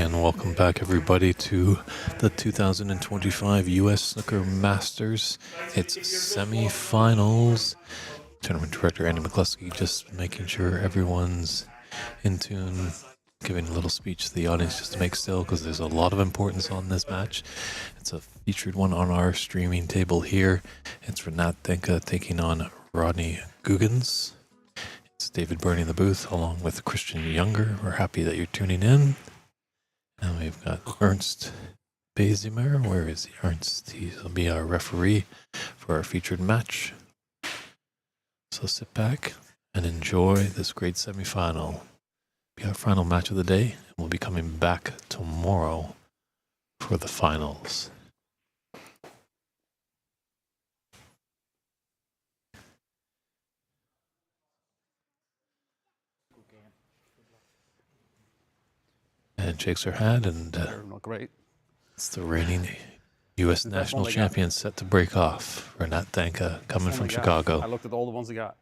And welcome back, everybody, to the 2025 U.S. Snooker Masters. It's semifinals. Tournament Director Andy McCloskey just making sure everyone's in tune, giving a little speech to the audience just to make still, because there's a lot of importance on this match. It's a featured one on our streaming table here. It's Renat Denkha taking on Rodney Goggins. It's David Burney in the booth, along with Christian Younger. We're happy that you're tuning in. And we've got Ernst Bezimer. Where is he? Ernst. He'll be our referee for our featured match. So sit back and enjoy this great semifinal. Be our final match of the day, and we'll be coming back tomorrow for the finals. And shakes her hand, and not great. It's the reigning U.S. national champion set to break off. Renat Denkha coming from Chicago. I looked at all the ones they got.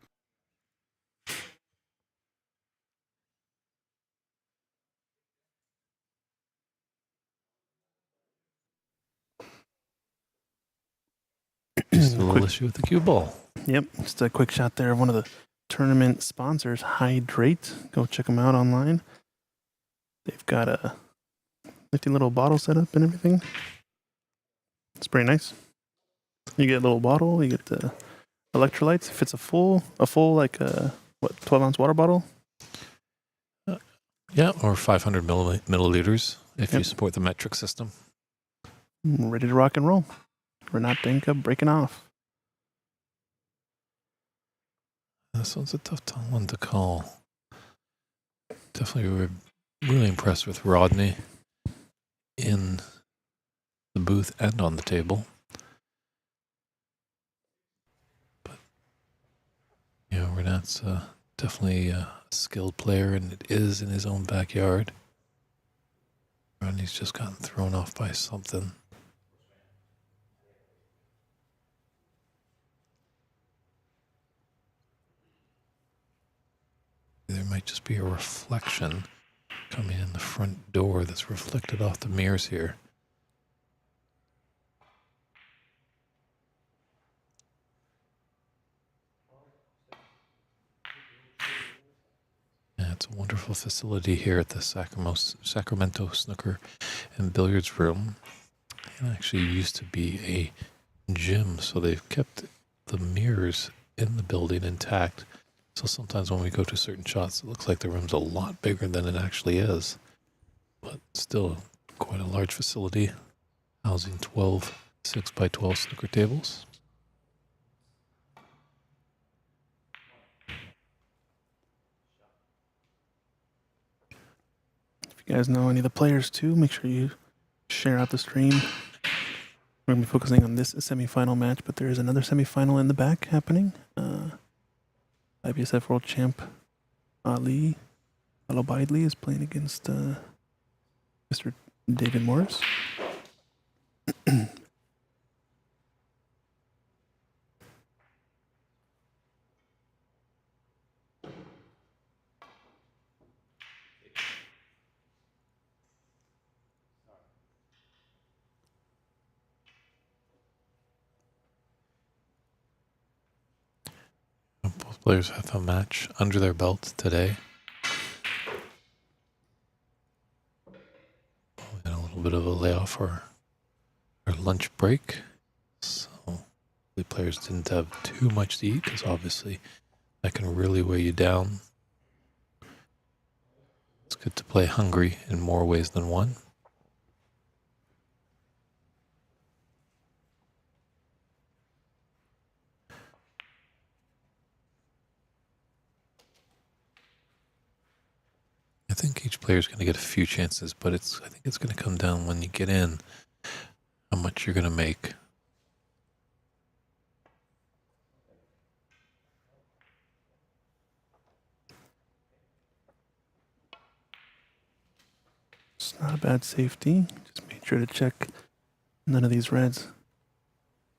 Just a little issue with the cue ball. Yep, just a quick shot there of one of the tournament sponsors, Hydrate. Go check them out online. They've got a nifty little bottle set up and everything. It's pretty nice. You get a little bottle, you get the electrolytes. If it's a full like 12-ounce water bottle. Yeah, or 500 milliliters if you support the metric system. Ready to rock and roll. Renat Denkha breaking off. This one's a tough one to call. Definitely, we were really impressed with Rodney in the booth and on the table. But, you know, Renat's definitely a skilled player, and it is in his own backyard. Rodney's just gotten thrown off by something. There might just be a reflection coming in the front door that's reflected off the mirrors here. Yeah, it's a wonderful facility here at the Sacramento Snooker and Billiards Room. It actually used to be a gym, so they've kept the mirrors in the building intact. So sometimes when we go to certain shots, it looks like the room's a lot bigger than it actually is. But still quite a large facility, housing 12 6x12 snooker tables. If you guys know any of the players too, make sure you share out the stream. We're going to be focusing on this semifinal match, but there is another semifinal in the back happening. IBSF World Champ Ali Alobaidli is playing against Mr. David Morris. Both players have a match under their belt today. We had a little bit of a layoff for our lunch break, so the players didn't have too much to eat, because obviously that can really weigh you down. It's good to play hungry in more ways than one. I think each player is going to get a few chances, but I think it's going to come down when you get in, how much you're going to make. It's not a bad safety. Just make sure to check none of these reds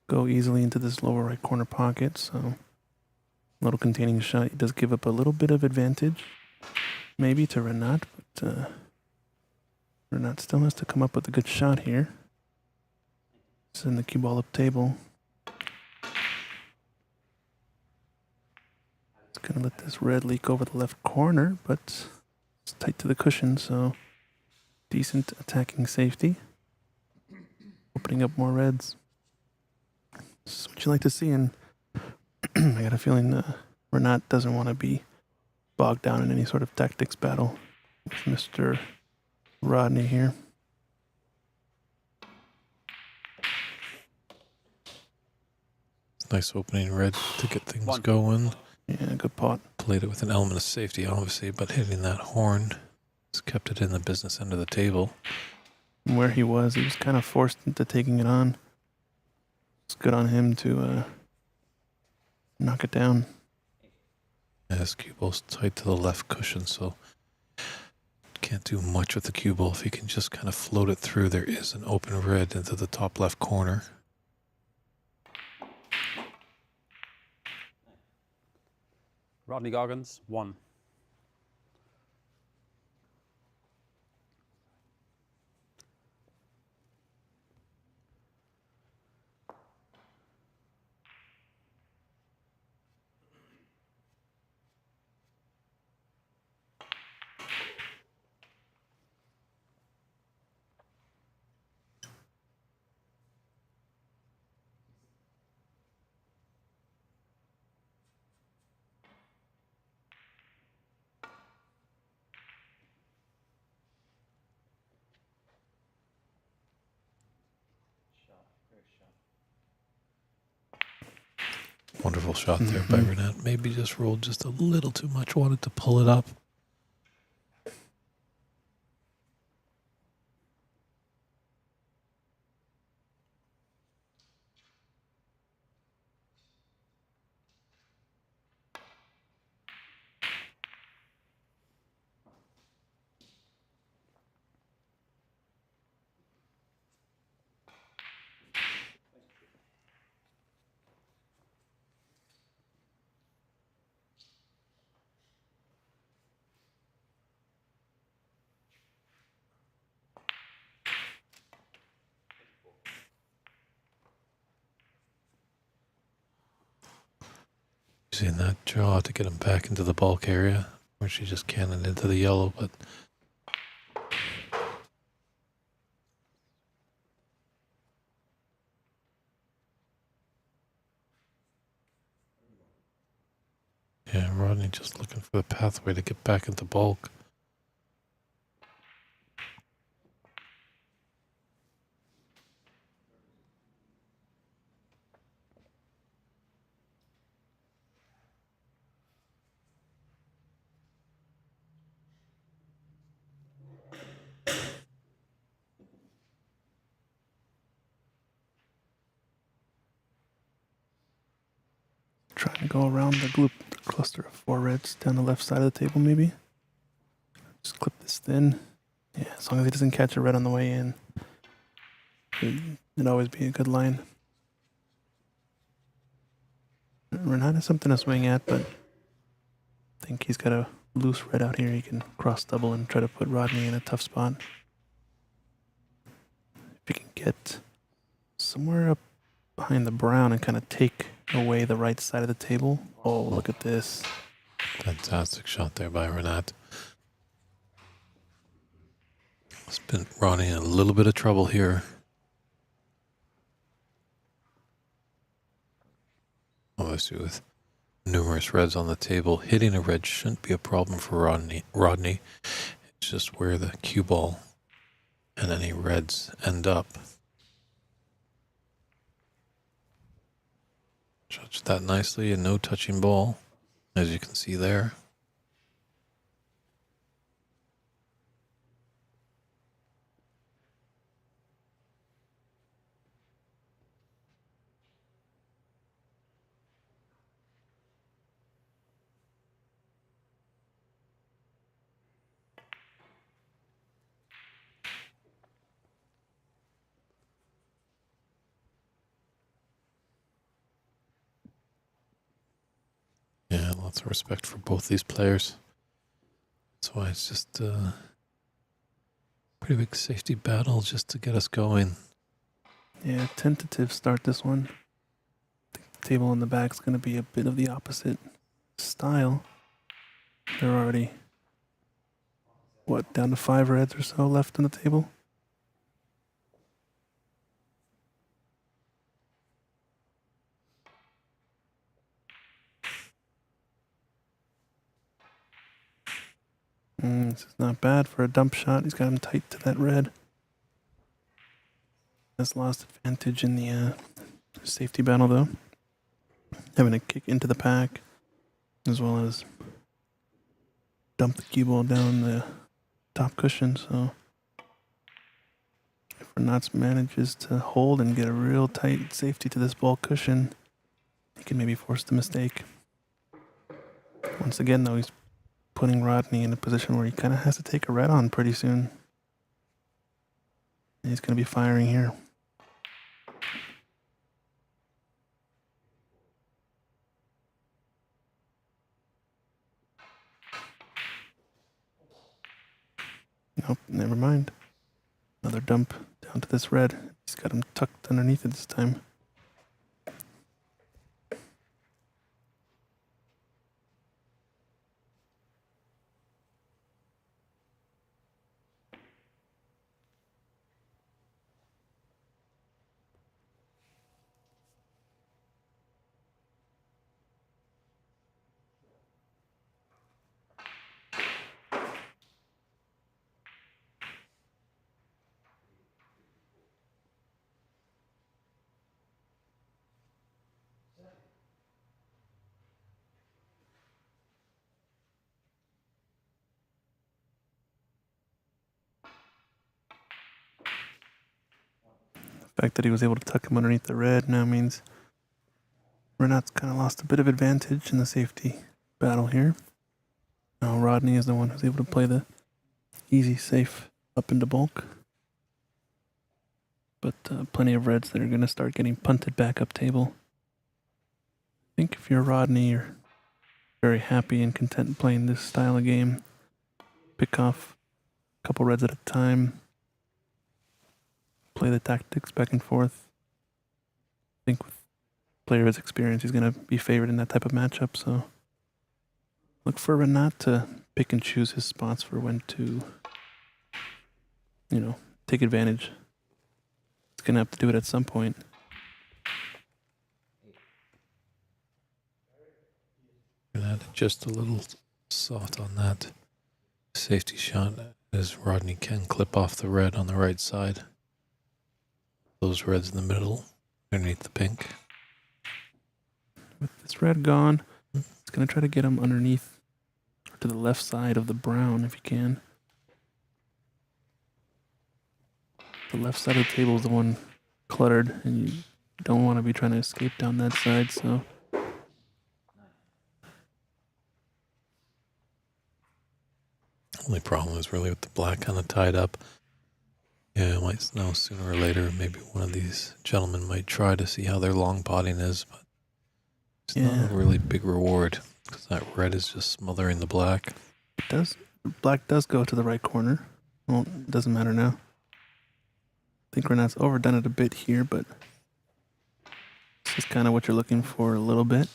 go easily into this lower right corner pocket. So a little containing shot. It does give up a little bit of advantage, maybe to Renat, but Renat still has to come up with a good shot here. Send the cue ball up table. It's gonna let this red leak over the left corner, but it's tight to the cushion, so decent attacking safety. Opening up more reds. This is what you like to see, and I got a feeling Renat doesn't want to be bogged down in any sort of tactics battle with Mr. Rodney here. Nice opening red to get things going. Yeah, good pot. Played it with an element of safety, obviously, but hitting that horn has kept it in the business end of the table. And where he was kind of forced into taking it on. It's good on him to knock it down. Yeah, his cue ball's tight to the left cushion, so can't do much with the cue ball. If he can just kind of float it through, there is an open red into the top left corner. Rodney Goggins, 1. Wonderful shot there by Renat. Maybe just rolled just a little too much, wanted to pull it up. Using that draw to get him back into the bulk area, where she just cannoned into the yellow, but yeah, Rodney just looking for the pathway to get back into bulk. Trying to go around the cluster of 4 reds down the left side of the table, maybe. Just clip this thin. Yeah, as long as he doesn't catch a red on the way in, it'd always be a good line. Renat has something to swing at, but I think he's got a loose red out here. He can cross double and try to put Rodney in a tough spot. If he can get somewhere up behind the brown and kind of take away the right side of the table. Oh, look at this. Fantastic shot there by Renat. It's been Rodney in a little bit of trouble here. Obviously with numerous reds on the table, hitting a red shouldn't be a problem for Rodney. It's just where the cue ball and any reds end up. Judged that nicely, and no touching ball, as you can see there. Yeah, lots of respect for both these players. That's why it's just Pretty big safety battle just to get us going. Yeah, tentative start this one. The table in the back is going to be a bit of the opposite style. They're already, what, down to 5 reds or so left on the table? This is not bad for a dump shot. He's got him tight to that red. Has lost advantage in the safety battle, though. Having a kick into the pack, as well as dump the cue ball down the top cushion. So if Renat manages to hold and get a real tight safety to this ball cushion, he can maybe force the mistake. Once again, though, he's putting Rodney in a position where he kind of has to take a red on pretty soon. And he's going to be firing here. Nope, never mind. Another dump down to this red. He's got him tucked underneath it this time. The fact that he was able to tuck him underneath the red now means Renat's kind of lost a bit of advantage in the safety battle here. Now Rodney is the one who's able to play the easy, safe up into bulk. But plenty of reds that are going to start getting punted back up table. I think if you're Rodney, you're very happy and content playing this style of game. Pick off a couple reds at a time. Play the tactics back and forth. I think with player of his experience, he's going to be favored in that type of matchup. So look for Renat to pick and choose his spots for when to, take advantage. He's going to have to do it at some point. Gonna add just a little salt on that safety shot as Rodney can clip off the red on the right side. Those reds in the middle, underneath the pink. With this red gone, it's going to try to get him underneath or to the left side of the brown if you can. The left side of the table is the one cluttered, and you don't want to be trying to escape down that side, so... Only problem is really with the black kind of tied up. Yeah, I might know sooner or later. Maybe one of these gentlemen might try to see how their long potting is, but it's not a really big reward because that red is just smothering the black. It does. Black does go to the right corner. Well, it doesn't matter now. I think Renat's overdone it a bit here, but this is kind of what you're looking for a little bit.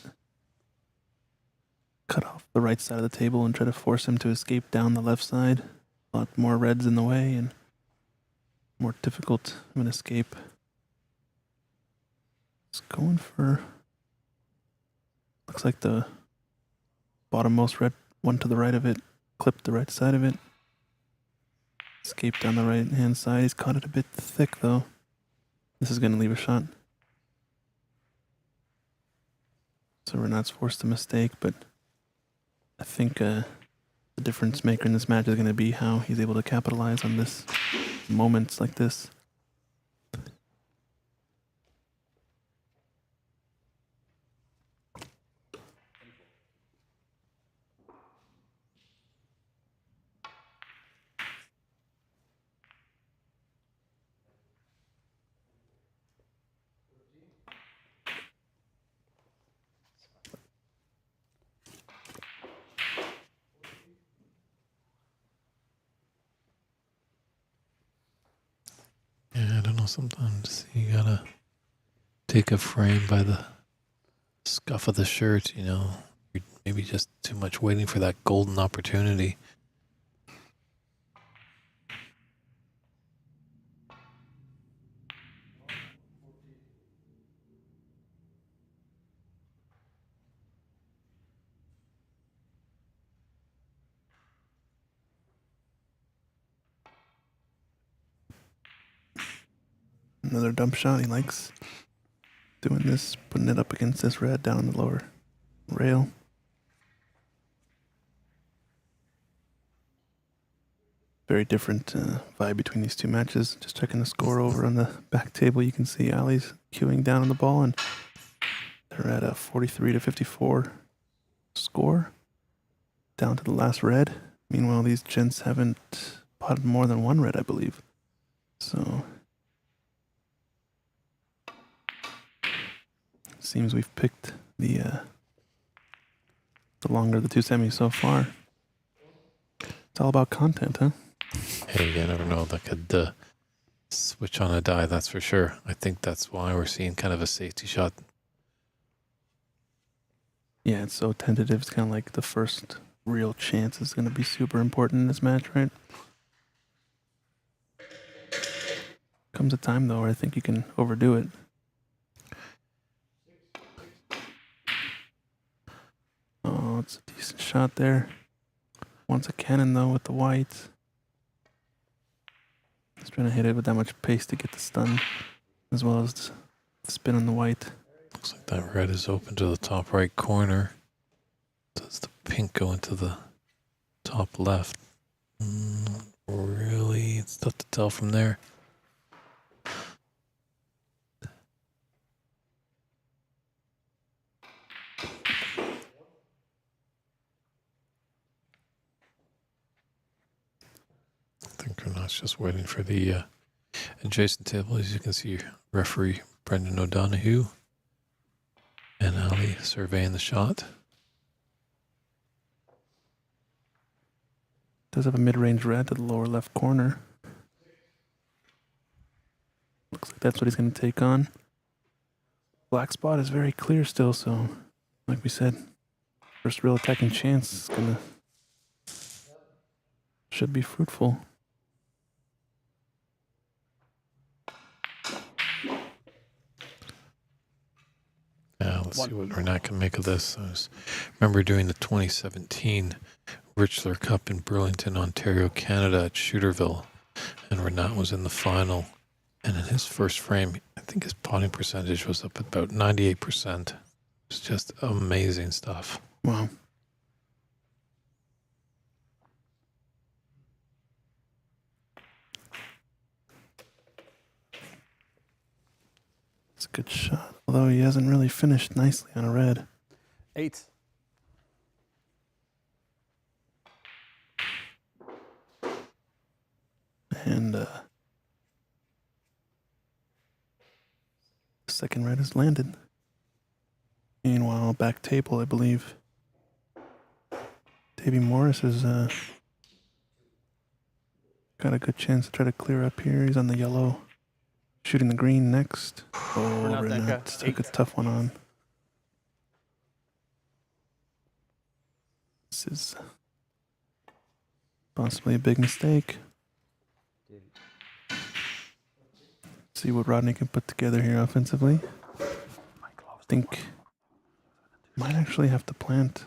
Cut off the right side of the table and try to force him to escape down the left side. A lot more reds in the way and more difficult of an escape. It's going for... Looks like the bottommost red one to the right of it clipped the right side of it. Escaped down the right hand side. He's caught it a bit thick though. This is going to leave a shot. So Renat's forced a mistake, but I think the difference maker in this match is going to be how he's able to capitalize on this moments like this. know, sometimes you gotta take a frame by the scuff of the shirt, you know. You're maybe just too much waiting for that golden opportunity. Another dump shot. He likes doing this, putting it up against this red down on the lower rail. Very different vibe between these two matches. Just checking the score over on the back table. You can see Ali's queuing down on the ball, and they're at a 43-54 score, down to the last red. Meanwhile, these gents haven't potted more than one red, I believe. So seems we've picked the longer of the two semis so far. It's all about content, huh? Hey, you never know. That could switch on a die, that's for sure. I think that's why we're seeing kind of a safety shot. Yeah, it's so tentative. It's kind of like the first real chance is going to be super important in this match, right? Comes a time, though, where I think you can overdo it. Oh, it's a decent shot there. Wants a cannon, though, with the white. He's trying to hit it with that much pace to get the stun, as well as the spin on the white. Looks like that red is open to the top right corner. Does the pink go into the top left? Really, it's tough to tell from there. I think Renat's just waiting for the adjacent table. As you can see, referee Brendan O'Donoghue and Ali surveying the shot. Does have a mid-range red to the lower left corner. Looks like that's what he's going to take on. Black spot is very clear still, so like we said, first real attacking chance is should be fruitful. Yeah, let's see what Renat can make of this. Remember doing the 2017 Richler Cup in Burlington, Ontario, Canada at Shooterville, and Renat was in the final. And in his first frame, I think his potting percentage was up at about 98%. It's just amazing stuff. Wow. It's a good shot, although he hasn't really finished nicely on a red. 8. And the second red has landed. Meanwhile, back table, I believe. Davey Morris has got a good chance to try to clear up here. He's on the yellow, shooting the green next. Oh, Renat Renat Denkha, took a 8. tough one on. This is possibly a big mistake. See what Rodney can put together here offensively. I think might actually have to plant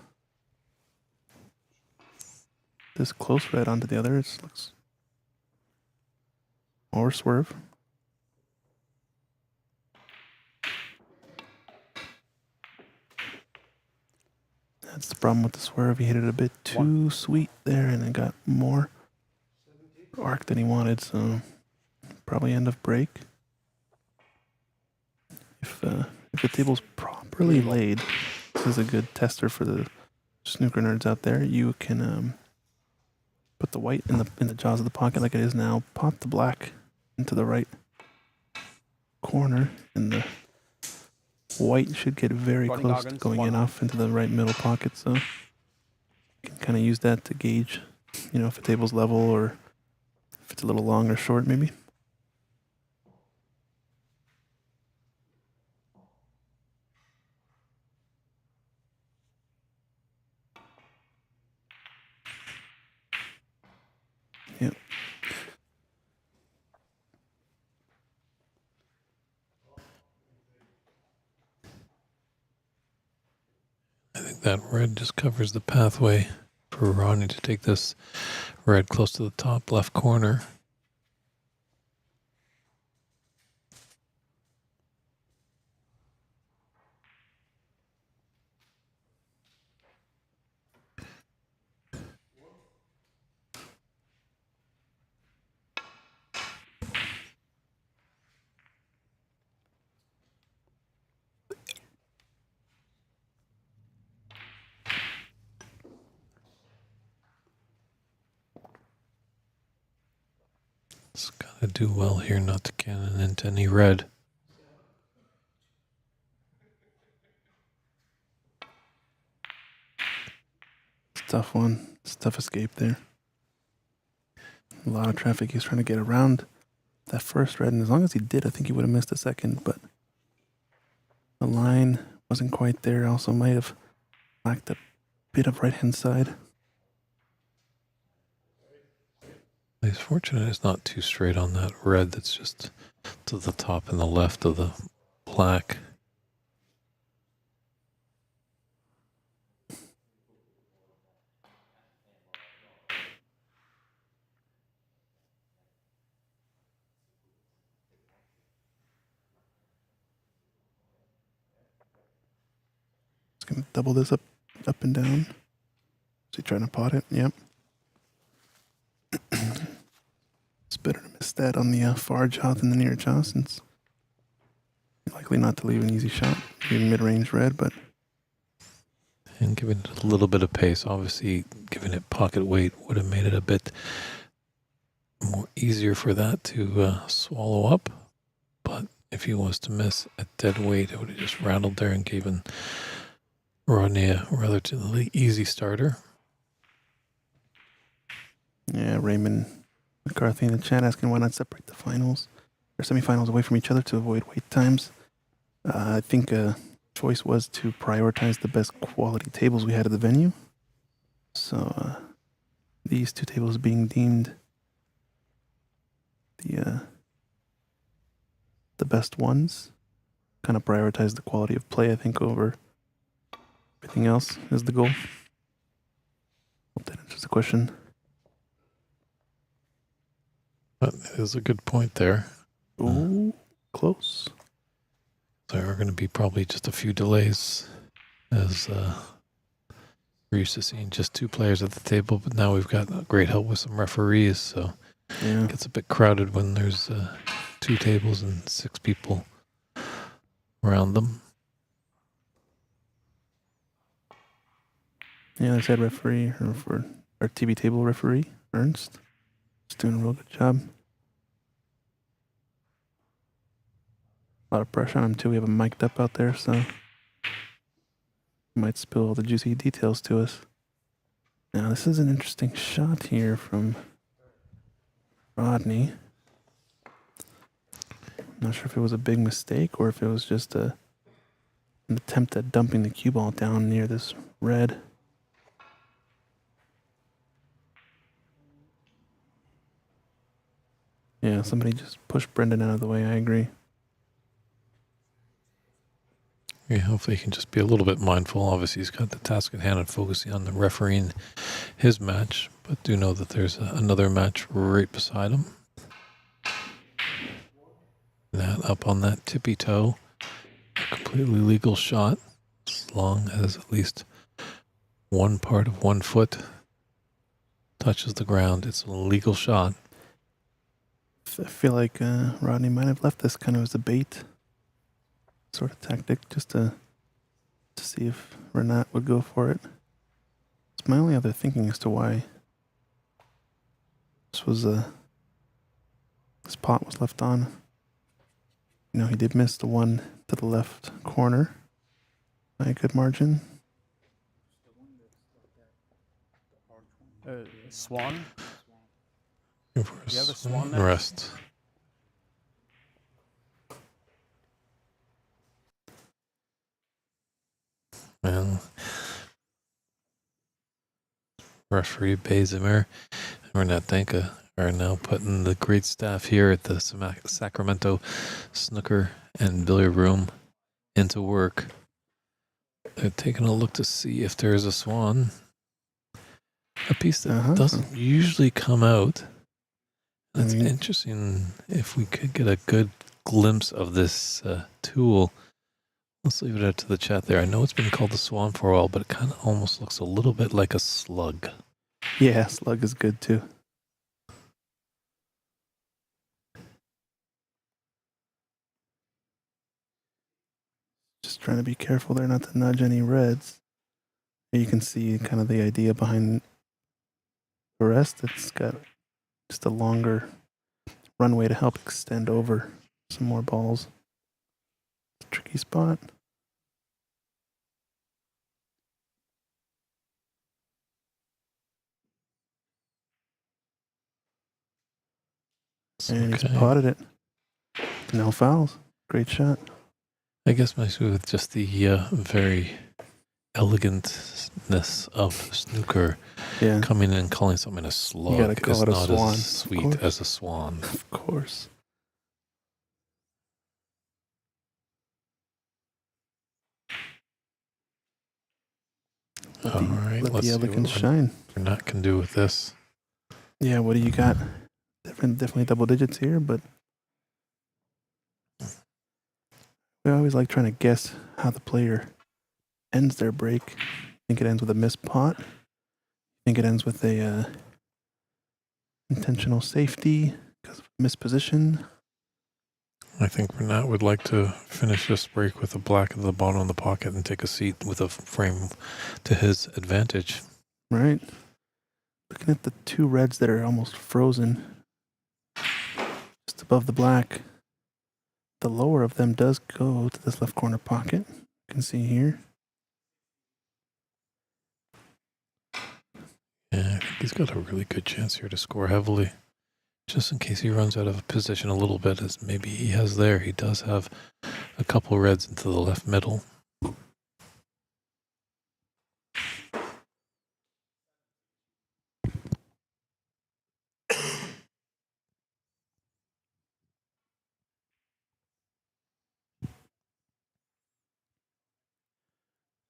this close red onto the other. It looks or swerve. That's the problem with the swerve. He hit it a bit too sweet there, and it got more arc than he wanted. So probably end of break. If the table's properly laid, this is a good tester for the snooker nerds out there. You can put the white in the jaws of the pocket like it is now. Pop the black into the right corner, and the white should get very Rodney close to Goggins, going 1. in off into the right middle pocket. So you can kind of use that to gauge, if a table's level or if it's a little long or short, maybe. I think that red just covers the pathway for Rodney to take this red close to the top left corner. It's got to do well here not to cannon into any red. It's a tough one. It's a tough escape there. A lot of traffic. He's trying to get around that first red, and as long as he did, I think he would have missed a second, but the line wasn't quite there. Also might have lacked a bit of right-hand side. He's fortunate it's not too straight on that red that's just to the top and the left of the black. Just gonna double this up and down. Is he trying to pot it? Yep. It's better to miss that on the far jaw than the near jaw, since likely not to leave an easy shot. Even mid-range red, but And giving it a little bit of pace. Obviously, giving it pocket weight would have made it a bit more easier for that to swallow up. But if he was to miss at dead weight, it would have just rattled there and given Rodney a relatively easy starter. yeah, Raymond McCarthy in the chat asking why not separate the finals or semifinals away from each other to avoid wait times. I think choice was to prioritize the best quality tables we had at the venue. So these two tables being deemed the best ones, kind of prioritize the quality of play, I think, over everything else is the goal. Hope that answers the question. That is a good point there. Ooh, close. There are going to be probably just a few delays, as we're used to seeing just two players at the table, but now we've got great help with some referees, so Yeah. it gets a bit crowded when there's two tables and 6 people around them. Yeah, this head referee, or for our TV table referee, Ernst, is doing a real good job. A lot of pressure on him too. We have him mic'd up out there, so he might spill all the juicy details to us. Now, this is an interesting shot here from Rodney. I'm not sure if it was a big mistake or if it was just an attempt at dumping the cue ball down near this red. Yeah, somebody just pushed Brendan out of the way. I agree. Yeah, hopefully he can just be a little bit mindful. Obviously, he's got the task at hand and focusing on the refereeing his match, but do know that there's another match right beside him. That up on that tippy toe, a completely legal shot, as long as at least one part of one foot touches the ground. It's a legal shot. I feel like Rodney might have left this kind of as a bait sort of tactic, just to see if Renat would go for it. It's my only other thinking as to why this pot was left on. You know, he did miss the one to the left corner by a good margin. Swan. Looking for You have a a swan next? rest. Well, referee Bezimir and Renat Denkha are now putting the great staff here at the Sacramento Snooker and Billiard Room into work. They're taking a look to see if there is a swan. A piece that doesn't usually come out. It's interesting if we could get a good glimpse of this tool. Let's leave it out to the chat there. I know it's been called the swan for a while, but it kind of almost looks a little bit like a slug. Yeah, slug is good too. Just trying to be careful there not to nudge any reds. Here you can see kind of the idea behind the rest. It's got just a longer runway to help extend over some more balls. Tricky spot. And he's potted it. No fouls. Great shot. I guess mostly with just the very elegantness of snooker, coming in and calling something a slug is not as sweet as a swan. Of course. All right, let let's the see elegance what shine. Renat can do with this. Yeah, what do you got? Definitely double digits here, but we always like trying to guess how the player ends their break. Think it ends with a missed pot. Think it ends with a intentional safety because of misposition. I think Renat would like to finish this break with a black at the bottom of the pocket and take a seat with a frame to his advantage. Right. Looking at the two reds that are almost frozen just above the black. The lower of them does go to this left corner pocket. You can see here. Yeah, I think he's got a really good chance here to score heavily. Just in case he runs out of position a little bit, as maybe he has there. He does have a couple reds into the left middle.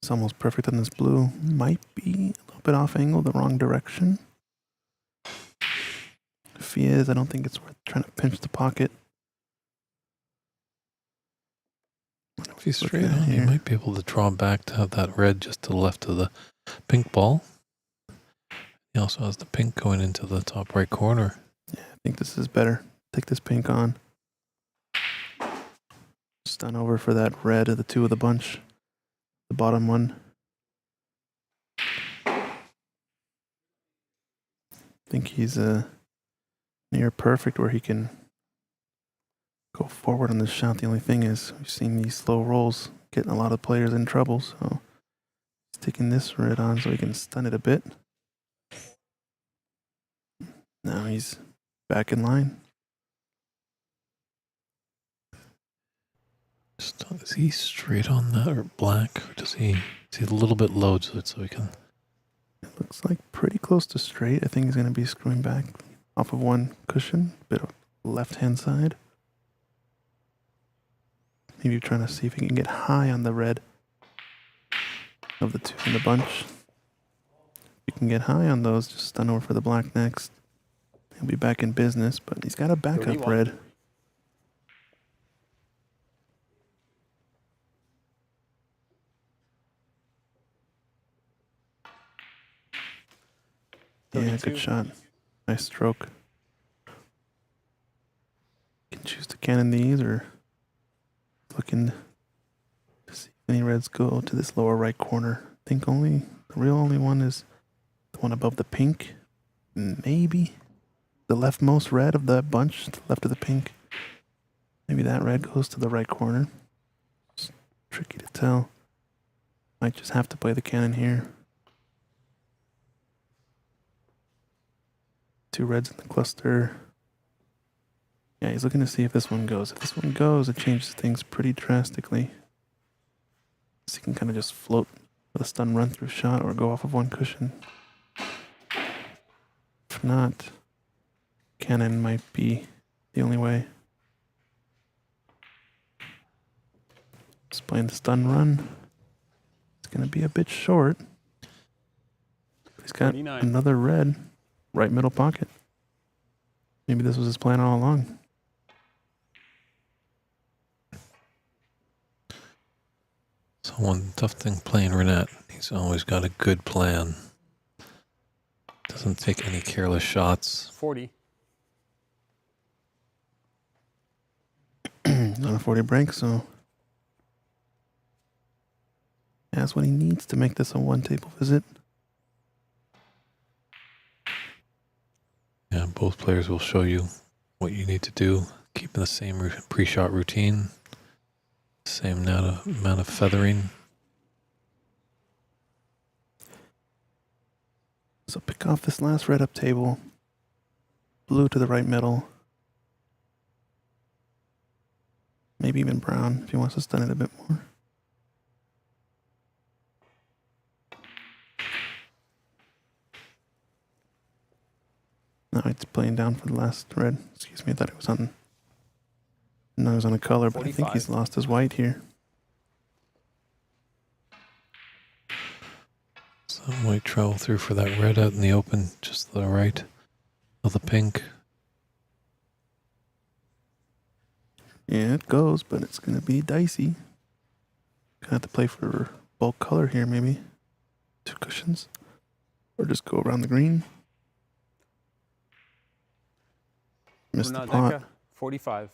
It's almost perfect on this blue. Might be a little bit off angle, the wrong direction. If he is, I don't think it's worth trying to pinch the pocket. If he's straight on, he might be able to draw back to have that red just to the left of the pink ball. He also has the pink going into the top right corner. Yeah, I think this is better. Take this pink on. Stun over for that red of the two of the bunch. The bottom one. I think he's near perfect where he can go forward on this shot. The only thing is we've seen these slow rolls getting a lot of players in trouble, so he's taking this red on so he can stun it a bit. Now he's back in line. Is he straight on that or black? Or is he a little bit low so he can... It looks like pretty close to straight. I think he's going to be screwing back off of one cushion, bit of left-hand side. Maybe trying to see if he can get high on the red of the two in the bunch. If he can get high on those, just stun over for the black next. He'll be back in business, but he's got a backup red. Yeah, good shot. Nice stroke. You can choose to cannon these or looking to see if any reds go to this lower right corner. I think the real only one is the one above the pink. Maybe the leftmost red of that bunch, to the left of the pink. Maybe that red goes to the right corner. It's tricky to tell. Might just have to play the cannon here. Two reds in the cluster. Yeah, he's looking to see if this one goes. If this one goes, it changes things pretty drastically. So he can kind of just float with a stun run through shot or go off of one cushion. If not, cannon might be the only way. Just playing the stun run. It's going to be a bit short. He's got 39. another red, right middle pocket. Maybe this was his plan all along. So one tough thing playing Renat, he's always got a good plan. Doesn't take any careless shots. 40. On a 40 break, so that's what he needs to make this a one-table visit. Yeah, both players will show you what you need to do. Keeping the same pre-shot routine. Same amount of feathering. So pick off this last red up table. Blue to the right middle. Maybe even brown if he wants to stun it a bit more. No, it's playing down for the last red. Excuse me, I thought it was on. No, it was on a color, but I think he's 45. lost his white here. Some white travel through for that red out in the open, just to the right of the pink. Yeah, it goes, but it's going to be dicey. Gonna have to play for bulk color here, maybe. 2 cushions. Or just go around the green. Missed the Renat pot. Denkha, 45.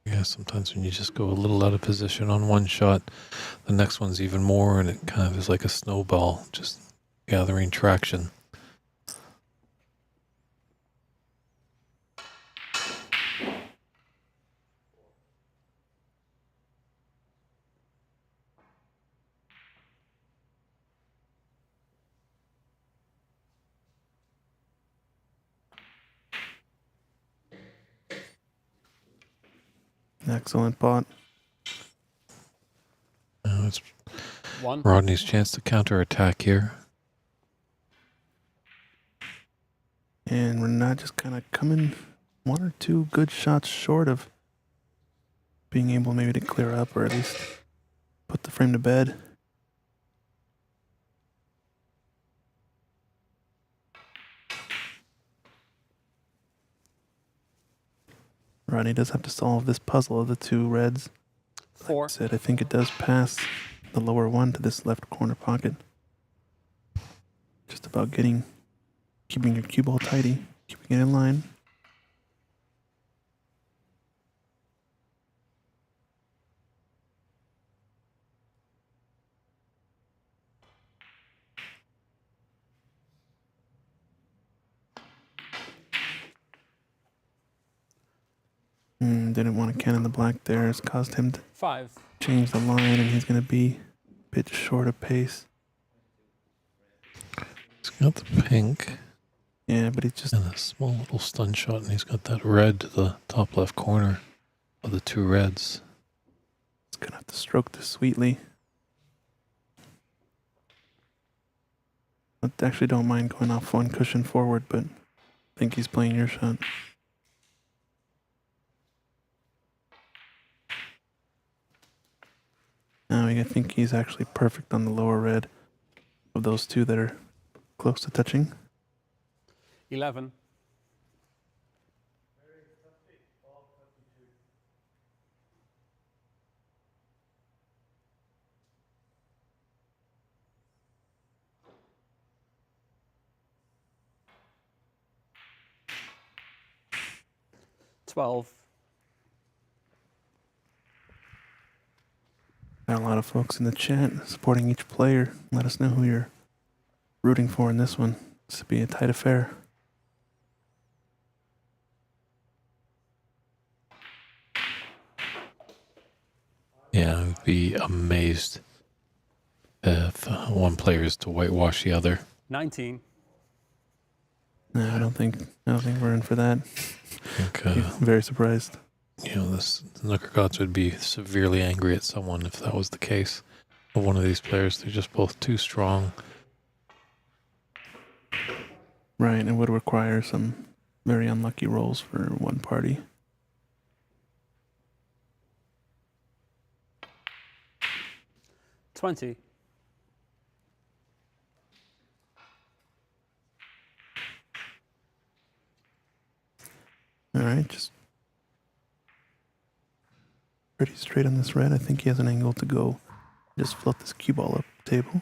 Yeah, sometimes when you just go a little out of position on one shot, the next one's even more, and it kind of is like a snowball, just gathering traction. Excellent pot. Now it's 1. Rodney's chance to counterattack here. And we're not just kind of coming 1 or 2 good shots short of being able maybe to clear up or at least put the frame to bed. Rodney does have to solve this puzzle of the 2 reds. 4. Like I said, I think it does pass the lower one to this left corner pocket. Just about keeping your cue ball tidy, keeping it in line. Didn't want to cannon the black there. It's caused him to 5. change the line, and he's going to be a bit short of pace. He's got the pink Yeah, but he's just and a small little stun shot, and he's got that red to the top left corner of the 2 reds. going to have to stroke this sweetly. I actually don't mind going off 1 cushion forward, but I think he's playing your shot. Now I think he's actually perfect on the lower red of those 2 that are close to touching. 11. $12. Got a lot of folks in the chat supporting each player. Let us know who you're rooting for in this one. This will be a tight affair. Yeah, I would be amazed if one player is to whitewash the other. 19. No, I don't think we're in for that. I think, I'm very surprised. the snooker gods would be severely angry at someone if that was the case of one of these players. They're just both too strong. Right, and would require some very unlucky rolls for one party. 20. All right, just pretty straight on this red. I think he has an angle to go. Just float this cue ball up the table.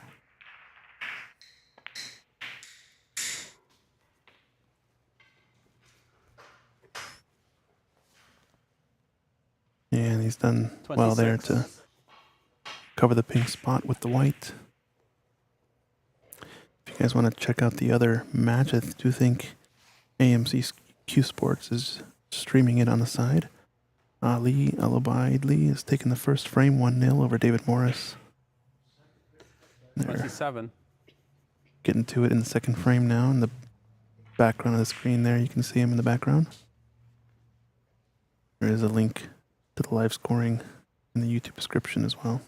And he's done well there 26. to cover the pink spot with the white. If you guys want to check out the other match, I do think AMC Q Sports is streaming it on the side. Ali Alobaidli is taking the first frame 1-0 over David Morris. They're 27. getting to it in the second frame now. In the background of the screen there, you can see him in the background. There is a link to the live scoring in the YouTube description as well.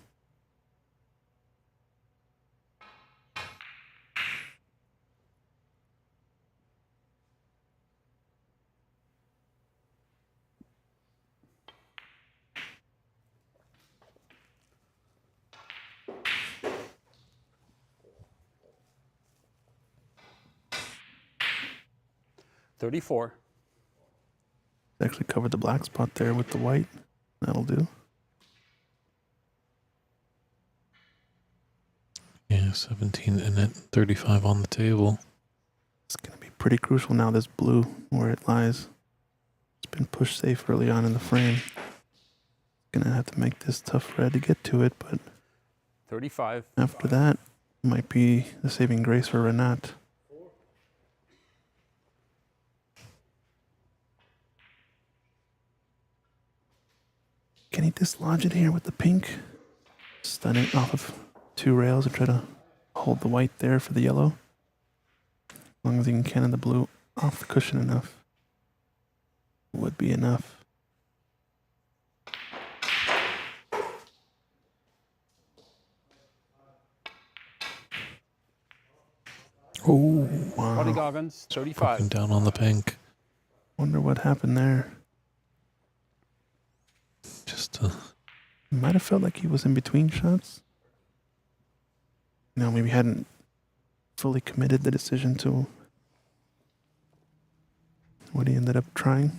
$34. Actually covered the black spot there with the white. That'll do. Yeah, 17 in it, 35 on the table. It's going to be pretty crucial now, this blue, where it lies. It's been pushed safe early on in the frame. Going to have to make this tough red to get to it, but 35. after that, might be the saving grace for Renat. Can he dislodge it here with the pink? Stun it off of 2 rails and try to hold the white there for the yellow. As long as he can cannon the blue off the cushion enough. Would be enough. Oh, Rodney Wow. Goggins, broken 35. down on the pink. Wonder what happened there. Just Might have felt like he was in between shots. Maybe hadn't fully committed the decision to what he ended up trying.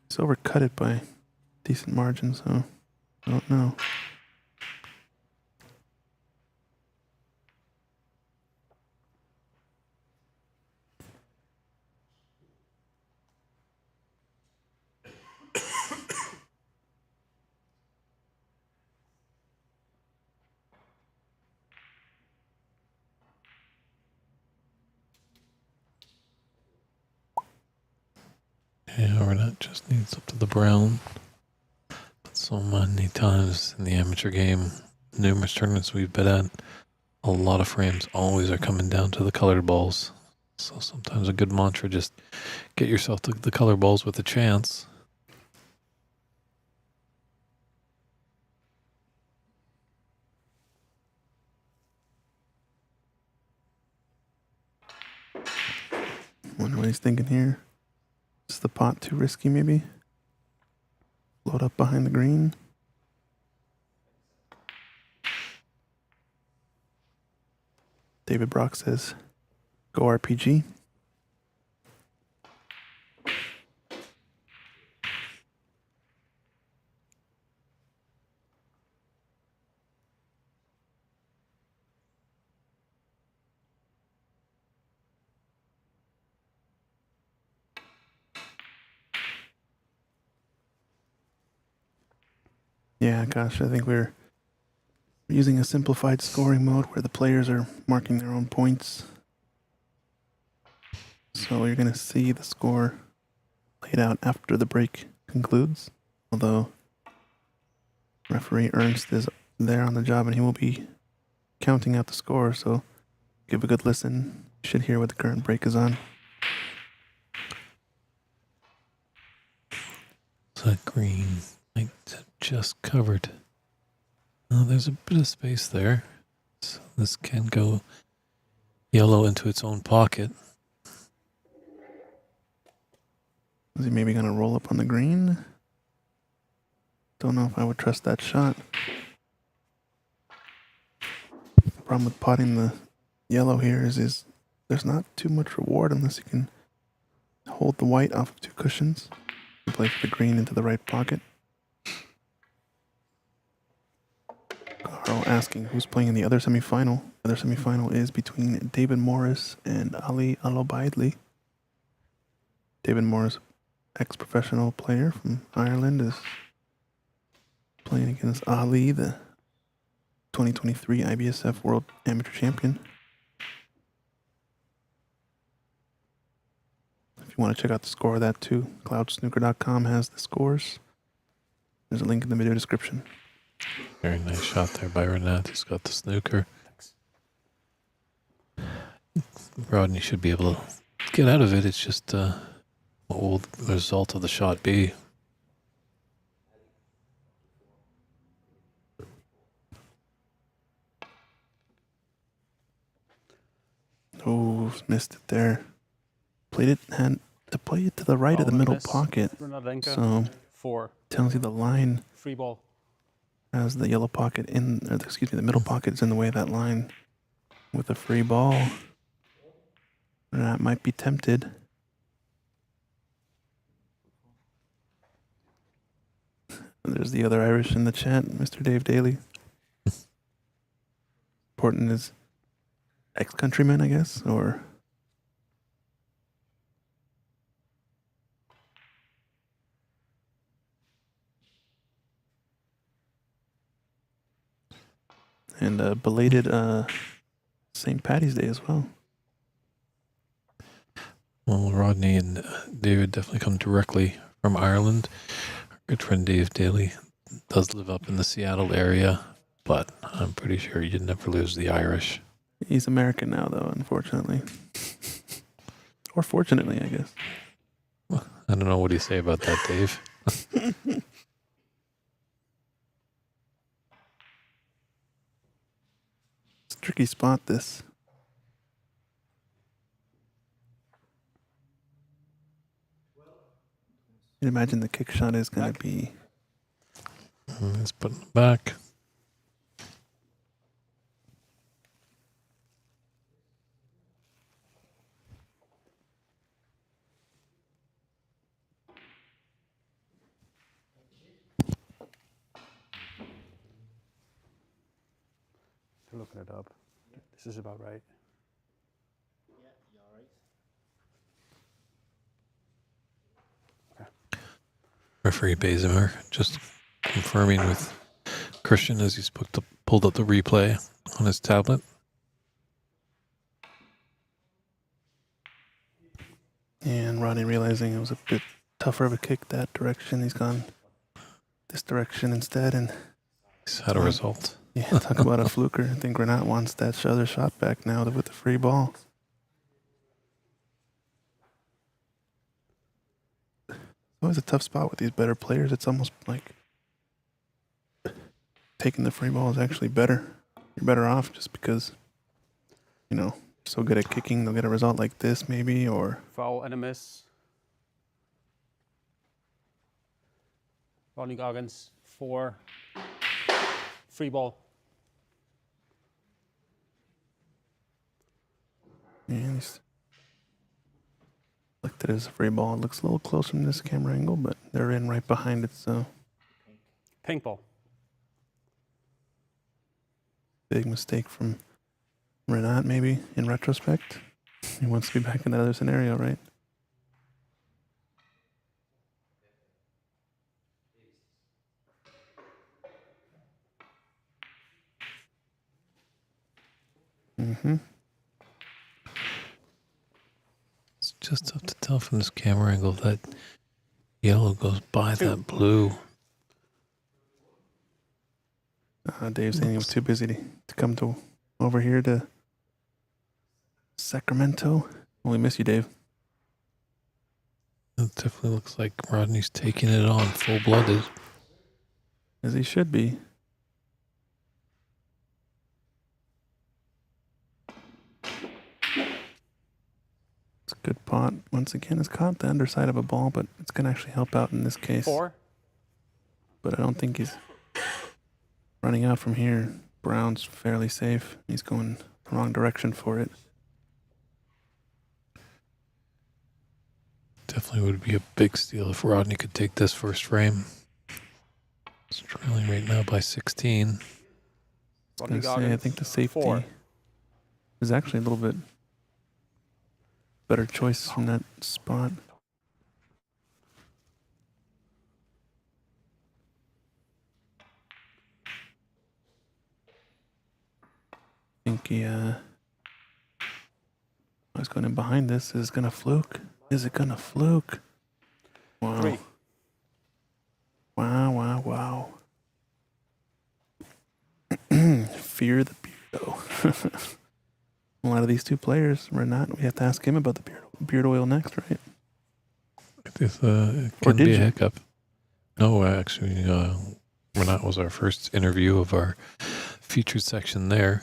He's overcut it by decent margin, so I don't know. yeah, Renat just needs up to the brown. But so many times in the amateur game, numerous tournaments we've been at, a lot of frames always are coming down to the colored balls. So sometimes a good mantra, just get yourself to the color balls with a chance. Wonder what he's thinking here. Is the pot too risky, maybe? Load up behind the green. David Brock says, go RPG. Yeah, gosh, I think we're using a simplified scoring mode where the players are marking their own points. So you're going to see the score laid out after the break concludes. Although referee Ernst is there on the job and he will be counting out the score. So give a good listen. You should hear what the current break is on. That green might have just covered. Oh, there's a bit of space there. So this can go yellow into its own pocket. Is he maybe going to roll up on the green? Don't know if I would trust that shot. problem with potting the yellow here is there's not too much reward unless you can hold the white off of 2 cushions and play for the green into the right pocket. Carl asking who's playing in the other semifinal. The other semifinal is between David Morris and Ali Alobaidli. David Morris, ex-professional player from Ireland, is playing against Ali, the 2023 IBSF World Amateur Champion. If you want to check out the score of that too, cloudsnooker.com has the scores. There's a link in the video description. Very nice shot there by Renat. He's got the snooker. Rodney should be able to get out of it. It's just what will the result of the shot be? Oh, missed it there. Played it, had to play it to the right of the middle pocket. Renat Denkha, So 4. tells you the line Free ball. has the yellow pocket in, or excuse me, the middle pocket is in the way of that line with a free ball. That might be tempted. There's the other Irish in the chat, Mr. Dave Daly. Important is ex-countryman, I guess, or... And belated St. Paddy's Day as well. Well, Rodney and David definitely come directly from Ireland. Our good friend Dave Daly does live up in the Seattle area, but I'm pretty sure you'd never lose the Irish. He's American now, though, unfortunately. Or fortunately, I guess. I don't know what do you say about that, Dave. It's a tricky spot, this. You'd imagine the kick shot is going to be... Let's put it back. They're looking it up. This is about right. Referee Bazimer just confirming with Christian as he's pulled up the replay on his tablet. And Rodney realizing it was a bit tougher of a kick that direction. He's gone this direction instead. And He's had a result. yeah, talk about a fluker. I think Renat wants that other shot back now with the free ball. It's always a tough spot with these better players. It's almost like taking the free ball is actually better. You're better off just because, you know, so good at kicking, they'll get a result like this maybe, or... Foul and a miss. Rodney Goggins, 4. Free ball. Yeah, he's looked at it as a free ball. It looks a little close from this camera angle, but they're in right behind it, so... Pink ball. Big mistake from Renat, maybe, in retrospect. He wants to be back in that other scenario, right? Mm-hmm. It's just tough to tell from this camera angle that yellow goes by that blue. Dave's saying he was too busy to come over here to Sacramento. We miss you, Dave. It definitely looks like Rodney's taking it on full-blooded. As he should be. It's a good pot. Once again, it's caught the underside of a ball, but it's going to actually help out in this case. 4. But I don't think he's running out from here. brown's fairly safe. He's going the wrong direction for it. Definitely would be a big steal if Rodney could take this first frame. It's trailing right now by 16. Rodney I Goggins, think the safety 4. is actually a little bit better choice from that spot. I think he I was going in behind this. Is it gonna fluke? Is it gonna fluke? Wow. 3. Wow. Fear the beardo. A lot of these two players, Renat, we have to ask him about the beard oil next, right? It Or can did be a you? hiccup. No, actually, Renat was our first interview of our featured section there.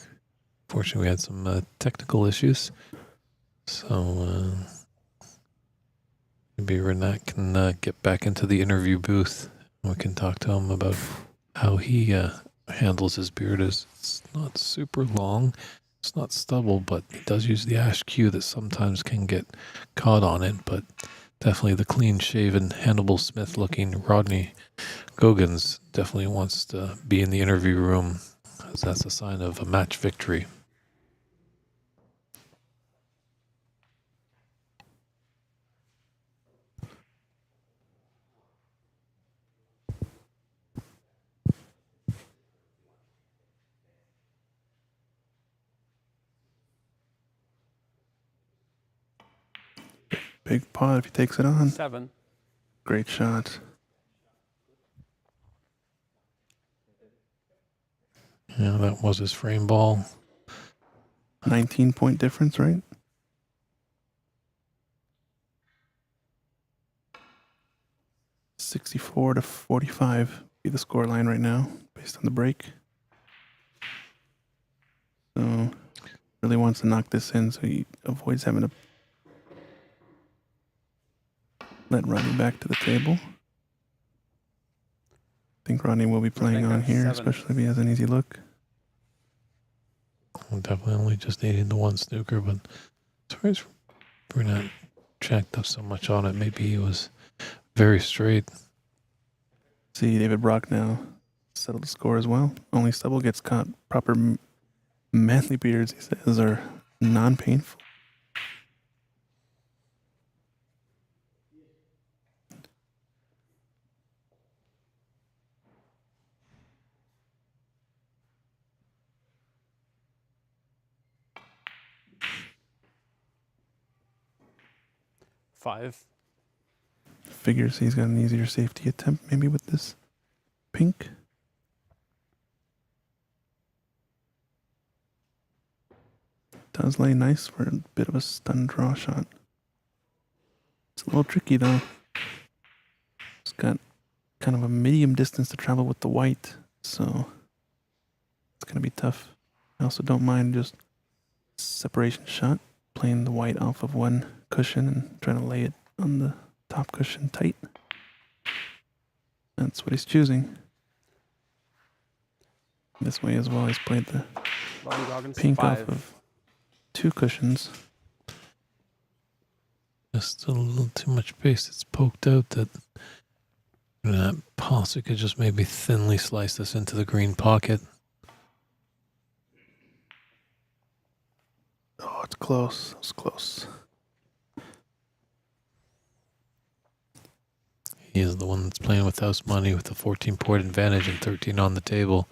Fortunately, we had some technical issues. So maybe Renat can get back into the interview booth. We can talk to him about how he handles his beard. It's not super long. It's not stubble, but he does use the ash cue that sometimes can get caught on it. But definitely the clean-shaven, Hannibal Smith-looking Rodney Goggins definitely wants to be in the interview room, as that's a sign of a match victory. Big pot if he takes it on. 7. Great shot. Yeah, that was his frame ball. 19-point difference, right? $64 to $45 be the score line right now, based on the break. So really wants to knock this in so he avoids having to let Rodney back to the table. I think Rodney will be playing on here, 7. especially if he has an easy look. Well, definitely only just needing the one snooker, but as far as we're not jacked up so much on it, maybe he was very straight. See, David Brock now settled the score as well. Only stubble gets caught. Proper manly beards, he says, are non-painful. Five. Figures he's got an easier safety attempt maybe with this pink. Does lay nice for a bit of a stun draw shot. It's a little tricky though. It's got kind of a medium distance to travel with the white, so it's gonna be tough. I also don't mind just separation shot, playing the white off of one cushion and trying to lay it on the top cushion tight. That's what he's choosing. This way as well, he's played the Rodney Goggins, pink 5. off of two cushions. Just a little too much base. It's poked out that PABSA could just maybe thinly slice this into the green pocket. Oh, it's close. It's close. He is the one that's playing with house money with a 14-point advantage and 13 on the table.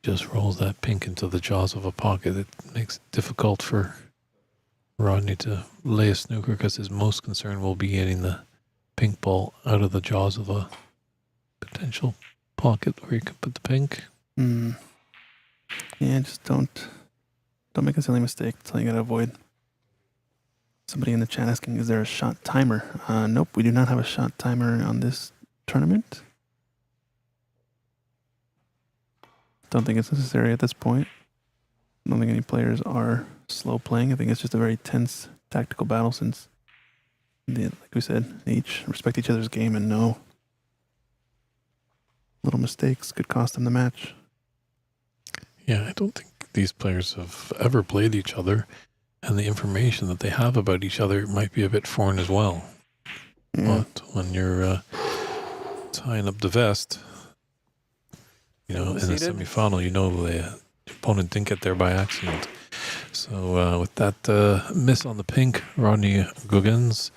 Just rolls that pink into the jaws of a pocket. It makes it difficult for Rodney to lay a snooker because his most concern will be getting the pink ball out of the jaws of a potential pocket where you could put the pink. Yeah, just don't make a silly mistake. That's all you gotta avoid. Somebody in the chat asking, is there a shot timer? Nope, we do not have a shot timer on this tournament. Don't think it's necessary at this point. I don't think any players are slow playing. I think it's just a very tense tactical battle since, like we said, they each respect each other's game and know a Little mistakes could cost them the match. Yeah, I don't think these players have ever played each other, and the information that they have about each other might be a bit foreign as well. Yeah. But when you're tying up the vest, in a semifinal, the opponent didn't get there by accident. So with that miss on the pink, Rodney Goggins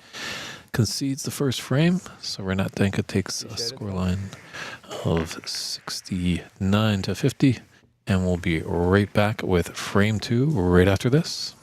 concedes the first frame. So Renat Denkha takes a scoreline of 69-50. And we'll be right back with frame 2 right after this.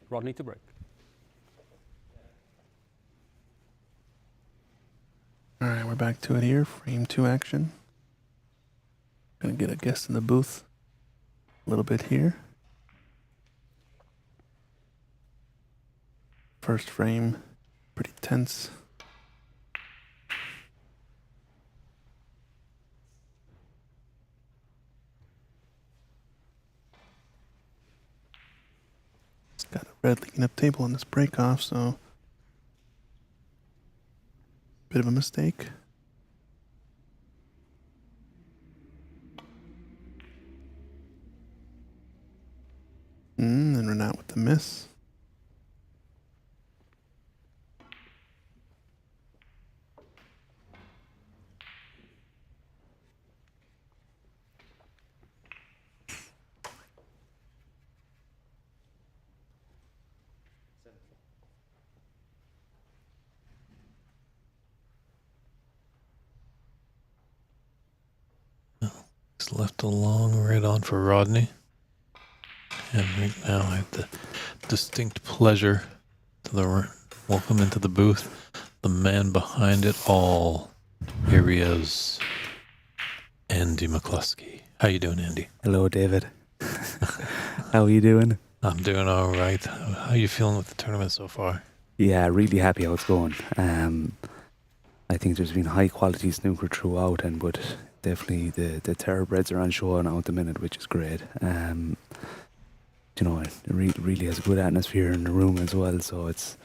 Rodney to break. All right, we're back to it here. Frame 2 action. Gonna get a guest in the booth a little bit here. First frame, pretty tense. It's got a red leaking up table on this break off, so bit of a mistake. And Renat with the miss. It's left a long red on for Rodney. And right now I have the distinct pleasure to welcome into the booth the man behind it all. Here he is, Andy McCloskey. How you doing, Andy? Hello, David. How are you doing? I'm doing all right. How you feeling with the tournament so far? Yeah, really happy how it's going. I think there's been high quality snooker throughout, but definitely the thoroughbreds are on show now at the minute, which is great. It really has a good atmosphere in the room as well, so it's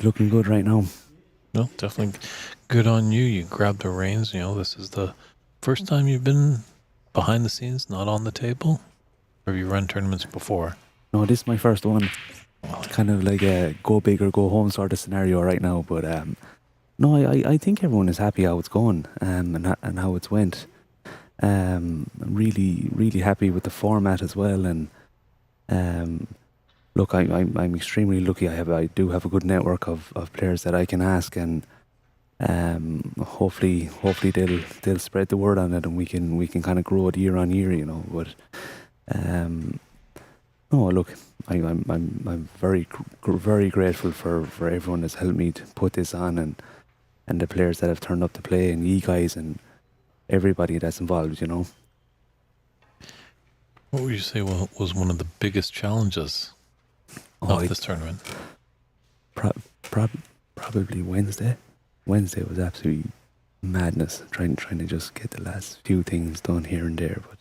looking good right now. No, definitely good on you. You grabbed the reins. This is the first time you've been behind the scenes, not on the table? Or have you run tournaments before? No, this is my first one. It's kind of like a go big or go home sort of scenario right now, but no, I think everyone is happy how it's going and how it's went. I'm really happy with the format as well, and look, I'm extremely lucky. I do have a good network of players that I can ask, and hopefully they'll spread the word on it, and we can kind of grow it year on year, But no, look, I'm very grateful for everyone that's helped me to put this on, and the players that have turned up to play, and you guys, and everybody that's involved, What would you say was one of the biggest challenges of this tournament? Probably Wednesday. Wednesday was absolutely madness, trying to just get the last few things done here and there. But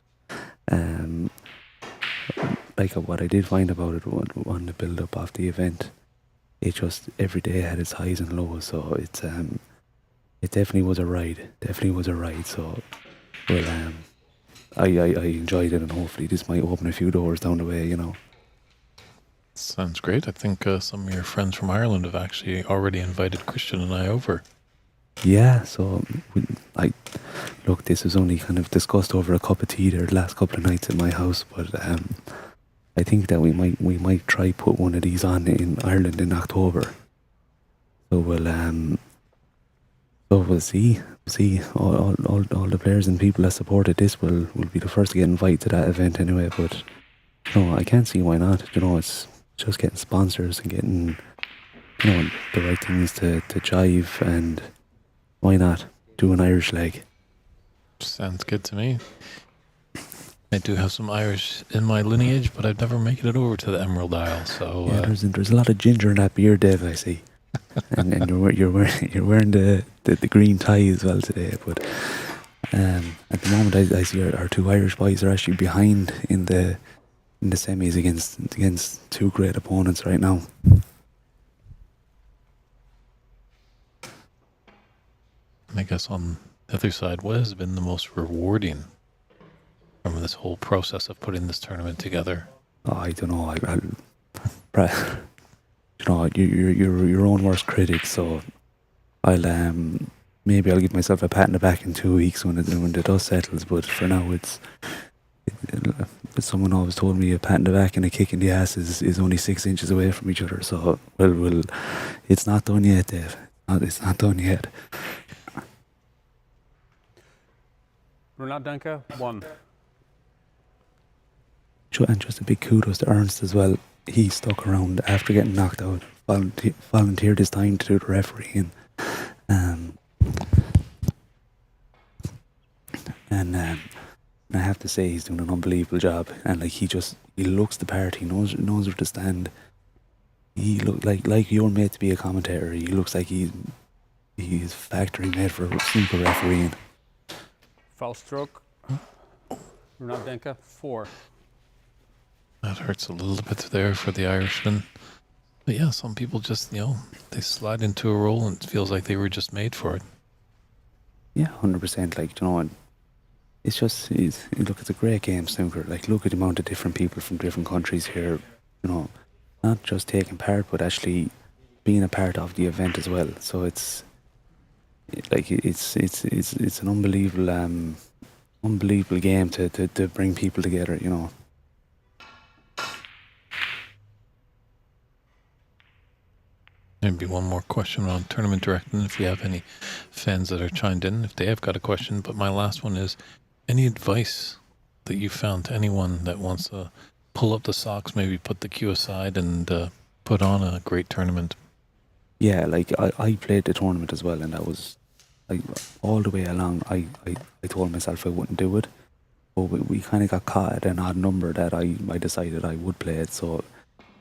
like what I did find about it on the build up of the event, it just every day had its highs and lows. So it definitely was a ride. So well, I enjoyed it, and hopefully this might open a few doors down the way, Sounds great. I think some of your friends from Ireland have actually already invited Christian and I over. Yeah, so look, this was only kind of discussed over a cup of tea there the last couple of nights at my house, but I think that we might try put one of these on in Ireland in October. So we'll see. All the players and people that supported this will be the first to get invited to that event anyway. But I can't see why not. It's just getting sponsors and getting the right things to jive, and why not do an Irish leg? Sounds good to me. I do have some Irish in my lineage, but I've never made it over to the Emerald Isle. So yeah, there's a lot of ginger in that beard, Dave. I see, and you're wearing the green tie as well today. But at the moment, I see our two Irish boys are actually behind in the semis against two great opponents right now. I guess on the other side, what has been the most rewarding from this whole process of putting this tournament together? Oh, I don't know. You're your own worst critic, so maybe I'll give myself a pat in the back in 2 weeks when the dust settles. But for now, someone always told me a pat in the back and a kick in the ass is only 6 inches away from each other. So well, it's not done yet, Dave. It's not done yet. Renat Denkha, 1. And just a big kudos to Ernst as well. He stuck around after getting knocked out, volunteered his time to do the refereeing. And I have to say he's doing an unbelievable job. And he looks the part. He knows where to stand. He looks like you're made to be a commentator. He looks like he's factory made for snooker refereeing. Foul stroke. Renat Denkha, 4. That hurts a little bit there for the Irishman. But yeah, some people just, they slide into a role and it feels like they were just made for it. Yeah, 100%. It's just, look, it's a great game, snooker. Look at the amount of different people from different countries here, not just taking part, but actually being a part of the event as well. So it's an unbelievable game to bring people together, Maybe one more question on tournament directing, if we have any fans that are chimed in, if they have got a question. But my last one is, any advice that you found to anyone that wants to pull up the socks, maybe put the cue aside and put on a great tournament? Yeah, I played the tournament as well, and that was all the way along. I told myself I wouldn't do it, but we kind of got caught at an odd number that I decided I would play it. So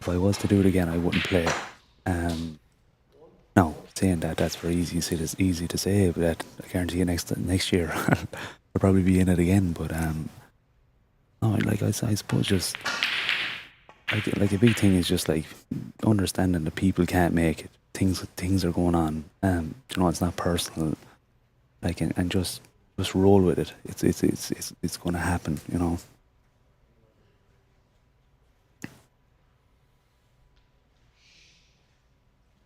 if I was to do it again, I wouldn't play it. Now, saying that's very easy to say, but I guarantee you next year I'll probably be in it again. But I suppose just a big thing is just understanding that people can't make it. Things are going on. It's not personal. And just roll with it. It's going to happen.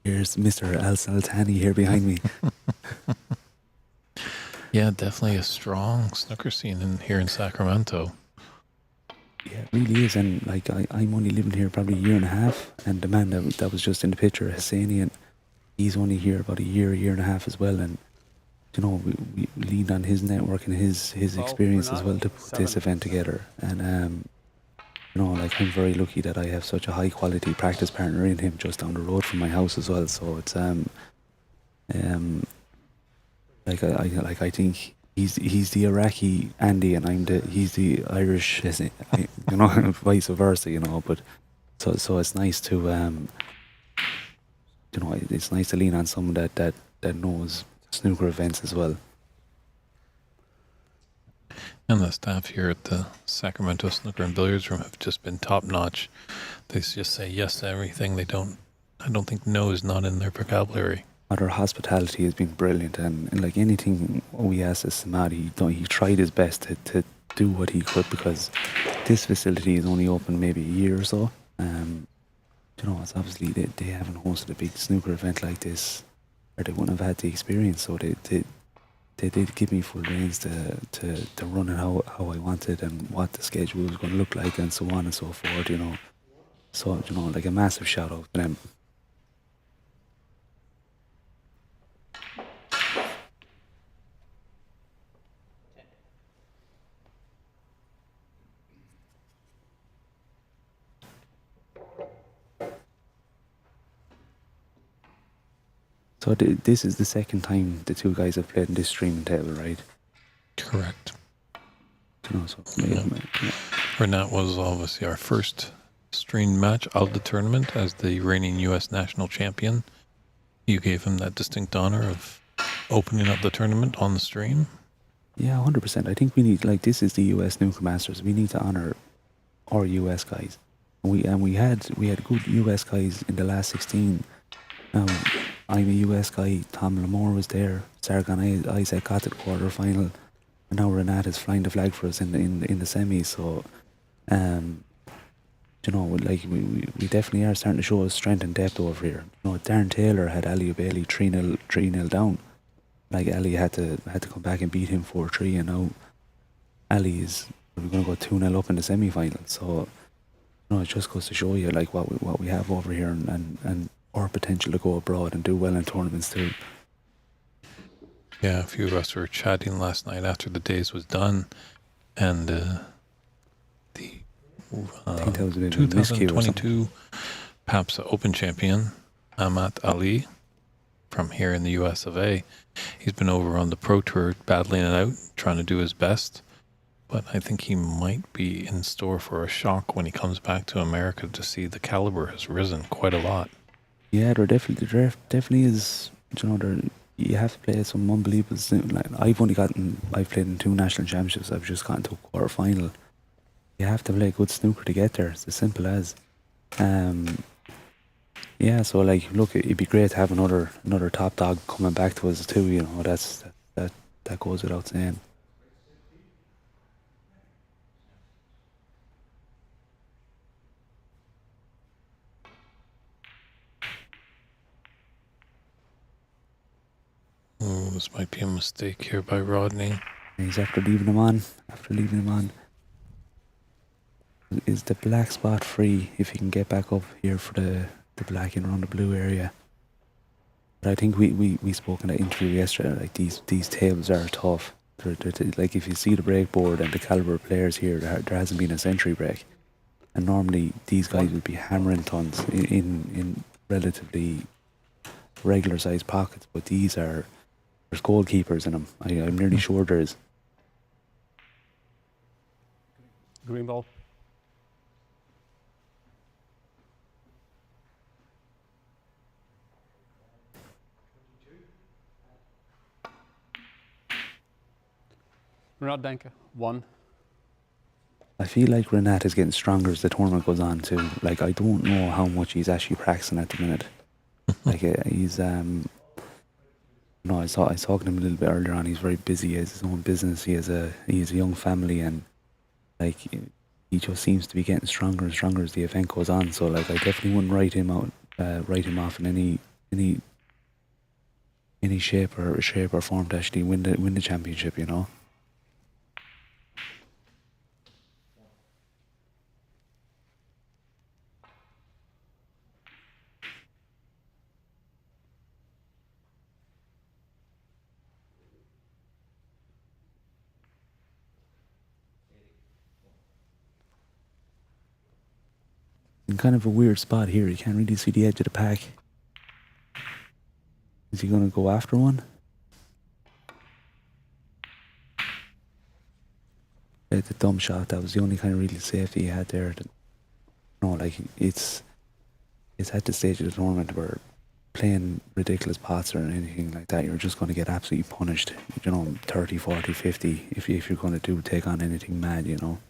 Here's Mr. Al Saltani here behind me. Yeah, definitely a strong snooker scene here in Sacramento. Yeah, it really is. And I'm only living here probably a year and a half, and the man that was just in the picture, Hassanian, he's only here about a year and a half as well. And we leaned on his network and his experience as well to put this event together. And I'm very lucky that I have such a high quality practice partner in him just down the road from my house as well. So it's I think he's the Iraqi Andy and he's the Irish, vice versa, But so it's nice to it's nice to lean on someone that knows snooker events as well. And the staff here at the Sacramento Snooker and Billiards Room have just been top notch. They just say yes to everything. I don't think no is not in their vocabulary. Their hospitality has been brilliant, and anything we asked Samad, he tried his best to do what he could, because this facility is only open maybe a year or so. you know, it's obviously they haven't hosted a big snooker event like this, or they wouldn't have had the experience. So they did give me full reins to run it how I wanted and what the schedule was going to look like and so on and so forth, you know. So, you know, like a massive shout out to them. So this is the second time the two guys have played in this streaming table, right? Correct. You know, so Yeah. Renat was obviously our first streamed match of the tournament as the reigning U.S. national champion. You gave him that distinct honor of opening up the tournament on the stream. Yeah, 100%. I think we need, like, this is the US Snooker Masters. We need to honor our US guys. We had good US guys in the last 16. I'm a US guy. Tom Lamore was there. Sargon Isaac got to the quarter final, and now Renat is flying the flag for us in the semis. So, you know, like we definitely are starting to show us strength and depth over here. You know, Darren Taylor had Ali Bailey 3-0 down. Like Ali had to come back and beat him 4-3, and now Ali is we're going to go 2-0 up in the semi-final. So, you know, it just goes to show you like what we have over here and our potential to go abroad and do well in tournaments too. Yeah, a few of us were chatting last night after the days was done, and the I think that was a bit of a miscue or something. 2022 PABSA Open champion Amat Ali from here in the USSA. He's been over on the Pro Tour battling it out, trying to do his best. But I think he might be in store for a shock when he comes back to America to see the caliber has risen quite a lot. Yeah, there definitely is. You know, you have to play some unbelievable. Like I've played in 2 national championships. I've just gotten to a quarter final. You have to play good snooker to get there. It's as simple as. Yeah, so like, look, it'd be great to have another top dog coming back to us too. You know, that goes without saying. Oh, this might be a mistake here by Rodney. He's after leaving him on. Is the black spot free if he can get back up here for the black and around the blue area? But I think we spoke in that interview yesterday, like these tables are tough. They're like if you see the break board and the caliber of players here, there hasn't been a century break. And normally these guys would be hammering tons in relatively regular sized pockets, but there's goalkeepers in them. I'm nearly sure there is. Green ball. Renat Denkha, 1. I feel like Renat is getting stronger as the tournament goes on too. Like, I don't know how much he's actually practicing at the minute. Like he's no, I was talking to him a little bit earlier on. He's very busy. He has his own business. He has a young family, and like he just seems to be getting stronger and stronger as the event goes on. So like, I definitely wouldn't write him off in any shape or form to actually win the championship. You know. In kind of a weird spot here. You can't really see the edge of the pack. Is he going to go after one? The dumb shot. That was the only kind of real safety he had there. No, like it's at the stage of the tournament where playing ridiculous pots or anything like that, you're just going to get absolutely punished. You know, 30, 40, 50 if you're going to take on anything mad, you know.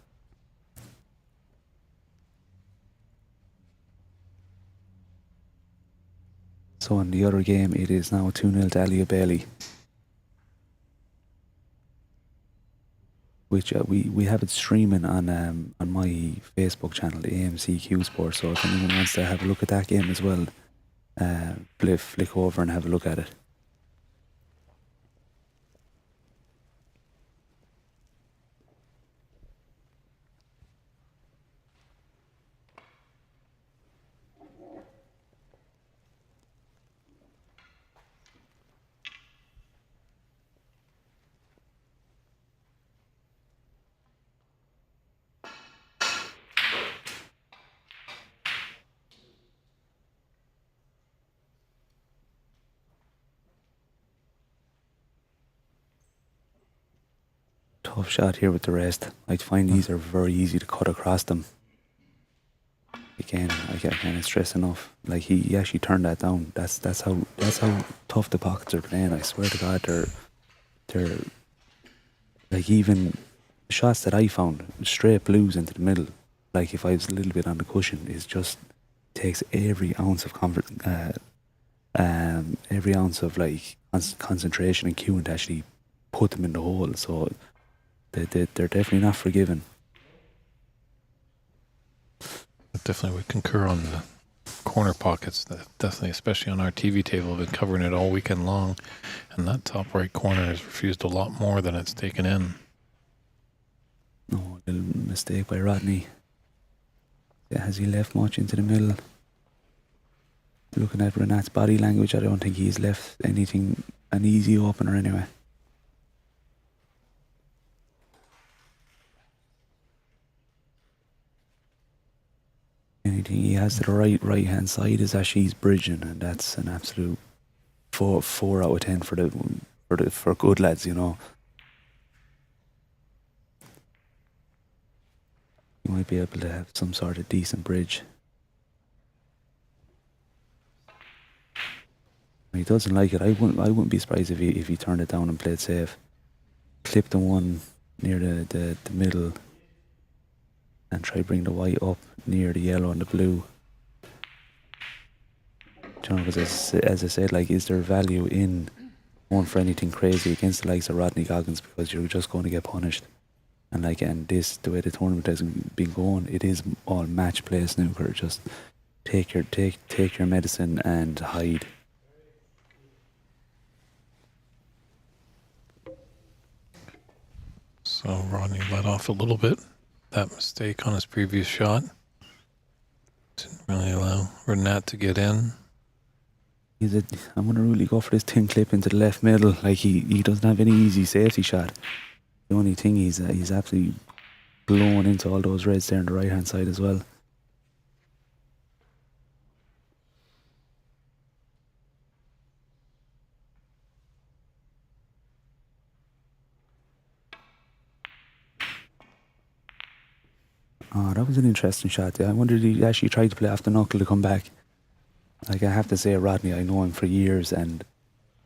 So in the other game, it is now 2-0 to Ali Bailey. which we have it streaming on my Facebook channel, the AMCQ Sports. So if anyone wants to have a look at that game as well, flick over and have a look at it. Tough shot here with the rest. I find these are very easy to cut across them. Again, I can't stress enough. Like he actually turned that down. That's how tough the pockets are playing. I swear to God, they're like, even shots that I found straight blues into the middle. Like if I was a little bit on the cushion, it just takes every ounce of comfort, every ounce of like concentration and cueing to actually put them in the hole. So they're definitely not forgiven. I definitely would concur on the corner pockets. Definitely, especially on our TV table, I've been covering it all weekend long, and that top right corner has refused a lot more than it's taken in. No, little mistake by Rodney. Yeah, has he left much into the middle? Looking at Renat's body language, I don't think he's left anything an easy opener anyway. Anything he has to the right hand side is actually he's bridging, and that's an absolute four out of 10 for good lads, you know. You might be able to have some sort of decent bridge. He doesn't like it. I wouldn't be surprised if he turned it down and played safe. Clip the one near the middle and try bring the white up near the yellow and the blue. You know, because as I said, like, is there value in going for anything crazy against the likes of Rodney Goggins, because you're just going to get punished? And like, and this, the way the tournament has been going, it is all match play snooker. Just take your medicine and hide. So Rodney let off a little bit. That mistake on his previous shot didn't really allow Renat to get in. I'm going to really go for this thin clip into the left middle. Like, he doesn't have any easy safety shot. The only thing he's absolutely blowing into all those reds there on the right hand side as well. Oh, that was an interesting shot there. I wonder if he actually tried to play off the knuckle to come back. Like, I have to say, Rodney, I know him for years, and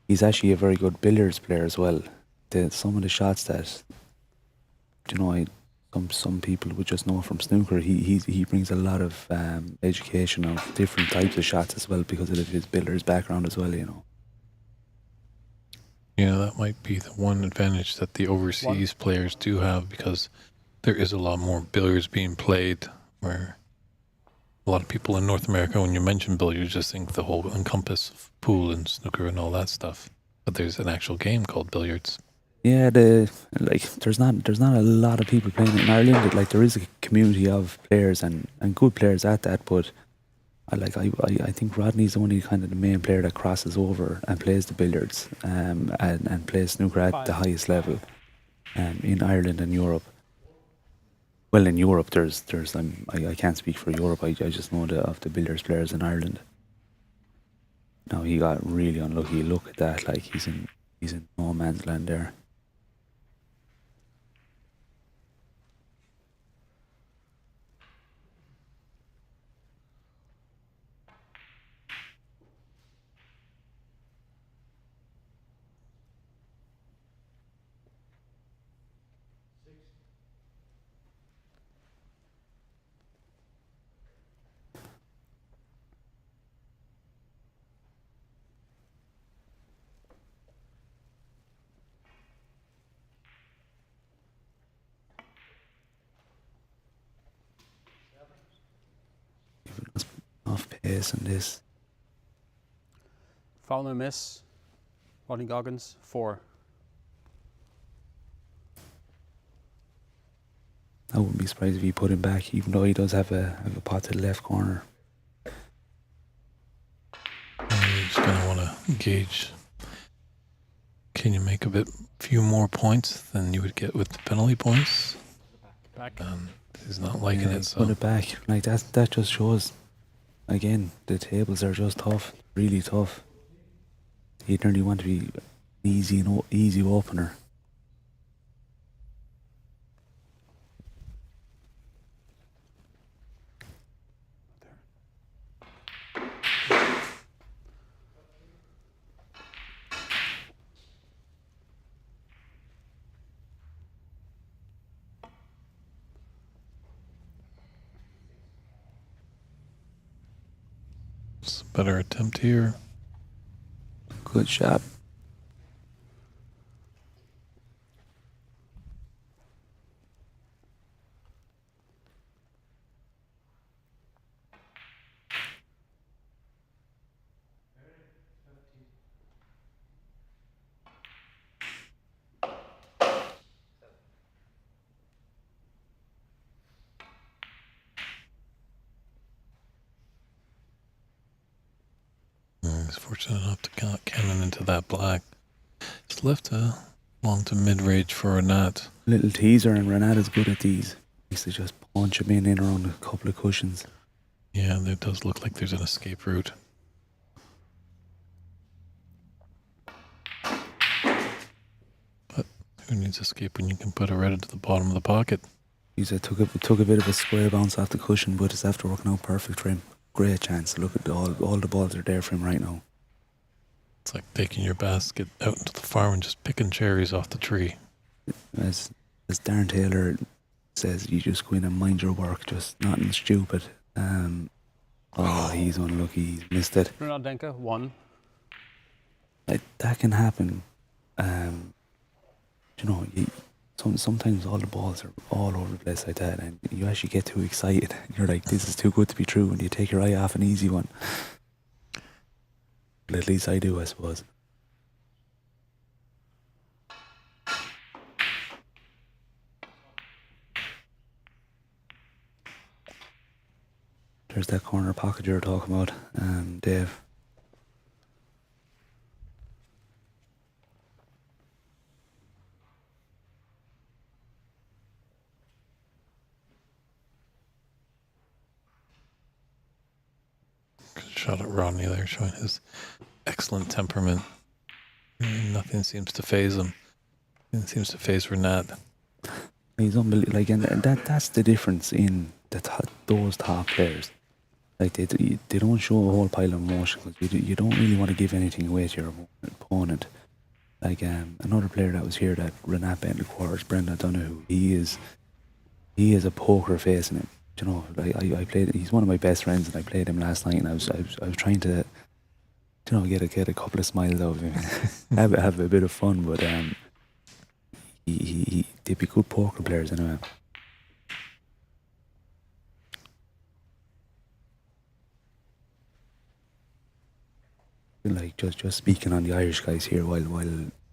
he's actually a very good billiards player as well. Some of the shots that, you know, some people would just know from snooker, he brings a lot of education of different types of shots as well, because of his billiards background as well, you know. Yeah, that might be the one advantage that the overseas players do have, because there is a lot more billiards being played, where a lot of people in North America, when you mention billiards, just think the whole encompass of pool and snooker and all that stuff. But there's an actual game called billiards. Yeah, there's not a lot of people playing it in Ireland. Like, there is a community of players and good players at that, but I think Rodney's only kind of the main player that crosses over and plays the billiards and plays snooker at the highest level in Ireland and Europe. Well, in Europe, there's I can't speak for Europe. I just know of the billiards players in Ireland. Now, he got really unlucky. Look at that! Like, he's in no man's land there. pace on this. Foul and miss. Rodney Goggins, 4. I wouldn't be surprised if he put him back, even though he does have a pot to the left corner. You're just going to want to gauge, can you make a few more points than you would get with the penalty points? Back. He's not liking it, so. Put it back. Like that just shows, again, the tables are just tough, really tough. You nearly want to be easy opener. It's a better attempt here. Good shot. He's fortunate enough to cannon into that black. It's left a long to mid-range for Renat. Little teaser, and Renat is good at these. He used to just punch him in around a couple of cushions. Yeah, there does look like there's an escape route. But who needs escape when you can put a red into the bottom of the pocket? He said took a bit of a square bounce off the cushion, but it's after working out perfect for him. Great chance. Look at all the balls are there for him right now. It's like taking your basket out into the farm and just picking cherries off the tree. As Darren Taylor says, you just go in and mind your work, just nothing stupid. He's unlucky. He's missed it. Renat Denkha, 1. That can happen. Sometimes all the balls are all over the place like that, and you actually get too excited. You're like, this is too good to be true, and you take your eye off an easy one. But at least I do, I suppose. There's that corner pocket you were talking about, Dave. Good shot at Rodney there, showing his excellent temperament. Nothing seems to phase him. Nothing seems to phase Renat. He's unbelievable. Like, and that's the difference in those top players. Like, they don't show a whole pile of emotion because you don't really want to give anything away to your opponent. Like, another player that was here that Renat bet in the quarters, Brendan Donoghue, he is a poker face in it. You know, I played. He's one of my best friends, and I played him last night, and I was trying to, get a couple of smiles out of him, have a bit of fun. But they'd be good poker players anyway. Like just speaking on the Irish guys here, while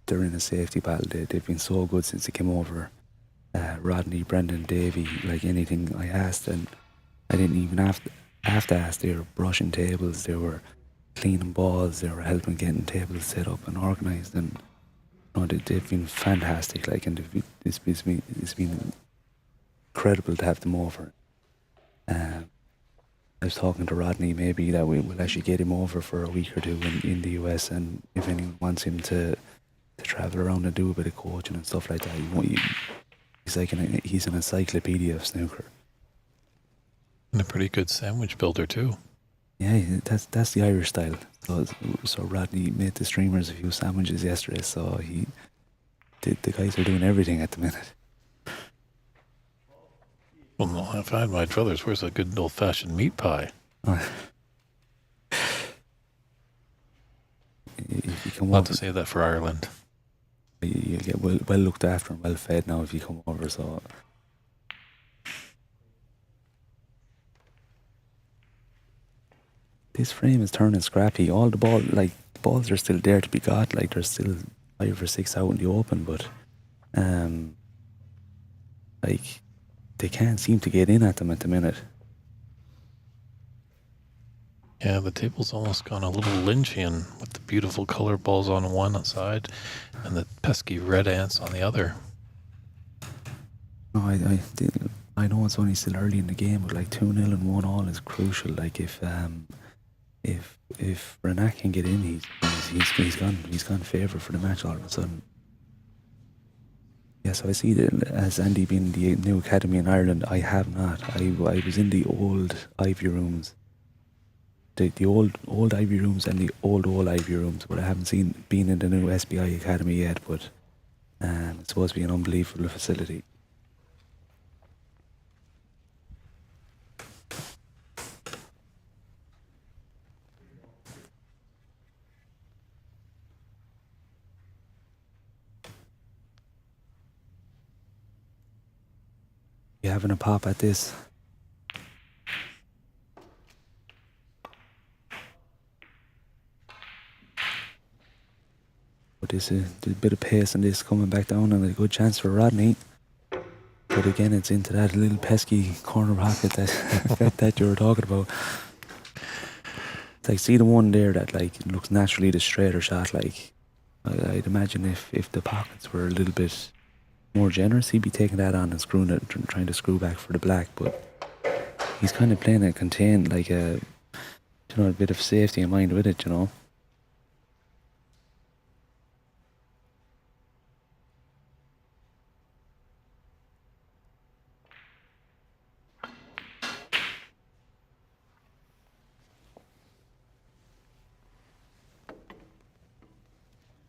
they're in a safety battle, they've been so good since they came over. Rodney, Brendan, Davey, like anything I asked, and I didn't even have to ask. They were brushing tables, they were cleaning balls, they were helping getting tables set up and organised, and they've been fantastic. Like, and it's been incredible to have them over. I was talking to Rodney, maybe that we'll actually get him over for a week or two in the US, and if anyone wants him to travel around and do a bit of coaching and stuff like that, he's an encyclopedia of snooker. And a pretty good sandwich builder too. Yeah, that's the Irish style. So Rodney made the streamers a few sandwiches yesterday, so the guys are doing everything at the minute. Well, no, if I had my druthers, where's a good old-fashioned meat pie? If you come I'll have over, to save that for Ireland. you get well looked after and well fed now if you come over. So this frame is turning scrappy. All the balls are still there to be got. Like there's still 5 or 6 out in the open, but like they can't seem to get in at them at the minute. Yeah, the table's almost gone a little Lynchian with the beautiful color balls on one side and the pesky red ants on the other. No, I know it's only still early in the game, but like 2-0 and 1-1 is crucial. Like if Renat can get in, he's gone favourite for the match all of a sudden. Yeah, so I see that as Andy being the new academy in Ireland, I have not. I was in the old Ivy rooms, the old Ivy rooms and the old Ivy rooms, but I haven't been in the new SBI academy yet. But it's supposed to be an unbelievable facility. You having a pop at this? But there's a bit of pace on this coming back down, and a good chance for Rodney. But again, it's into that little pesky corner pocket that that you were talking about. It's like, see the one there that like looks naturally the straighter shot. Like I'd imagine if the pockets were a little bit more generous, he'd be taking that on and screwing it, trying to screw back for the black. But he's kind of playing it contained, like a bit of safety in mind with it, you know.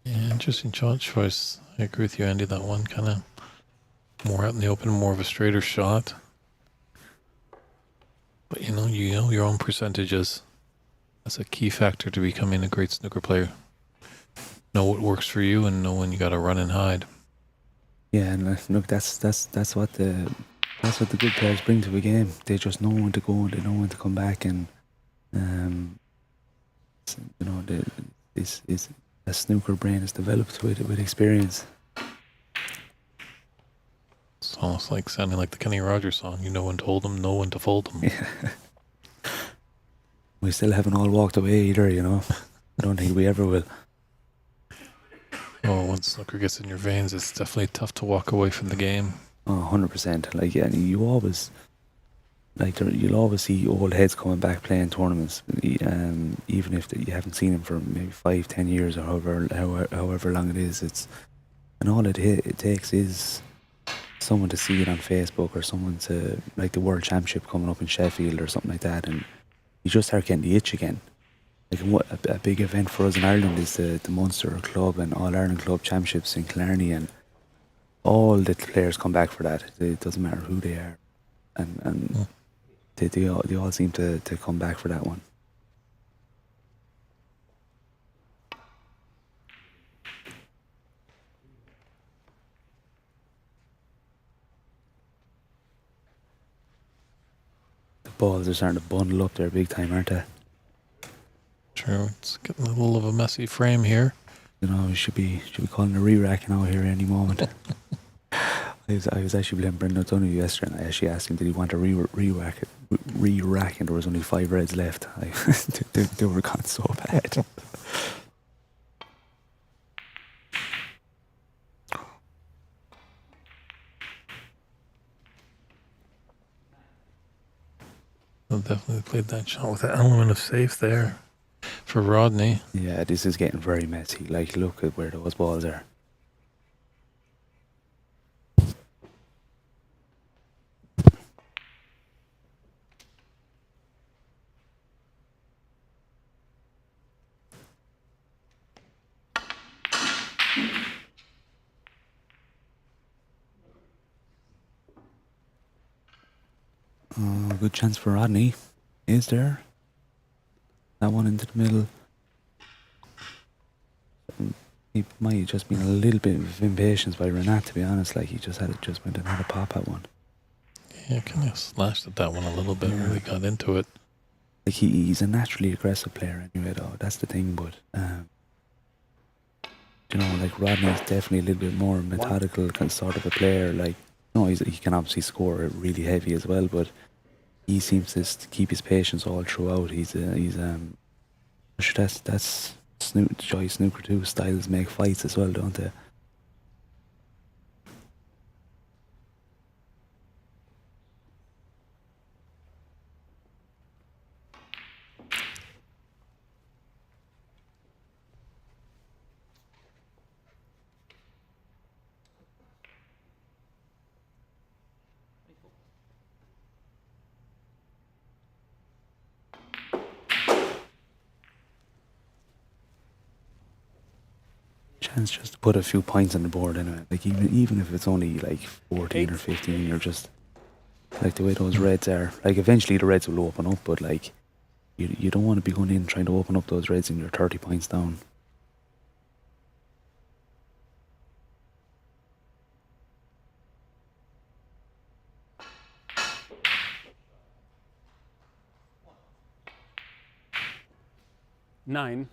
Yeah, interesting shot choice. I agree with you, Andy. That one kind of more out in the open, more of a straighter shot. But you know your own percentages. That's a key factor to becoming a great snooker player. Know what works for you and know when you got to run and hide. Yeah, and look, that's what the good players bring to a game. They just know when to go and they know when to come back, and this a snooker brain is developed with experience. It's almost like sounding like the Kenny Rogers song. You know when to hold them, know when to fold them. Yeah. We still haven't all walked away either, you know. I don't think we ever will. Oh, once snooker gets in your veins, it's definitely tough to walk away from the game. Oh, 100%. Like, yeah, you'll always see old heads coming back playing tournaments, even if you haven't seen them for maybe 5-10 years or however long it is. And all it takes is someone to see it on Facebook, or someone to, like the World Championship coming up in Sheffield or something like that, and you just start getting the itch again. Like a big event for us in Ireland is the Munster Club and All Ireland Club Championships in Killarney, and all the players come back for that. It doesn't matter who they are, and they all seem to come back for that one. The balls are starting to bundle up there big time, aren't they? True, it's getting a little of a messy frame here. You know, we should be calling a re-racking out here any moment. I was actually playing Brendan O'Donoghue yesterday, and I actually asked him, did he want a re-rack, and there was only 5 reds left. They were gone so bad. I'll definitely played that shot with an element of safe there for Rodney. Yeah, this is getting very messy. Like, look at where those balls are. Good chance for Rodney. Is there? That one into the middle. He might have just been a little bit of impatience by Renat, to be honest. Like, he just went and had a pop at one. Yeah, kind of slashed at that one a little bit, Yeah. really got into it. like he's a naturally aggressive player anyway. Though that's the thing. But you know, like Rodney's definitely a little bit more methodical kind of sort of a player. Like, no, he can obviously score really heavy as well, but he seems to keep his patience all throughout. That's Joy Snooker too. Styles make fights as well, don't they? Chance just to put a few points on the board anyway. Like even if it's only like 14 or 15, you're just like the way those reds are. Like eventually the reds will open up, but like you don't want to be going in trying to open up those reds and you're 30 points down. Nine.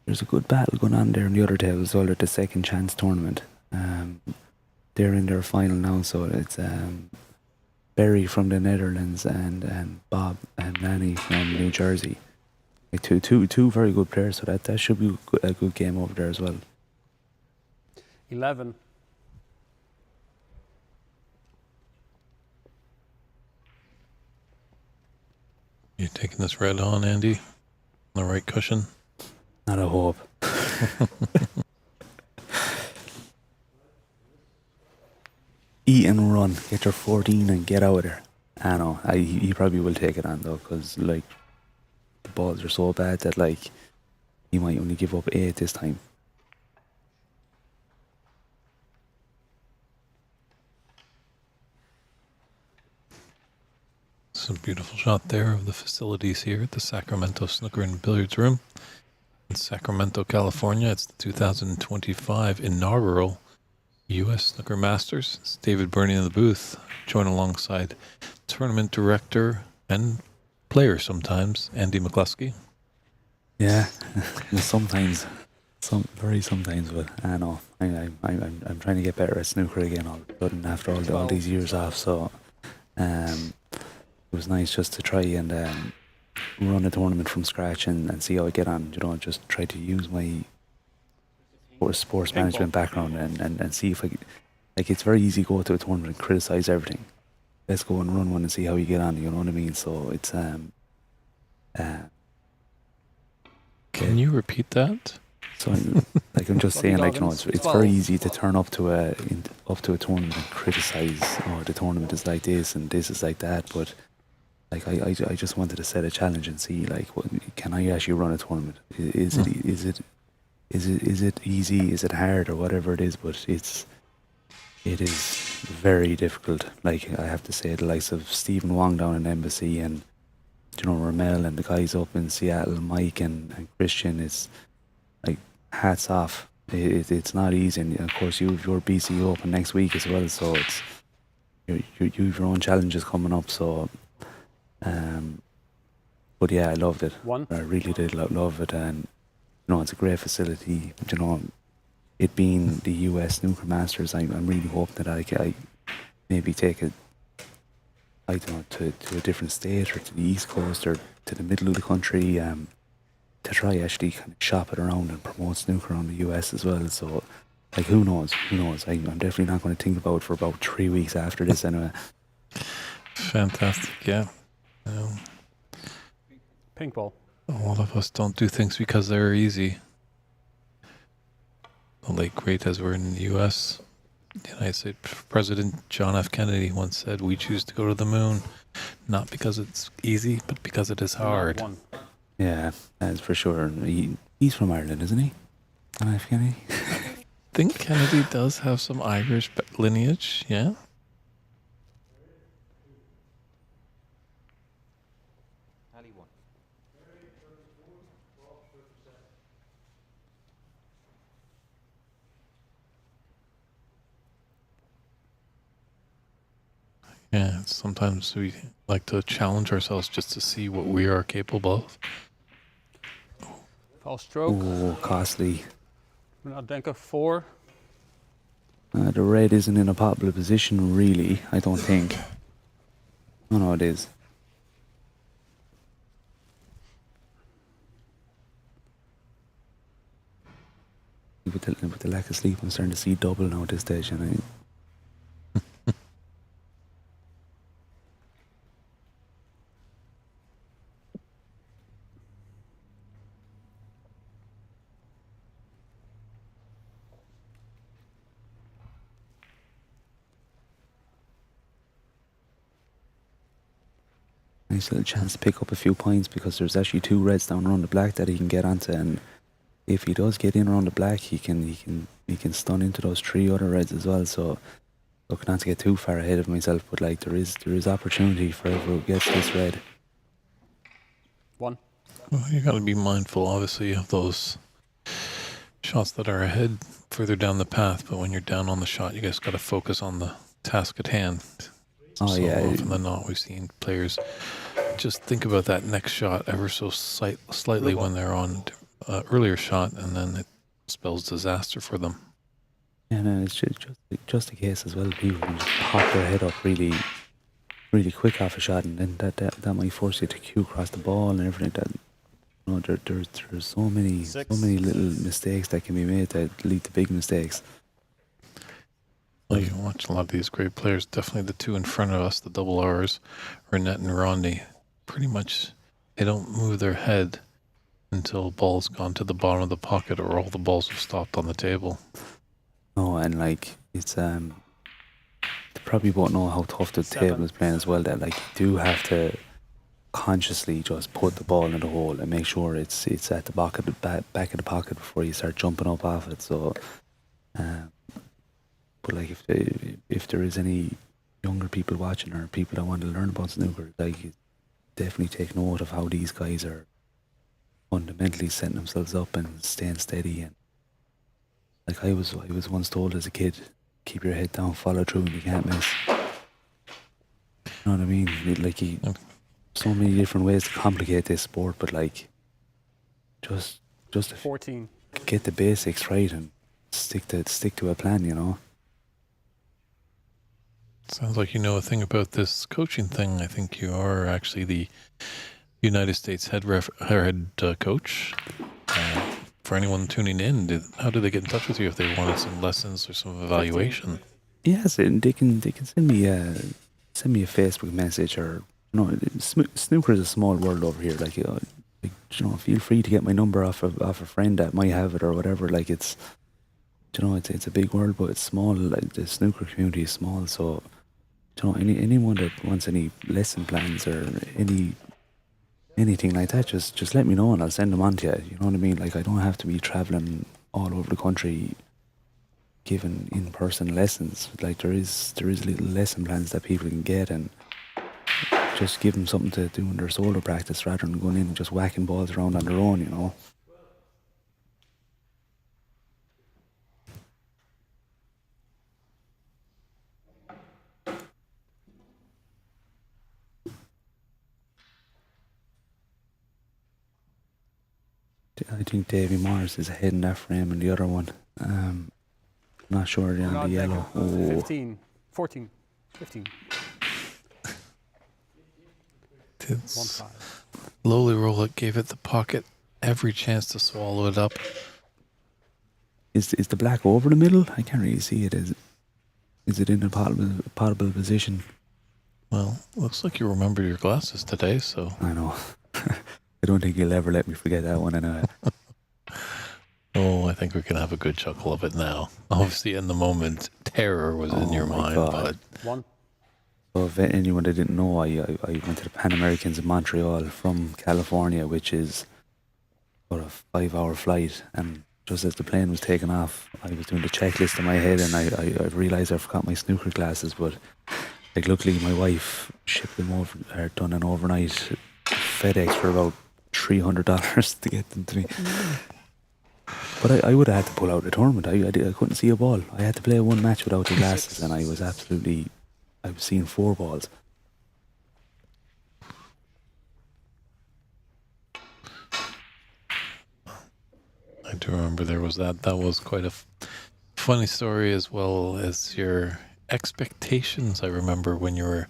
There's a good battle going on there in the other table as well at the second chance tournament. They're in their final now, so it's Barry from the Netherlands and Bob and Nanny from New Jersey. Like two very good players, so that should be a good game over there as well. 11. You taking this red on, Andy? On the right cushion? Not a hope. Eat and run. Get your 14 and get out of there. I know. He probably will take it on though, because like the balls are so bad that like he might only give up 8 this time. Some beautiful shot there of the facilities here at the Sacramento Snooker and Billiards Room in Sacramento, California. It's the 2025 inaugural U.S. Snooker Masters. It's David Burney in the booth, joined alongside tournament director and player sometimes, Andy McCloskey. Yeah, sometimes, very sometimes, but I know I'm trying to get better at snooker again all of a sudden after all these years off. So, it was nice just to try and run a tournament from scratch and see how I get on. You know, just try to use my sports management background and see if I like. It's very easy to go to a tournament and criticize everything. Let's go and run one and see how you get on. You know what I mean? So it's Can you repeat that? So like I'm just saying, like, you know, it's very easy to turn up to a tournament and criticize, oh, the tournament is like this and this is like that, but like I just wanted to set a challenge and see, like, can I actually run a tournament? Is it easy? Is it hard or whatever it is? But it is very difficult. Like, I have to say, the likes of Stephen Wong down in Embassy and, you know, Ramel and the guys up in Seattle, Mike and Christian, it's like hats off. It's not easy, and of course you have your BC Open next week as well, so it's you have your own challenges coming up. So, but yeah, I loved it. I really did love it, and you know, it's a great facility. You know, it being the US Snooker Masters, I'm really hoping that I maybe take it, I don't know, to a different state or to the East Coast or to the middle of the country, to try actually kind of shop it around and promote snooker around the US as well. So, like, who knows? I'm definitely not going to think about it for about 3 weeks after this anyway. Fantastic, yeah. Pink ball. A lot of us don't do things because they're easy. The late great, as we're in the U.S., the United States President John F. Kennedy once said, "We choose to go to the moon, not because it's easy, but because it is hard." Yeah, that's for sure. He's from Ireland, isn't he? John F. Kennedy? I think Kennedy does have some Irish lineage, yeah? Yeah, sometimes we like to challenge ourselves just to see what we are capable of. Foul stroke. Oh, costly. Renat Denkha 4. The red isn't in a popular position, really, I don't think. Oh, no, it is. With the lack of sleep, I'm starting to see double now at this stage, and nice little chance to pick up a few points because there's actually 2 reds down around the black that he can get onto, and if he does get in around the black, he can stun into those 3 other reds as well. So look, not to get too far ahead of myself, but like there is opportunity for whoever gets this red. 1. Well, you got to be mindful, obviously, of those shots that are ahead further down the path. But when you're down on the shot, you guys got to focus on the task at hand. Oh, so yeah. often than not, we've seen players just think about that next shot ever so slightly when they're on earlier shot, and then it spells disaster for them. And it's just a case as well. People can just pop their head up really quick off a shot, and then that might force you to cue across the ball and everything. That there's so many little mistakes that can be made that lead to big mistakes. Well, you watch a lot of these great players. Definitely the 2 in front of us, the double R's, Renat and Rodney. Pretty much, they don't move their head until ball's gone to the bottom of the pocket or all the balls have stopped on the table. No, and like it's they probably won't know how tough the table is playing as well. That like you do have to consciously just put the ball in the hole and make sure it's at the back of the pocket before you start jumping up off it. So, but like if there is any younger people watching or people that want to learn about snooker, like definitely take note of how these guys are fundamentally setting themselves up and staying steady. And like I was once told as a kid, keep your head down, follow through, and you can't miss. You know what I mean? Like so many different ways to complicate this sport, but like just 14. get the basics right and stick to a plan, you know. Sounds like you know a thing about this coaching thing. I think you are actually the United States head coach. For anyone tuning in, how do they get in touch with you if they wanted some lessons or some evaluation? Yes, and they can send me a Facebook message, or snooker is a small world over here. Like feel free to get my number off a friend that might have it or whatever. Like it's a big world, but it's small. Like the snooker community is small, so anyone that wants any lesson plans or anything like that, just let me know and I'll send them on to you. You know what I mean? Like I don't have to be traveling all over the country giving in-person lessons. Like there is little lesson plans that people can get, and just give them something to do in their solo practice rather than going in and just whacking balls around on their own, you know. I think Davy Morris is ahead in that frame and the other one. Not sure on the yellow. 15. 14. 15. It's 1-5. lowly roll it, gave it the pocket every chance to swallow it up. Is the black over the middle? I can't really see it. Is it in a potable position? Well, looks like you remembered your glasses today, so... I know. I don't think you'll ever let me forget that one anyway. Oh, I think we can have a good chuckle of it now. Obviously, in the moment, terror was in your mind, God. but... 1. So if anyone that didn't know, I went to the Pan Americans in Montreal from California, which is about a 5-hour flight, and just as the plane was taking off, I was doing the checklist in my head, and I realised I forgot my snooker glasses, but like luckily my wife shipped them over, or done an overnight FedEx for about $300 to get them to me. But I would have had to pull out the tournament. I couldn't see a ball. I had to play one match without the glasses, and I was absolutely I've seen 4 balls. I do remember there was that. That was quite a funny story, as well as your expectations. I remember when you were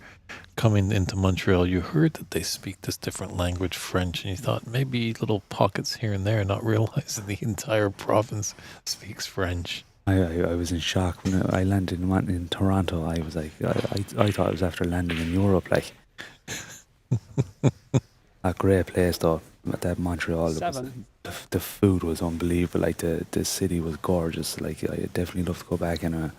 coming into Montreal, you heard that they speak this different language, French, and you thought maybe little pockets here and there, not realizing the entire province speaks French. I was in shock when I landed in Toronto. I was like, I thought I was after landing in Europe. Like, a great place though. That Montreal, the food was unbelievable. Like the city was gorgeous. Like I definitely love to go back and.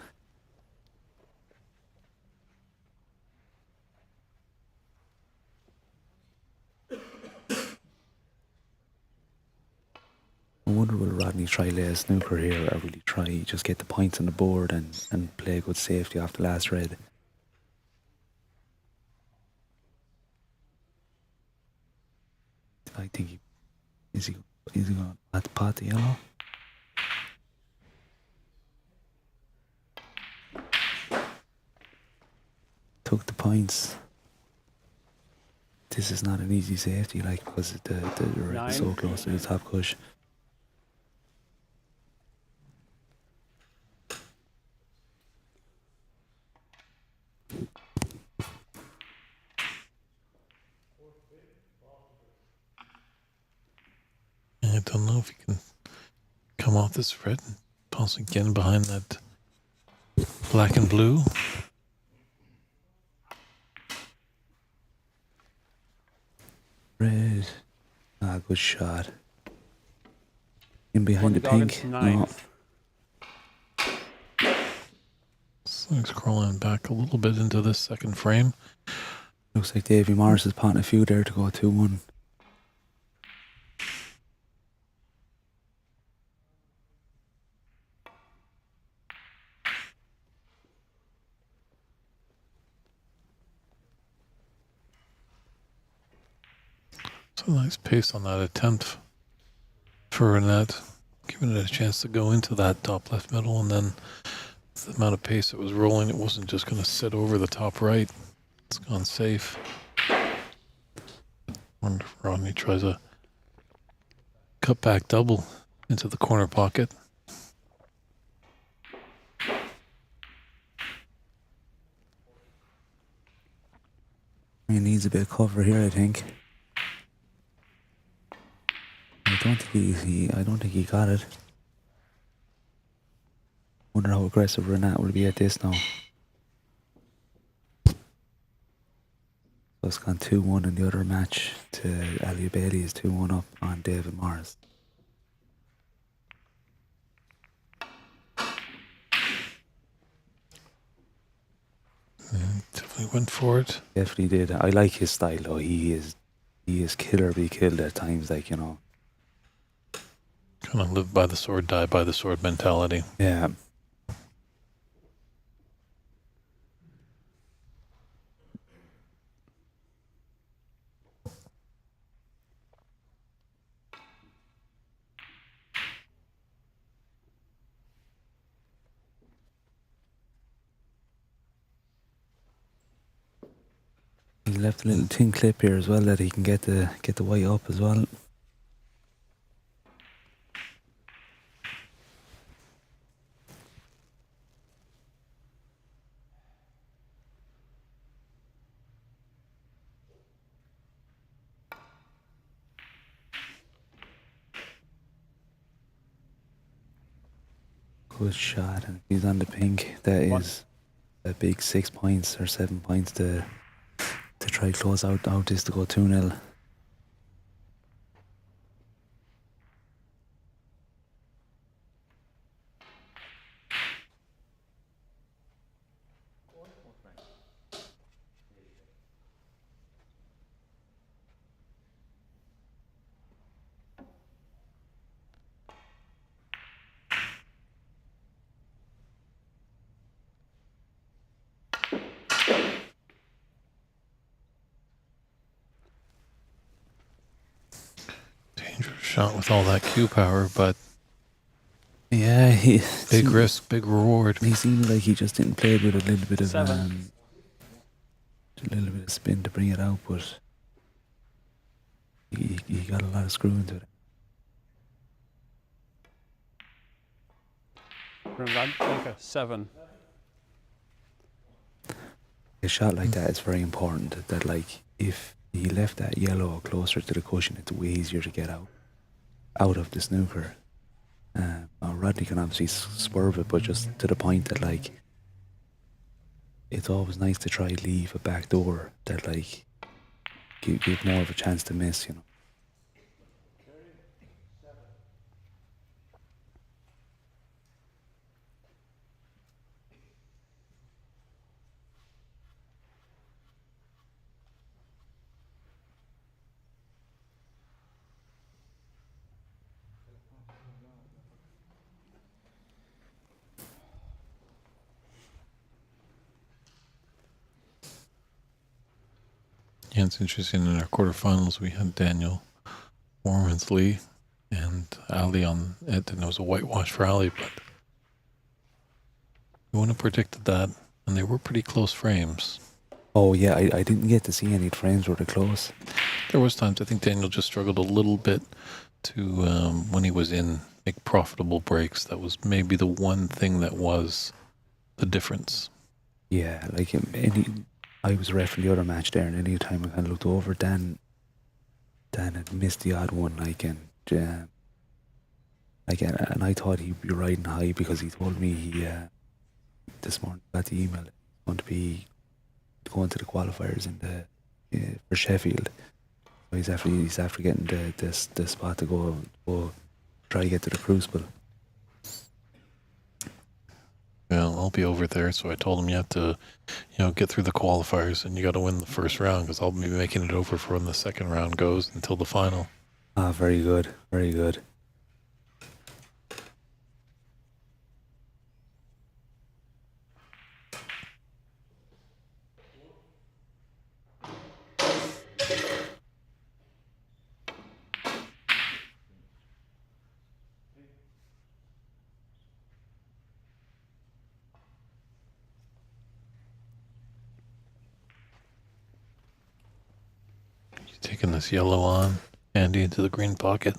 I wonder will Rodney try lay a snooker here, or will he try just get the points on the board and play a good safety off the last red? I think is he going to pot the yellow? Took the points. This is not an easy safety, like, because the red is so close to the top cush. I don't know if he can come off this red and toss again behind that black and blue. Red. Ah, good shot. In behind the pink. No. So he's crawling back a little bit into this second frame. Looks like Davy Morris is potting a few there to go 2-1. So nice pace on that attempt for Renat, giving it a chance to go into that top left middle, and then the amount of pace it was rolling, it wasn't just going to sit over the top right. It's gone safe. Wonder if Rodney tries a cut back double into the corner pocket. He needs a bit of cover here, I think. I don't think he got it. Wonder how aggressive Renat will be at this now. So it's gone 2-1 in the other match to Ali Bailey is 2-1 up on David Morris. Definitely went for it. Definitely did. I like his style though. He is killer be killed at times, like, you know. Kind of live by the sword, die by the sword mentality. Yeah. He left a little tin clip here as well that he can get the white up as well. Good shot, and he's on the pink. That is a big 6 points or 7 points to try close out this to go 2-0. Dangerous shot with all that Q power, but Yeah, big risk, big reward. He seemed like he just didn't play it with a little bit of a little bit of spin to bring it out, but he got a lot of screw into it. Renat Denkha, 7. A shot like that is very important. That like if he left that yellow closer to the cushion, it's way easier to get out of the snooker. Rodney can obviously swerve it, but just to the point that like it's always nice to try leave a back door that like give more of a chance to miss, you know. Yeah, it's interesting. In our quarterfinals, we had Daniel Wormsley and Ali on it, and it was a whitewash for Ali, but we wouldn't have predicted that, and they were pretty close frames. Oh yeah, I didn't get to see any frames where they're close. There was times I think Daniel just struggled a little bit to when he was in make profitable breaks. That was maybe the one thing that was the difference. Yeah, like I was ref in the other match there, and any time I kind of looked over, Dan had missed the odd one, like, and I thought he'd be riding high because he told me he this morning got the email going to be going to the qualifiers in the for Sheffield. So he's after getting the spot to go try to get to the Crucible. Well, I'll be over there, so I told him you have to, get through the qualifiers, and you got to win the first round because I'll be making it over for when the second round goes until the final. Ah, very good, very good. Taking this yellow on, Andy into the green pocket.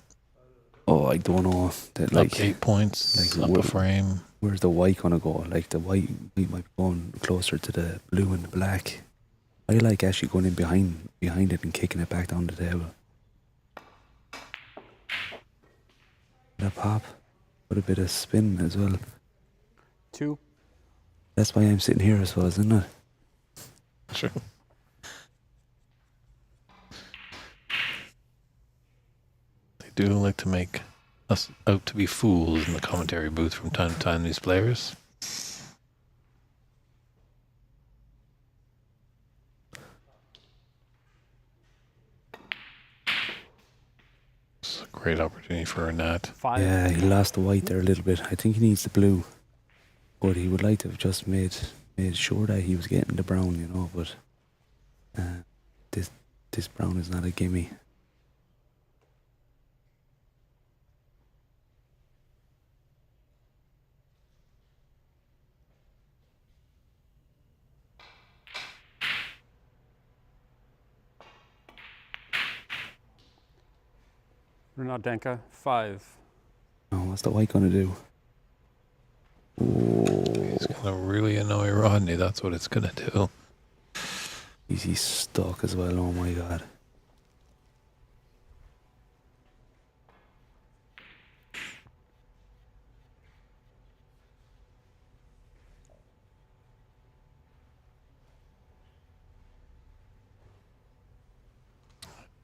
Oh, I don't know. That, like, up 8 points, like up a frame. Where's the white gonna go? Like the white might be going closer to the blue and the black. I like actually going in behind it and kicking it back down the table. That pop, put a bit of spin as well. 2. That's why I'm sitting here as well, isn't it? Sure. They do like to make us out to be fools in the commentary booth from time to time, these players. It's a great opportunity for Renat. 5. Yeah, he lost the white there a little bit. I think he needs the blue, but he would like to have just made sure that he was getting the brown, But this brown is not a gimme. Renat Denkha, 5. Oh, what's the white gonna do? Oh, He's going to really annoy Rodney. That's what it's going to do. he's stuck as well. Oh my god.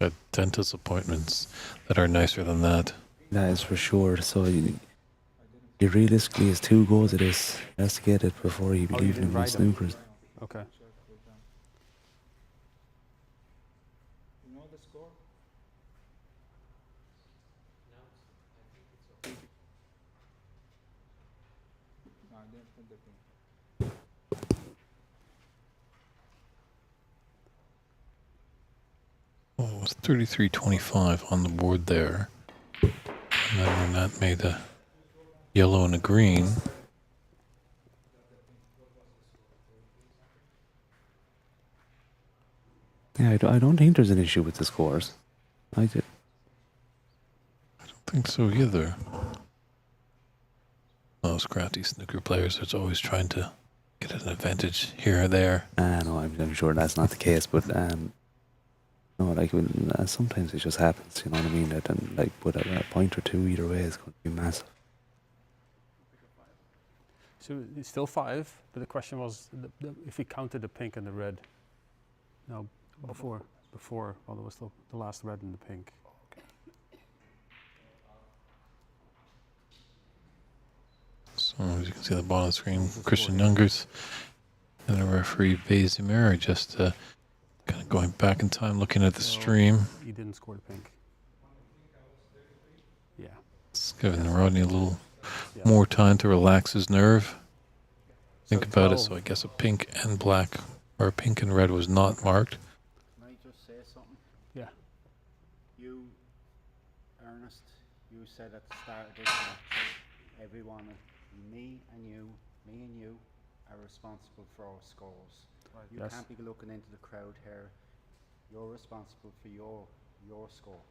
Got dentist appointments that are nicer than that. That is for sure. So he realistically has 2 goals at this. He has to get it before he be Oh, you leaving didn't him with ride him. snookers. Okay. Oh, it's 33-25 on the board there. And then Renat made a yellow and a green. Yeah, I don't think there's an issue with the scores. I did. I don't think so either. Those crafty snooker players are always trying to get an advantage here or there. No, I'm sure that's not the case, but no, like sometimes it just happens. You know what I mean? That then, like, put a point or two either way is going to be massive. So it's still 5, but the question was if we counted the pink and the red. No, before, well, there was the last red and the pink. So as you can see on the bottom of the screen, Christian Youngers and the referee Bazimir are just kind of going back in time, looking at the stream. He didn't score the pink. Yeah. It's giving Rodney a little more time to relax his nerve. Think about it. So I guess a pink and black, or a pink and red was not marked. Can I just say something? Yeah. You, Ernest, you said at the start of this match, everyone, me and you, are responsible for our scores. Right. You can't be looking into the crowd here. You're responsible for your score.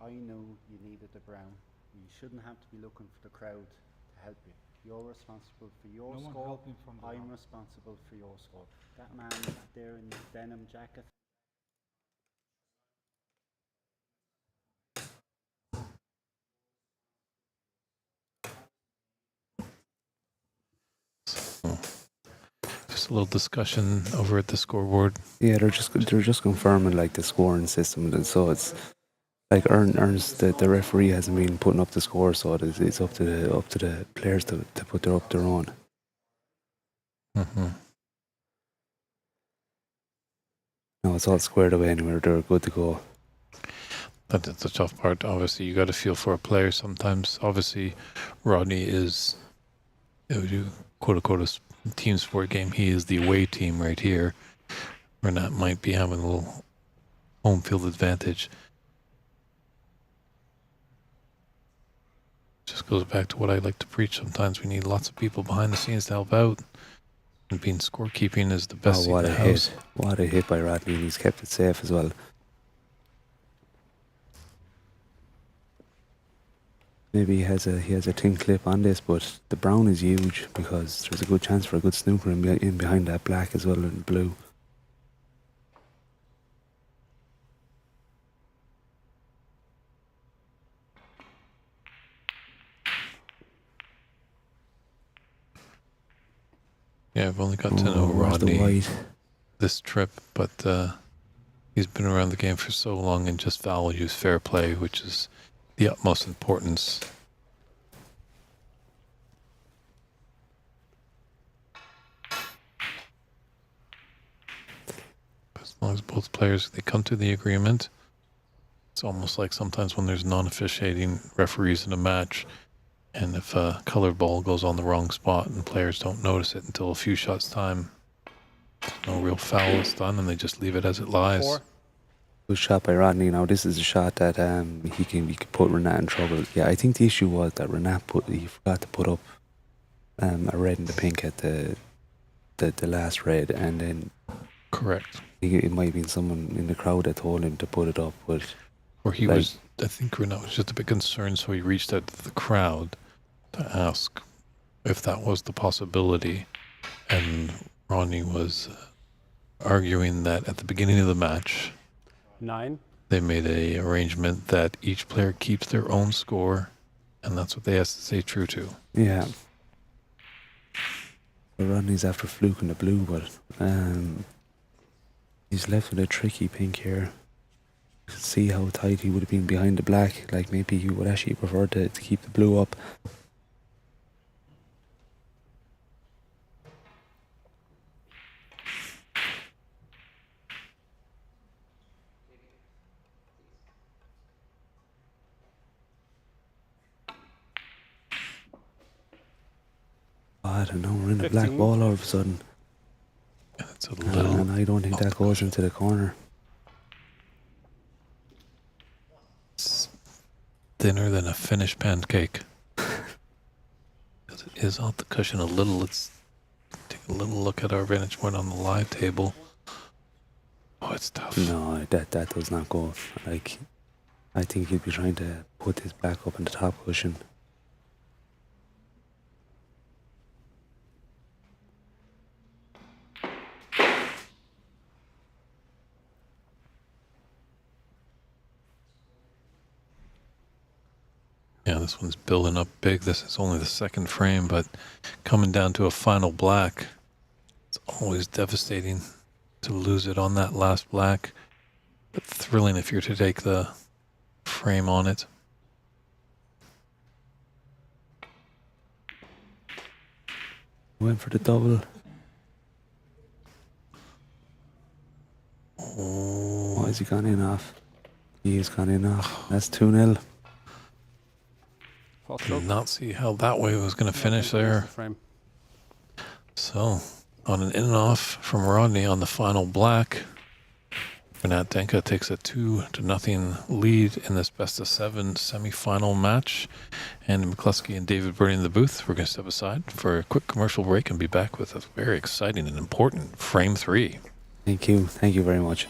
I knew you needed the brown. You shouldn't have to be looking for the crowd to help you. You're responsible for your score. I'm responsible for your score. That man there in the denim jacket. Just a little discussion over at the scoreboard. Yeah, they're just confirming like the scoring system, and so it's like Ernst, the referee hasn't been putting up the score, so it's up to the players to put up their own. Mm-hmm. No, it's all squared away anyway. They're good to go. That's the tough part. Obviously, you got to feel for a player sometimes. Obviously, Rodney is, quote unquote, a team sport game. He is the away team right here. Renat might be having a little home field advantage. Just goes back to what I like to preach. Sometimes we need lots of people behind the scenes to help out. And being scorekeeping is the best seat in the house. What a hit by Rodney, and he's kept it safe as well. Maybe he has a tin clip on this, but the brown is huge because there's a good chance for a good snooker in behind that black as well and blue. Yeah, I've only got to know Rodney white. this trip, but he's been around the game for so long and just values fair play, which is the utmost importance. As long as both players, they come to the agreement, it's almost like sometimes when there's non-officiating referees in a match, and if a colored ball goes on the wrong spot and players don't notice it until a few shots time, no real foul is done and they just leave it as it lies. 4. Good shot by Rodney. Now this is a shot that he could put Renat in trouble. Yeah, I think the issue was that he forgot to put up a red and a pink at the last red, and then Correct. it might have been someone in the crowd that told him to put it up, but Or he was, I think Renat was just a bit concerned, so he reached out to the crowd to ask if that was the possibility. And Rodney was arguing that at the beginning of the match, 9. they made a arrangement that each player keeps their own score, and that's what they have to stay true to. yeah. So Rodney's after fluking the blue, but he's left with a tricky pink here. See how tight he would have been behind the black. Like maybe he would actually prefer to keep the blue up. I don't know, we're in a black 15. ball all of a sudden. And it's a little And I don't think that goes into the corner. thinner than a Finnish pancake. It is off the cushion a little. Let's take a little look at our vantage point on the live table. Oh, it's tough. No, that does not go. Like, I think he'd be trying to put his back up in the top cushion. Yeah, this one's building up big. This is only the second frame, but coming down to a final black, it's always devastating to lose it on that last black, but thrilling if you're to take the frame on it. Went for the double. Oh, Has he gone in off? He has gone in off. That's 2-0. False did stroke. not see how that way was going to finish Yeah, there. the frame. So, on an in and off from Rodney on the final black, Renat Denkha takes a 2-0 lead in this best of 7 semi-final match. And McCloskey and David Burney in the booth. We're going to step aside for a quick commercial break and be back with a very exciting and important frame 3. Thank you. Thank you very much.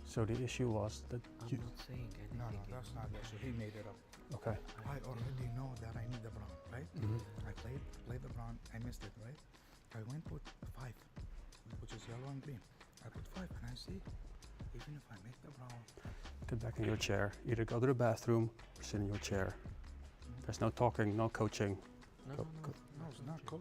So the issue was that you. No, that's not the issue. He made it up. Okay. I already know that I need the brown, right? I played the brown. I missed it, right? I went with 5, which is yellow and green. I put 5, and I see, even if I make the brown, Get back in your chair. Either go to the bathroom or sit in your chair. There's no talking, no coaching. Go- go- no, it's not coach.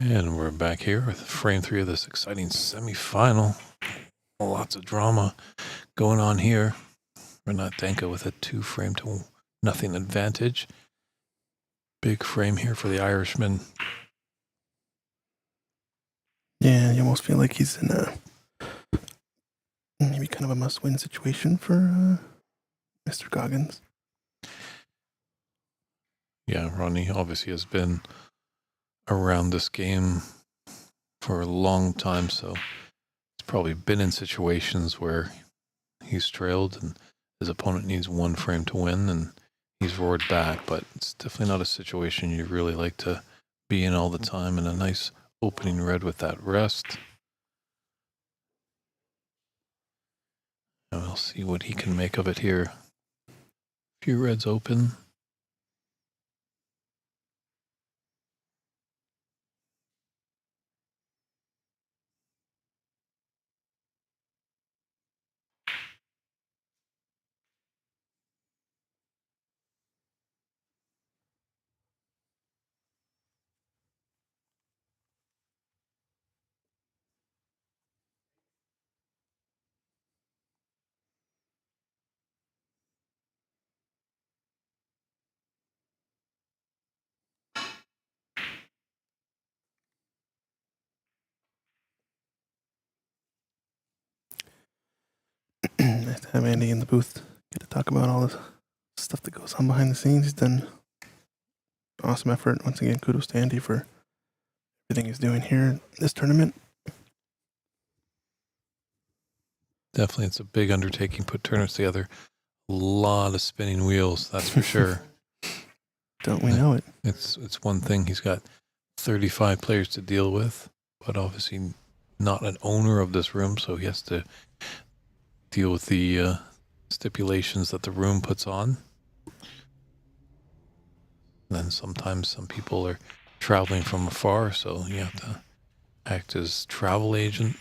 And we're back here with frame 3 of this exciting semi-final. Lots of drama going on here. Renat Denkha with a 2-0 advantage. Big frame here for the Irishman. Yeah, you almost feel like he's in a maybe kind of a must-win situation for Mr. Goggins. Yeah, Rodney obviously has been around this game for a long time, so he's probably been in situations where he's trailed and his opponent needs one frame to win and he's roared back, but it's definitely not a situation you really like to be in all the time. And a nice opening red with that rest. And we'll see what he can make of it here. Few reds open. Nice to have Andy in the booth. Get to talk about all the stuff that goes on behind the scenes. He's done awesome effort. Once again, kudos to Andy for everything he's doing here in this tournament. Definitely, it's a big undertaking, put tournaments together. A lot of spinning wheels, that's for sure. Don't we know it? It's one thing. He's got 35 players to deal with, but obviously not an owner of this room, so he has to deal with the stipulations that the room puts on. And then sometimes some people are traveling from afar, so you have to act as travel agent.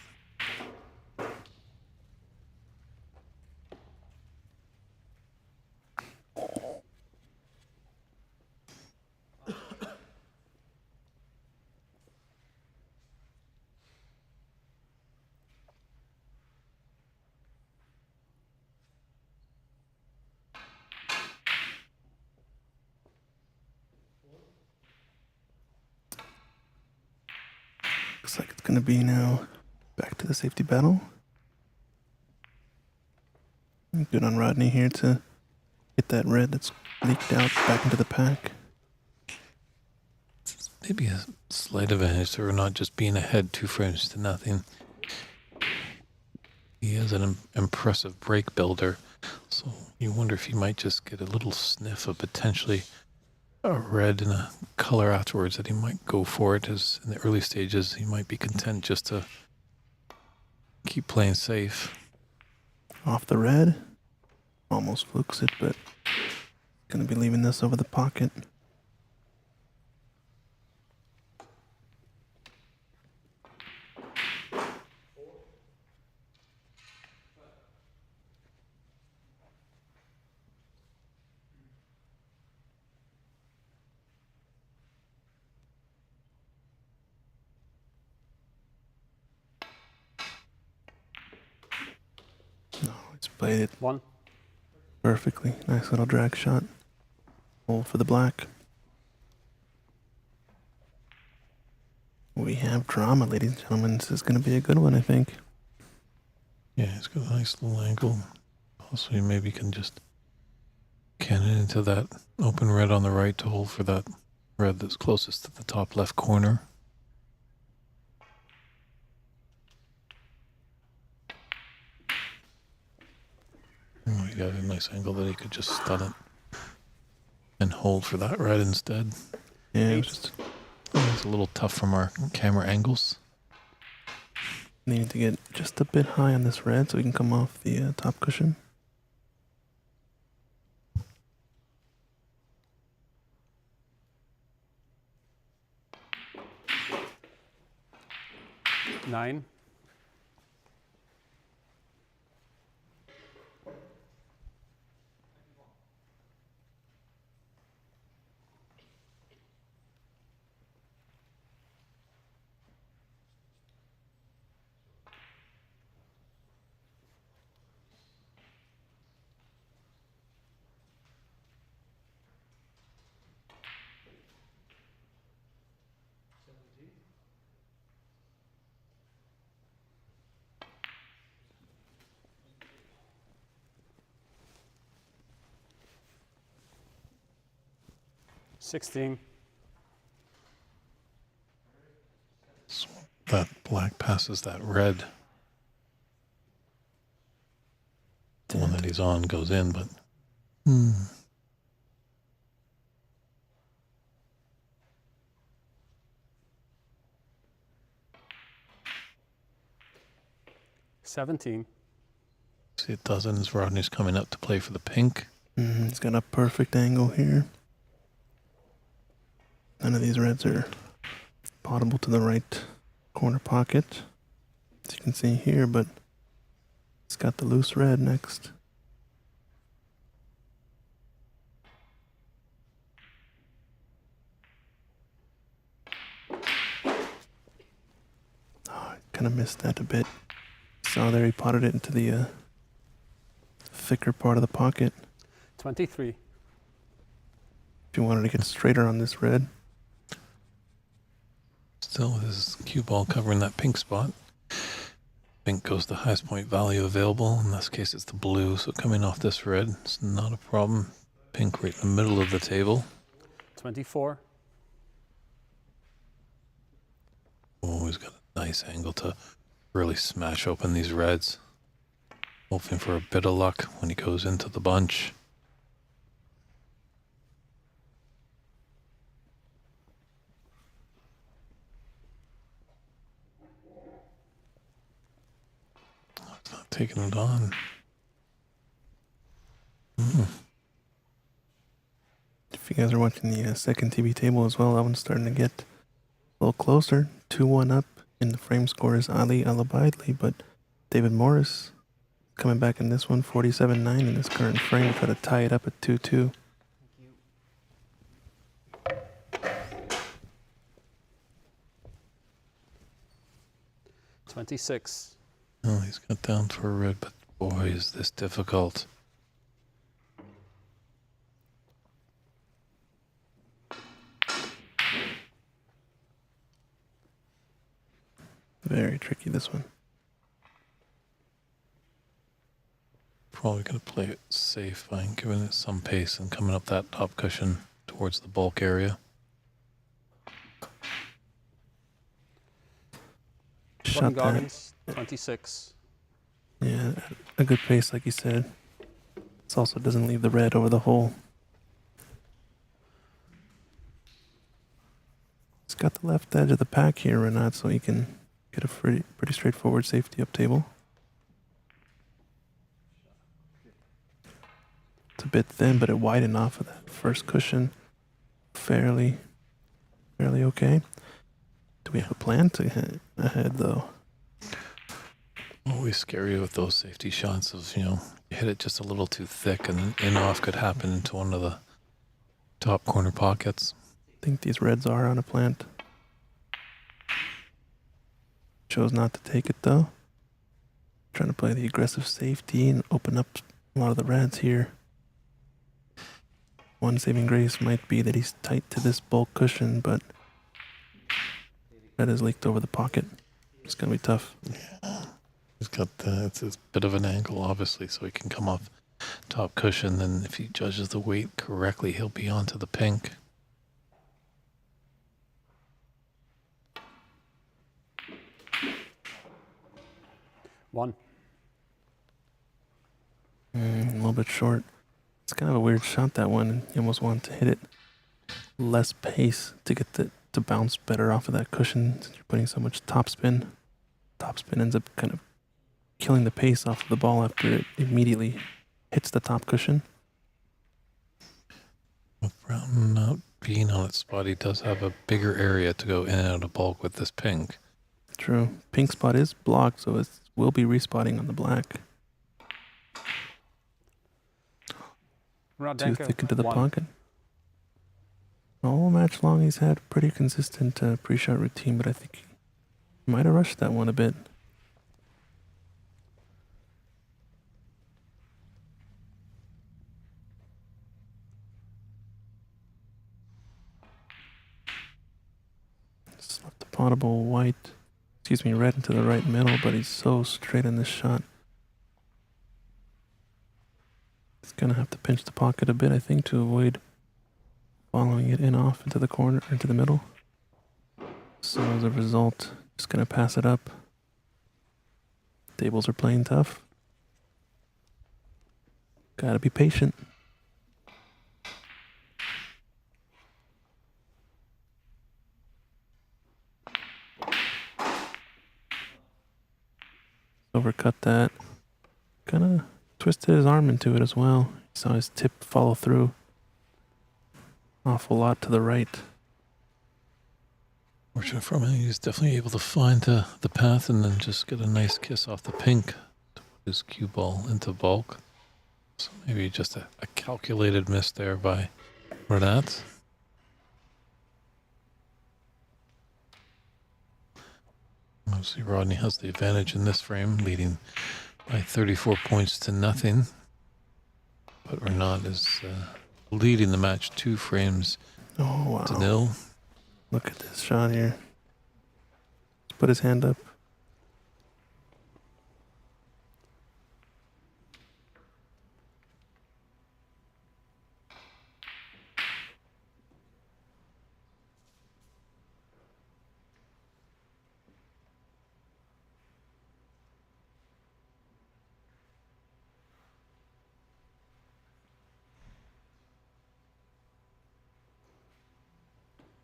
Looks like it's going to be now back to the safety battle. Good on Rodney here to get that red that's leaked out back into the pack. Maybe a slight advantage to not just being ahead 2 frames to nothing. He is an impressive break builder, so you wonder if he might just get a little sniff of potentially a red and a color afterwards, that he might go for it. As in the early stages, he might be content just to keep playing safe. Off the red. Almost flukes it, but going to be leaving this over the pocket. No, it's played it One. perfectly. Nice little drag shot. Hold for the black. We have drama, ladies and gentlemen. This is going to be a good one, I think. Yeah, it's got a nice little angle. Also, you maybe can just cannon into that open red on the right to hold for that red that's closest to the top left corner. Oh, you got a nice angle that he could just stun it and hold for that red instead. Yeah, it was just It's a little tough from our camera angles. needing to get just a bit high on this red so we can come off the top cushion. Nine. 16. That black passes that red. The one that he's on goes in, but... 17. See, it doesn't as Rodney's coming up to play for the pink. He's got a perfect angle here. None of these reds are potable to the right corner pocket, as you can see here, but it's got the loose red next. Oh, I kind of missed that a bit. Saw there he potted it into the thicker part of the pocket. 23. If you wanted to get straighter on this red. Still with his cue ball covering that pink spot. Pink goes the highest point value available. In this case, it's the blue, so coming off this red, it's not a problem. Pink right in the middle of the table. 24. Oh, he's got a nice angle to really smash open these reds. Hoping for a bit of luck when he goes into the bunch. It's not taking it on. If you guys are watching the second TV table as well, that one's starting to get a little closer. 2-1 up, and the frame score is Ali Alabaidli, but David Morris coming back in this one, 47-9 in this current frame, try to tie it up at 2-2. 26. Oh, he's got down for a red, but boy, is this difficult. Very tricky, this one. Probably going to play it safe by giving it some pace and coming up that top cushion towards the bulk area. Shot Rodney that. Goggins, 26. Yeah, a good pace, like you said. This also doesn't leave the red over the hole. It's got the left edge of the pack here, Renat, so you can get a pretty straightforward safety up table. It's a bit thin, but it widened off of that first cushion. Fairly okay. Do we have a plan to hit ahead, though? Always scary with those safety shots of, you hit it just a little too thick and an in-off could happen into one of the top corner pockets. I think these reds are on a plant. Chose not to take it, though. Trying to play the aggressive safety and open up a lot of the reds here. One saving grace might be that he's tight to this bulk cushion, but red has leaked over the pocket. It's going to be tough. Yeah. He's got it's a bit of an angle, obviously, so he can come off top cushion. Then if he judges the weight correctly, he'll be onto the pink. One. A little bit short. It's kind of a weird shot, that one. You almost want to hit it less pace to get to bounce better off of that cushion since you're putting so much topspin. Topspin ends up kind of killing the pace off of the ball after it immediately hits the top cushion. With brown not being on its spot, he does have a bigger area to go in and out of bulk with this pink. True. Pink spot is blocked, so it will be respotting on the black. Renat Too Denkha, thick into the 1. pocket. All match long, he's had pretty consistent pre-shot routine, but I think he might have rushed that one a bit. Left the potable red into the right middle, but he's so straight in this shot. He's gonna have to pinch the pocket a bit, I think, to avoid following it in off into the corner, into the middle. So as a result, just gonna pass it up. Tables are playing tough. Gotta be patient. Overcut that. Kinda twisted his arm into it as well. Saw his tip follow through. Awful lot to the right. Fortunate for him, he's definitely able to find the path and then just get a nice kiss off the pink to put his cue ball into bulk. So maybe just a calculated miss there by Renat. Obviously, Rodney has the advantage in this frame, leading by 34 points to nothing. But Renat is leading the match 2 frames Oh, wow. to 0. Look at this shot here. Let's put his hand up.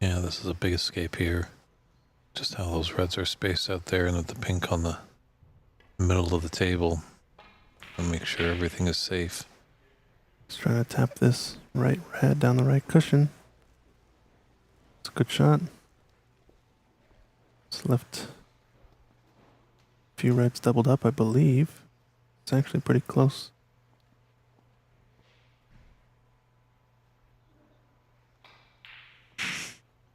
Yeah, this is a big escape here. Just how those reds are spaced out there and with the pink on the middle of the table. And make sure everything is safe. He's trying to tap this right red down the right cushion. It's a good shot. It's left a few reds doubled up, I believe. It's actually pretty close.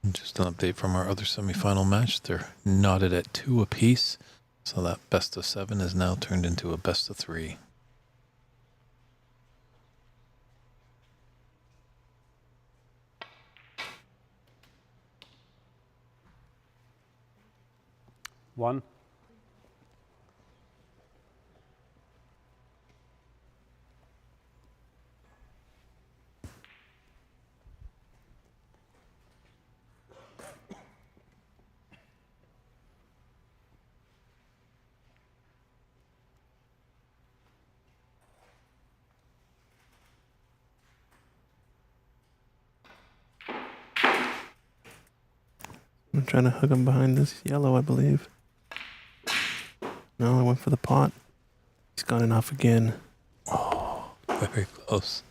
And just an update from our other semifinal match. They're knotted at 2 apiece. So that best of 7 is now turned into a best of 3. One. I'm trying to hook him behind this yellow, I believe. No, I went for the pot. He's gone enough again. Oh, very close.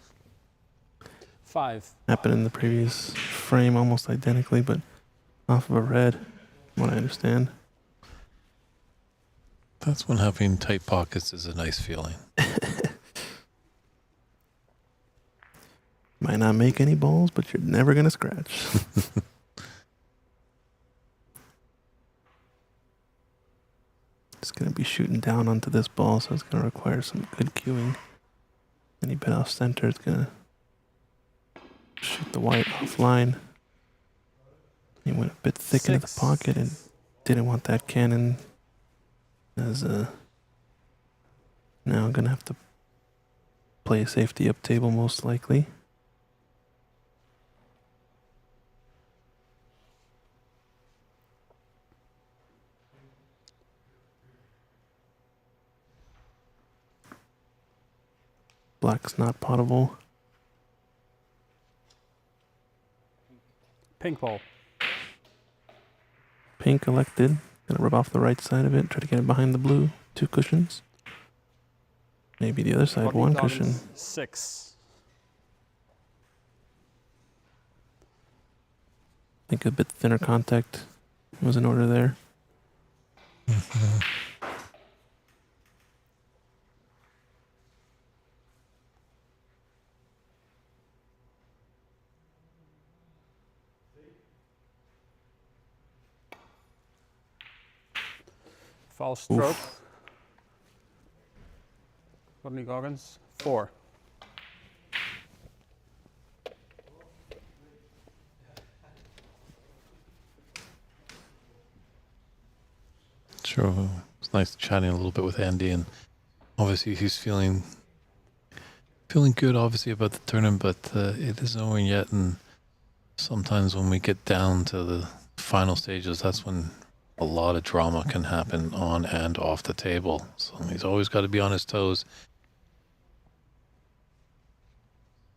5. Happened in the previous frame almost identically, but off of a red, from what I understand. That's when having tight pockets is a nice feeling. Might not make any balls, but you're never going to scratch. It's going to be shooting down onto this ball, so it's going to require some good cueing. Any bit off center, it's going to shoot the white offline. He went a bit thick into the 6. pocket and didn't want that cannon as a... Now I'm going to have to play a safety up table most likely. Black's not potable. Pink ball. Pink elected. Gonna rub off the right side of it. Try to get it behind the blue. 2 cushions. Maybe the other side. Rodney 1 Goggins, cushion. 6. I think a bit thinner contact was in order there. Foul stroke. Rodney Goggins, 4. Sure. It's nice chatting a little bit with Andy, and obviously he's feeling good, obviously, about the tournament, but it isn't over yet, and sometimes when we get down to the final stages, that's when a lot of drama can happen on and off the table. So he's always got to be on his toes.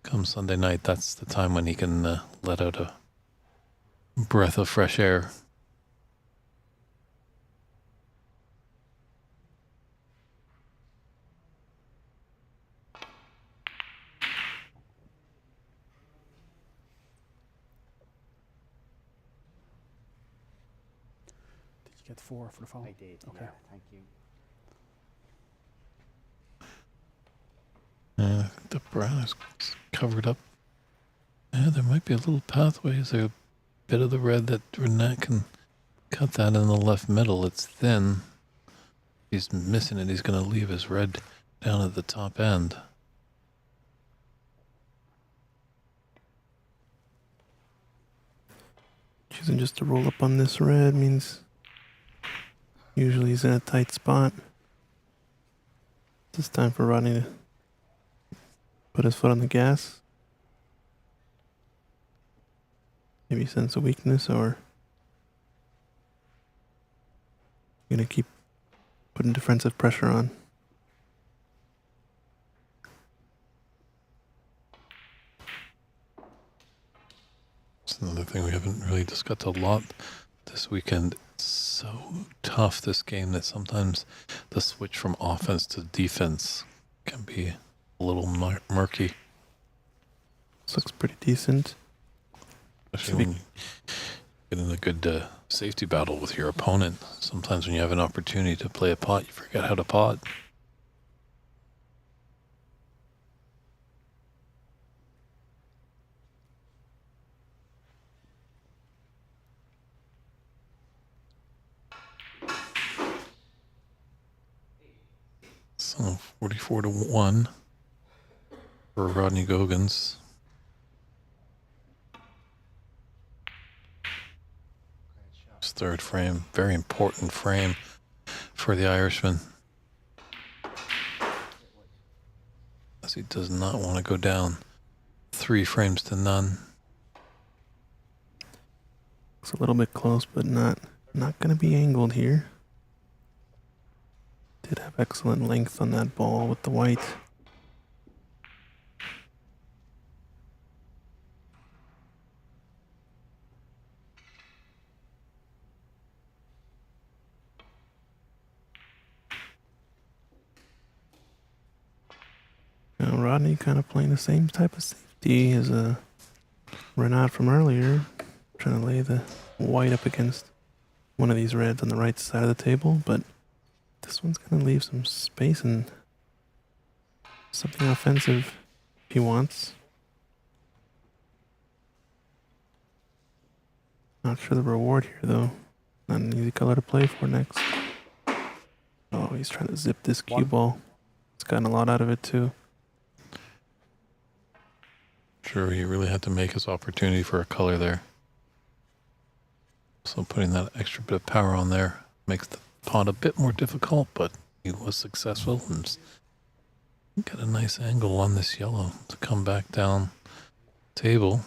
Come Sunday night, that's the time when he can let out a breath of fresh air. Did you get 4 for the foul? I did. Okay. Yeah, thank you. The brown is covered up. Yeah, there might be a little pathway. Is there a bit of the red that Renat can cut that in the left middle? It's thin. If he's missing it, he's going to leave his red down at the top end. Choosing just to roll up on this red means usually he's in a tight spot. It's time for Rodney to put his foot on the gas. Maybe sense a weakness, or gonna keep putting defensive pressure on. It's another thing we haven't really discussed a lot this weekend. It's so tough, this game, that sometimes the switch from offense to defense can be a little murky. This looks pretty decent. Especially when you get in a good safety battle with your opponent. Sometimes when you have an opportunity to play a pot, you forget how to pot. So 44-1 for Rodney Goggins. His third frame, very important frame for the Irishman, as he does not want to go down 3 frames to none. Looks a little bit close, but not going to be angled here. Did have excellent length on that ball with the white. Now Rodney kind of playing the same type of safety as Renat from earlier, trying to lay the white up against one of these reds on the right side of the table, but this one's going to leave some space and something offensive if he wants. Not sure the reward here, though. Not an easy color to play for next. Oh, he's trying to zip this cue ball. He's gotten a lot out of it, too. Sure, he really had to make his opportunity for a color there. So putting that extra bit of power on there makes the pot a bit more difficult, but he was successful and got a nice angle on this yellow to come back down table.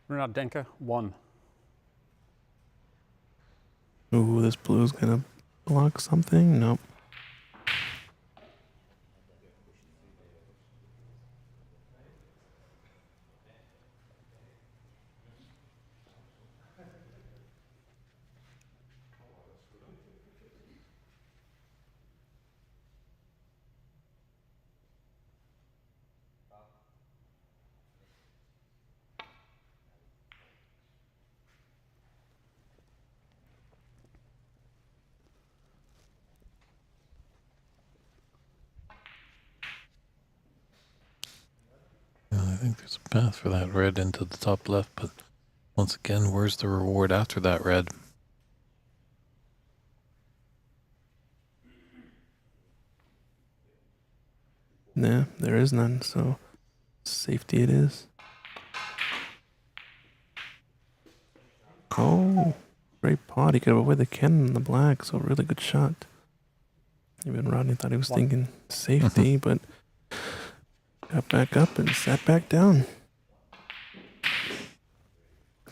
Renat Denkha, 1. Ooh, this blue's going to block something? Nope. I think there's a path for that red into the top left, but once again, where's the reward after that red? Nah, there is none, so safety it is. Oh, great pot. He could have avoided the cannon in the black, so really good shot. Even Rodney thought he was One. thinking safety, but got back up and sat back down.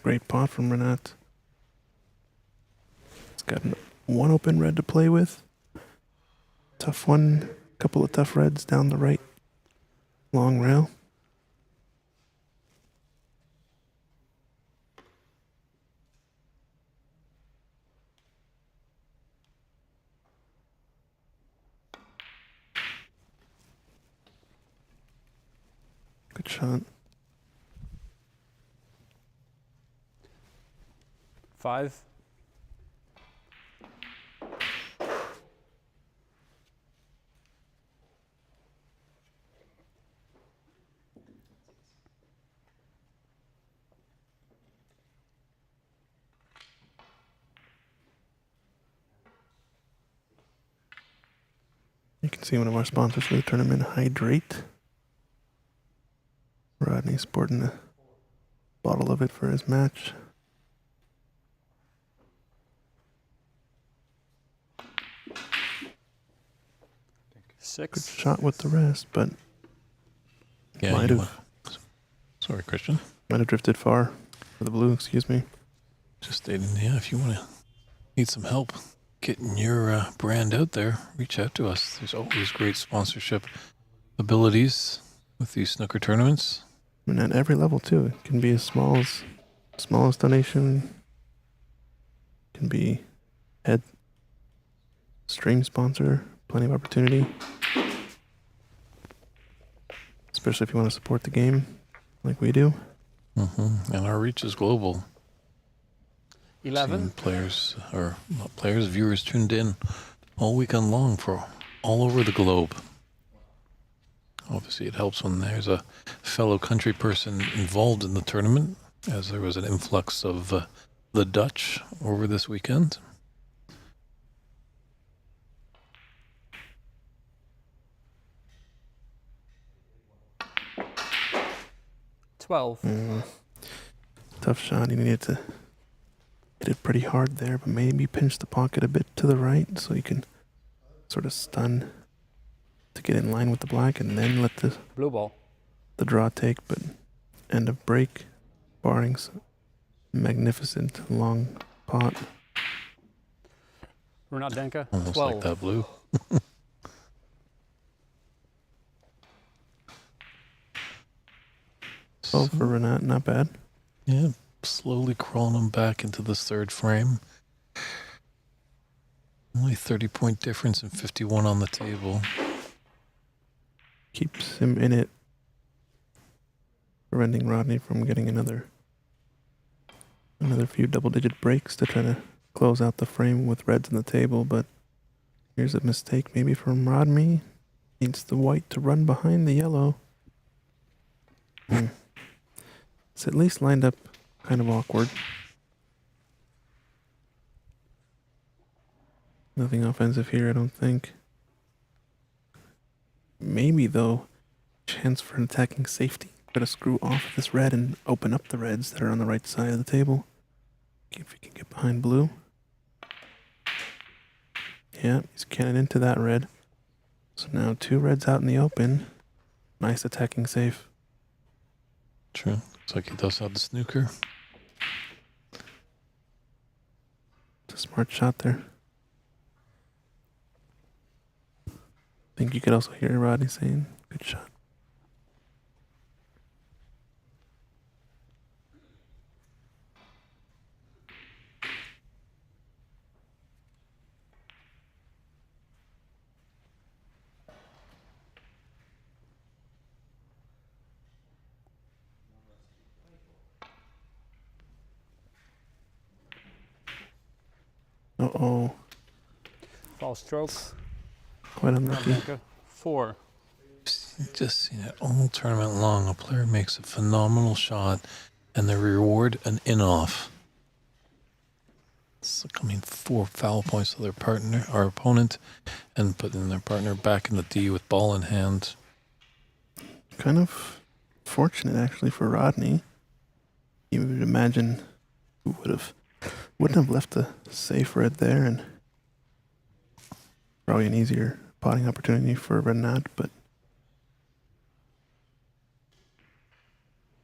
Great pot from Renat. It's got one open red to play with. Tough one. Couple of tough reds down the right. Long rail. Good shot. 5. You can see one of our sponsors for the tournament, Hydrate. Rodney sporting a bottle of it for his match. Good 6. shot with the rest, but Yeah, might you have sorry, Christian. drifted far for the blue. Excuse me. Just stating, yeah, if you want to need some help getting your brand out there, reach out to us. There's always great sponsorship abilities with these snooker tournaments. And at every level too. It can be as smallest donation. Can be head stream sponsor. Plenty of opportunity. Especially if you want to support the game like we do. And our reach is global. 11. Seeing players, or not players, viewers tuned in all weekend long for all over the globe. Obviously, it helps when there's a fellow country person involved in the tournament, as there was an influx of the Dutch over this weekend. Tough shot. He needed to hit it pretty hard there, but maybe pinch the pocket a bit to the right so you can sort of stun to get in line with the black and then let the Blue ball. draw take, but end of break, barring some magnificent long pot. Renat Denkha. Almost 12. like that blue. Oh, for Renat, not bad. Yeah, slowly crawling him back into this third frame. Only 30-point difference and 51 on the table. Keeps him in it, preventing Rodney from getting another few double-digit breaks to try to close out the frame with reds on the table, but here's a mistake maybe from Rodney. Needs the white to run behind the yellow. It's at least lined up kind of awkward. Nothing offensive here, I don't think. Maybe, though, chance for an attacking safety. Try to screw off this red and open up the reds that are on the right side of the table. If you can get behind blue. Yeah, he's cannon into that red. So now 2 reds out in the open. Nice attacking save. True. Looks like he does have the snooker. It's a smart shot there. I think you could also hear Rodney saying, good shot. Uh-oh. False stroke. Quite Renat unlucky. Denkha. 4. Just seen it all tournament long. A player makes a phenomenal shot, and they reward an in-off. It's like, 4 foul points to their partner, our opponent, and putting their partner back in the D with ball in hand. Kind of fortunate actually for Rodney. You would imagine who wouldn't have left a safe red there, and probably an easier potting opportunity for Renat, but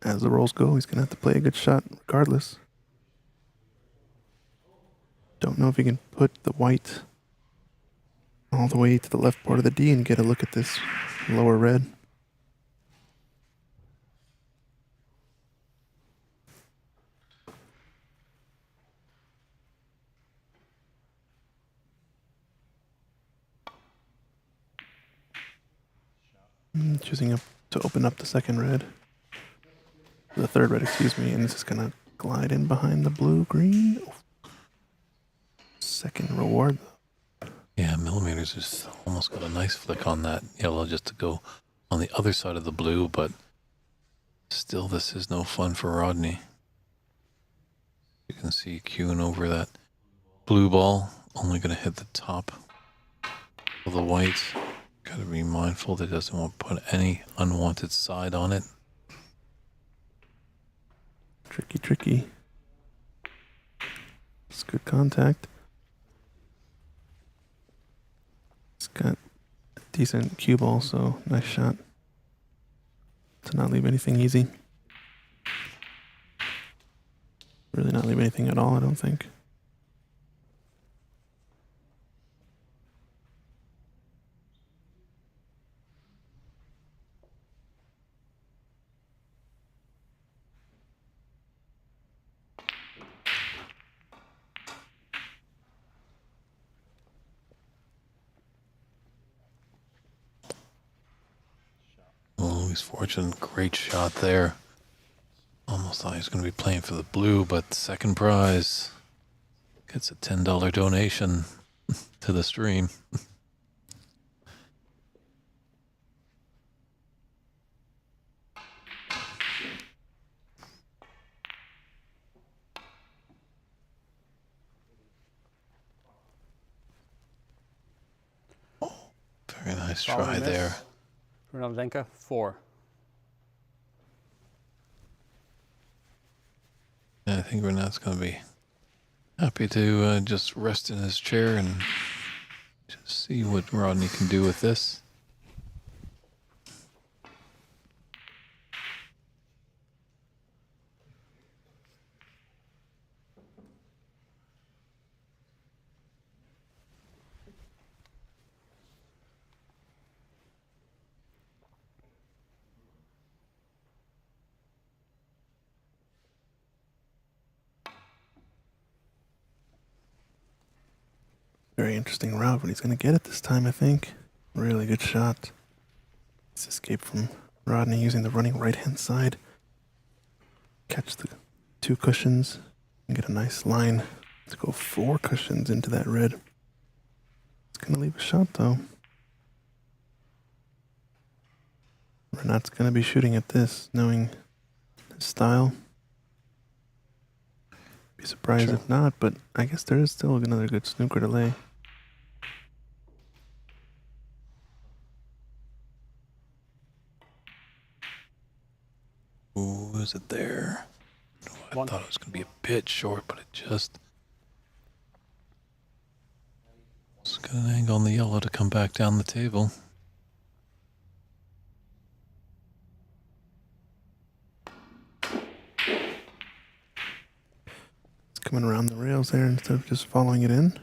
as the rolls go, he's gonna have to play a good shot regardless. Don't know if he can put the white all the way to the left part of the D and get a look at this lower red. Choosing to open up the second red. The third red, excuse me, and this is gonna glide in behind the blue-green. Second reward. Yeah, millimeters just almost got a nice flick on that yellow just to go on the other side of the blue, but still this is no fun for Rodney. You can see cueing over that blue ball, only going to hit the top of the white. Got to be mindful that it doesn't want to put any unwanted side on it. Tricky, tricky. It's good contact. It's got a decent cue ball, so nice shot to not leave anything easy. Really not leave anything at all, I don't think. Oh, he's fortunate. Great shot there. Almost thought he was going to be playing for the blue, but second prize gets a $10 donation to the stream. Oh, very nice try there. Renat Denkha, 4. Yeah, I think Renat's going to be happy to just rest in his chair and just see what Rodney can do with this. Very interesting route, but he's going to get it this time, I think. Really good shot. Nice escape from Rodney using the running right-hand side. Catch the 2 cushions and get a nice line to go 4 cushions into that red. It's going to leave a shot, though. Renat's going to be shooting at this, knowing his style. Be surprised if not, but I guess there is still another good snooker to lay. Ooh, is it there? Oh, I One. thought it was going to be a bit short, but it just got an angle on the yellow to come back down the table. It's coming around the rails there instead of just following it in.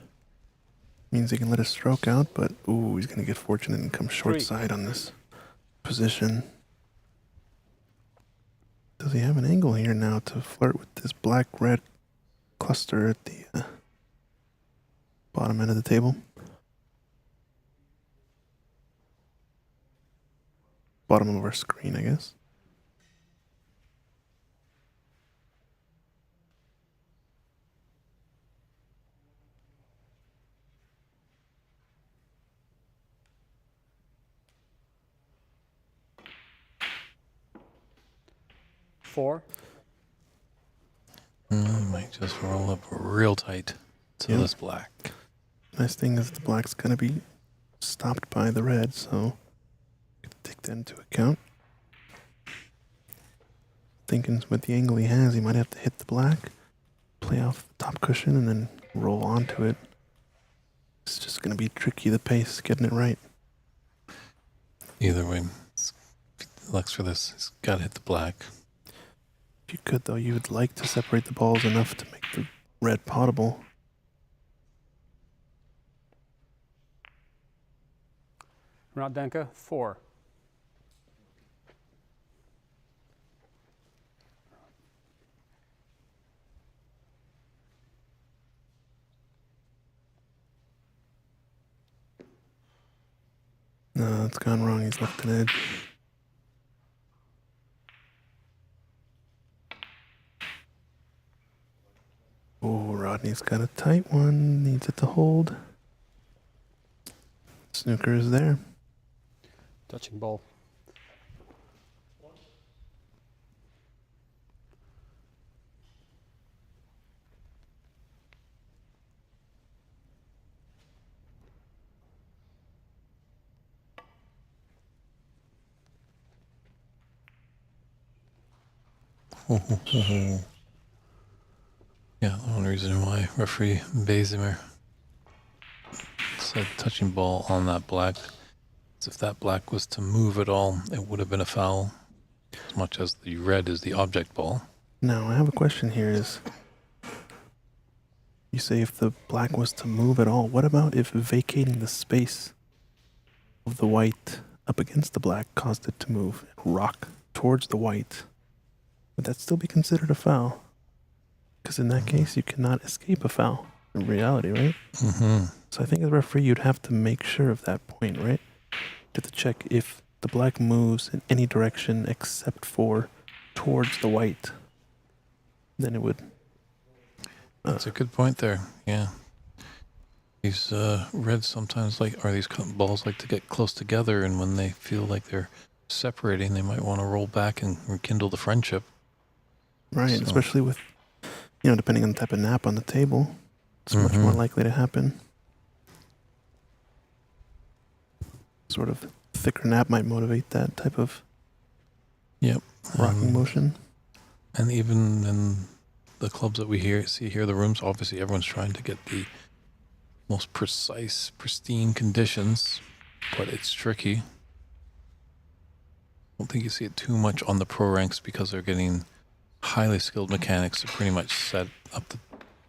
Means he can let his stroke out, but ooh, he's going to get fortunate and come short 3. side on this position. Does he have an angle here now to flirt with this black-red cluster at the bottom end of the table? Bottom of our screen, I guess. Might just roll up real tight to Yep. this black. Nice thing is the black's going to be stopped by the red, so take that into account. thinking with the angle he has, he might have to hit the black, play off the top cushion, and then roll onto it. It's just going to be tricky, the pace, getting it right. Either way, if he elects for this, he's got to hit the black. If you could, though, you would like to separate the balls enough to make the red potable. Renat Denkha, 4. No, it's gone wrong. He's left an edge. Oh, Rodney's got a tight one. Needs it to hold. Snooker is there. Touching ball. Yeah, the only reason why referee Basimer said touching ball on that black is if that black was to move at all, it would have been a foul, as much as the red is the object ball. Now, I have a question here is, you say if the black was to move at all, what about if vacating the space of the white up against the black caused it to move and rock towards the white? Would that still be considered a foul? Because in that case, you cannot escape a foul in reality, right? Mm-hmm. So I think as a referee, you'd have to make sure of that point, right? You have to check if the black moves in any direction except for towards the white. Then it would... That's a good point there, yeah. These reds sometimes these balls like to get close together, and when they feel like they're separating, they might want to roll back and rekindle the friendship. Right, So. especially with, depending on the type of nap on the table, it's much more likely to happen. Sort of thicker nap might motivate that type of rocking motion. And even in the clubs that we see here, the rooms, obviously everyone's trying to get the most precise, pristine conditions, but it's tricky. I don't think you see it too much on the pro ranks because they're getting highly skilled mechanics to pretty much set up the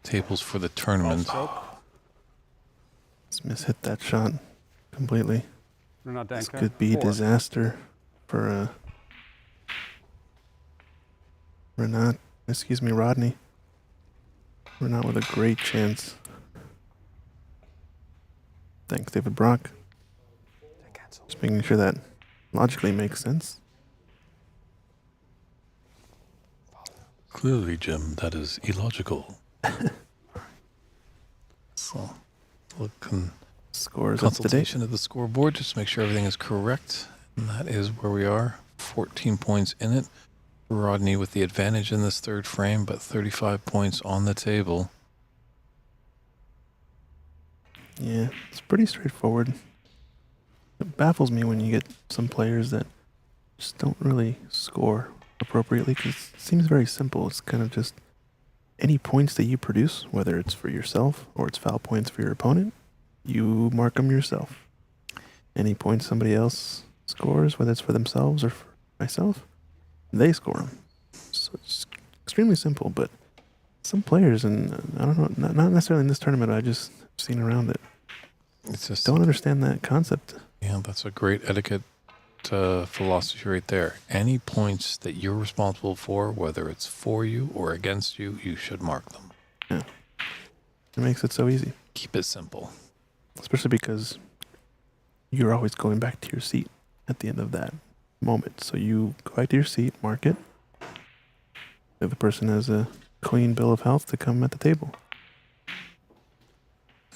tables for the tournament. Smith hit that shot completely. Renat Denkha, This could be 4. disaster for Rodney. Renat with a great chance. Thanks, David Brock. Just making sure that logically makes sense. Clearly, Jim, that is illogical. So, Scores up to date. consultation of the scoreboard just to make sure everything is correct. And that is where we are. 14 points in it. Rodney with the advantage in this third frame, but 35 points on the table. Yeah, it's pretty straightforward. It baffles me when you get some players that just don't really score appropriately, because it seems very simple. It's kind of just any points that you produce, whether it's for yourself or it's foul points for your opponent, you mark them yourself. Any points somebody else scores, whether it's for themselves or for myself, they score them. So it's extremely simple, but some players, and I don't know, not necessarily in this tournament, I just seen around it, It's just don't understand that concept. Yeah, that's a great etiquette philosophy right there. Any points that you're responsible for, whether it's for you or against you, you should mark them. Yeah. It makes it so easy. Keep it simple. Especially because you're always going back to your seat at the end of that moment. So you go back to your seat, mark it. The other person has a clean bill of health to come at the table.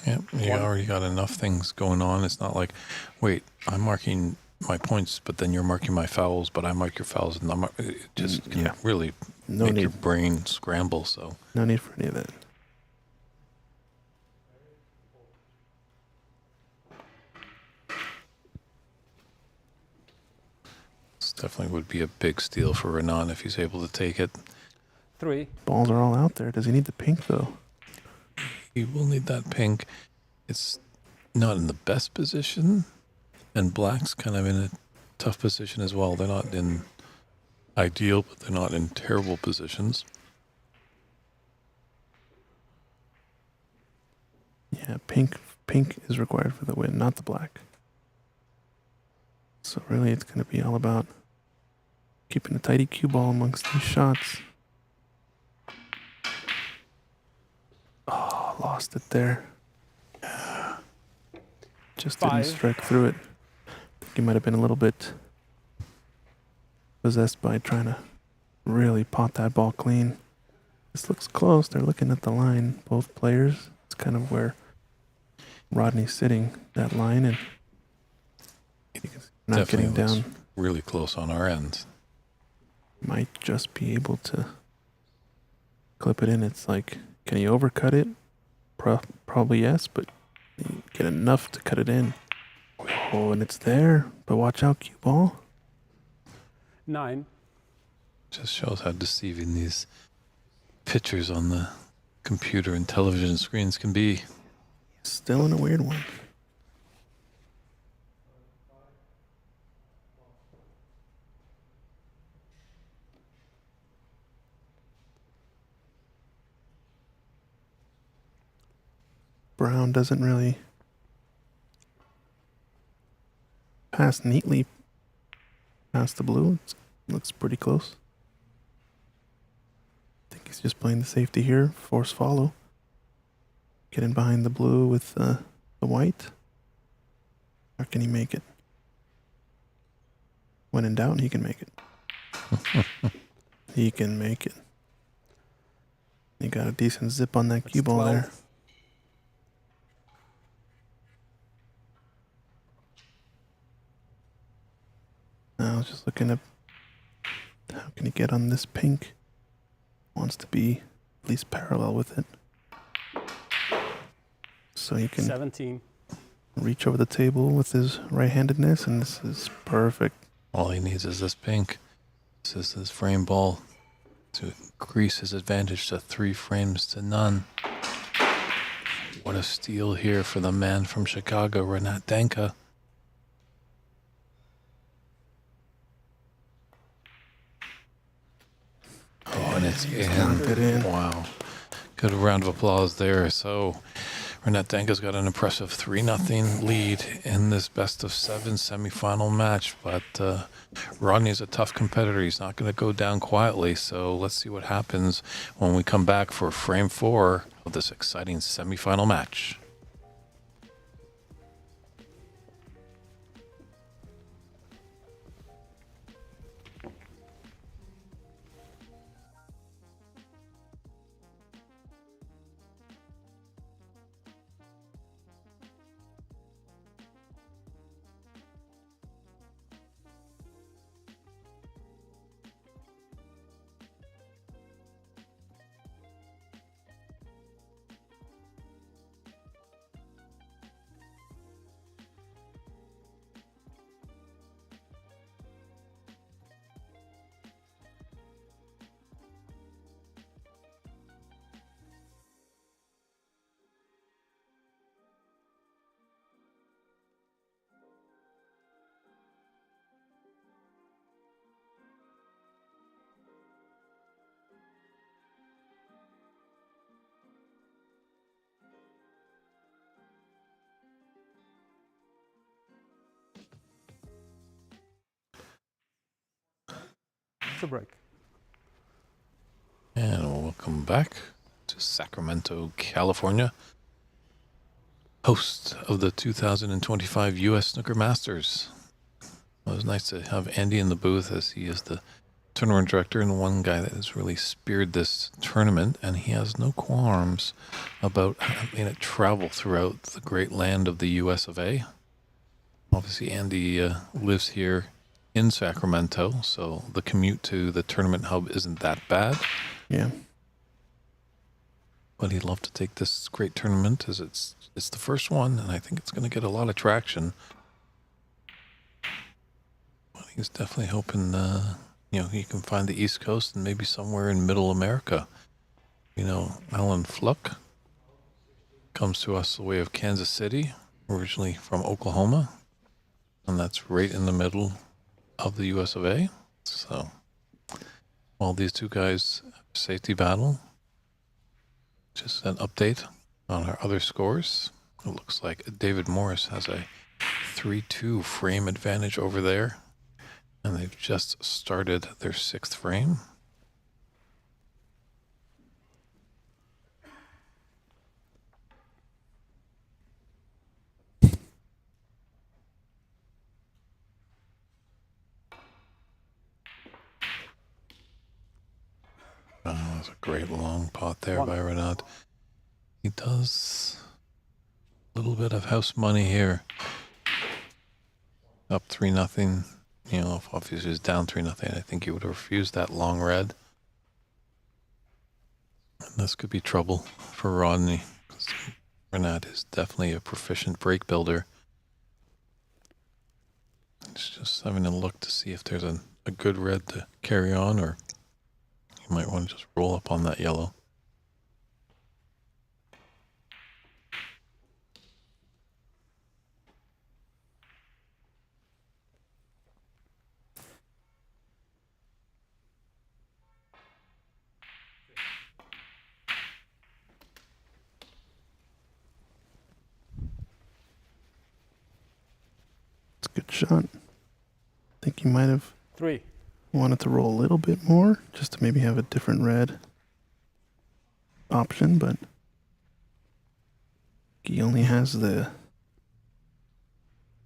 Yeah, you already got enough things going on. It's not like, wait, I'm marking my points, but then you're marking my fouls, but I mark your fouls, and it just can really make your brain scramble. So no need for any of that. Definitely would be a big steal for Renat if he's able to take it. 3. Balls are all out there. Does he need the pink though? He will need that pink. It's not in the best position, and black's kind of in a tough position as well. They're not in ideal, but they're not in terrible positions. Yeah, pink is required for the win, not the black. So really it's going to be all about keeping a tidy cue ball amongst these shots. Oh, lost it there. Just didn't 5. strike through it. I think he might have been a little bit possessed by trying to really pot that ball clean. This looks close. They're looking at the line, both players. It's kind of where Rodney's sitting, that line, and he's not Definitely getting looks down. really close on our end. Might just be able to clip it in. It's like, can he overcut it? Probably yes, but you get enough to cut it in. Oh, and it's there. But watch out, cue ball. 9. Just shows how deceiving these pictures on the computer and television screens can be. Still in a weird one. Brown doesn't really pass neatly past the blue. Looks pretty close. I think he's just playing the safety here. Force follow. Get in behind the blue with the white. Or can he make it? When in doubt, he can make it. He can make it. He got a decent zip on that cue ball 12. there. Now I was just looking at how can he get on this pink. Wants to be at least parallel with it. So he can 17. reach over the table with his right-handedness, and this is perfect. All he needs is this pink. This is his frame ball to increase his advantage to 3 frames to none. What a steal here for the man from Chicago, Renat Denkha. Oh, and it's Knocked it in. Wow. Good round of applause there. So Renat Denkha's got an impressive 3-0 lead in this best-of-7 semifinal match. But Rodney's a tough competitor. He's not going to go down quietly. So let's see what happens when we come back for frame 4 of this exciting semifinal match. It's a break. And welcome back to Sacramento, California, host of the 2025 U.S. Snooker Masters. It was nice to have Andy in the booth, as he is the tournament director and the one guy that has really speared this tournament, and he has no qualms about having it travel throughout the great land of the USSA. Obviously, Andy lives here in Sacramento, so the commute to the tournament hub isn't that bad. Yeah. But he'd love to take this great tournament, as it's the first one, and I think it's going to get a lot of traction. He's definitely hoping, he can find the East Coast and maybe somewhere in Middle America. Alan Fluck comes to us the way of Kansas City, originally from Oklahoma, and that's right in the middle of the US of A. So, while these two guys have a safety battle, just an update on our other scores. It looks like David Morris has a 3-2 frame advantage over there, and they've just started their 6th frame. Oh, that's a great long pot there by Renat. He does a little bit of house money here. Up 3-0. If obviously he's down 3-0, I think he would have refused that long red. And this could be trouble for Rodney, because Renat is definitely a proficient break builder. He's just having a look to see if there's a good red to carry on, or you might want to just roll up on that yellow. It's a good shot. I think he might have 3. wanted to roll a little bit more, just to maybe have a different red option, but he only has the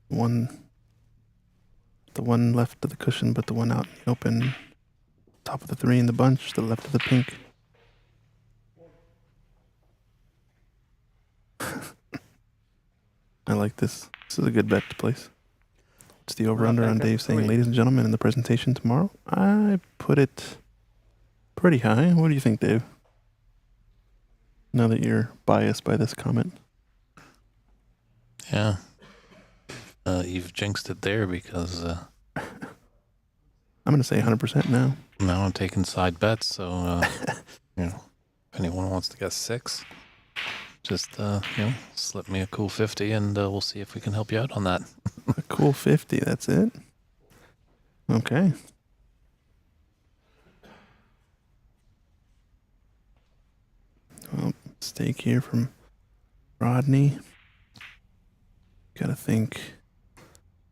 one left of the cushion, but the one out in the open, top of the 3 in the bunch, to the left of the pink. I like this. This is a good bet to place. It's the over-under on Dave saying, ladies and gentlemen, in the presentation tomorrow. I put it pretty high. What do you think, Dave? Now that you're biased by this comment. Yeah. You've jinxed it there, because I'm going to say 100% now. now I'm taking side bets. So, if anyone wants to get 6, just, slip me a cool 50 and we'll see if we can help you out on that. A cool 50, that's it? Okay. Well, stake here from Rodney. Gotta think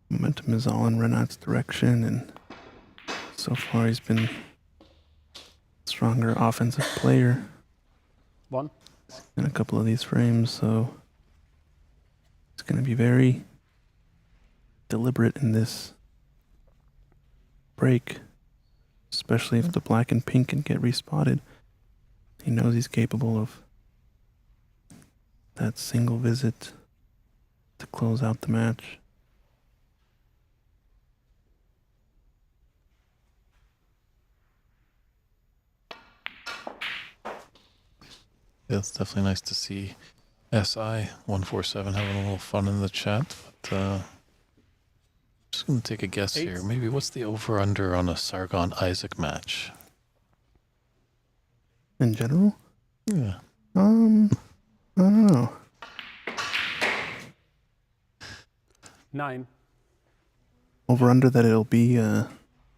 momentum is all in Renat's direction, and so far he's been stronger offensive player 1. in a couple of these frames, so it's gonna be very deliberate in this break, especially if the black and pink can get respotted. He knows he's capable of that single visit to close out the match. Yeah, it's definitely nice to see SI147 having a little fun in the chat, but just going to take a guess 8. here. Maybe what's the over-under on a Sargon-Isaac match? In general? Yeah. I don't know. 9. Over under that it'll be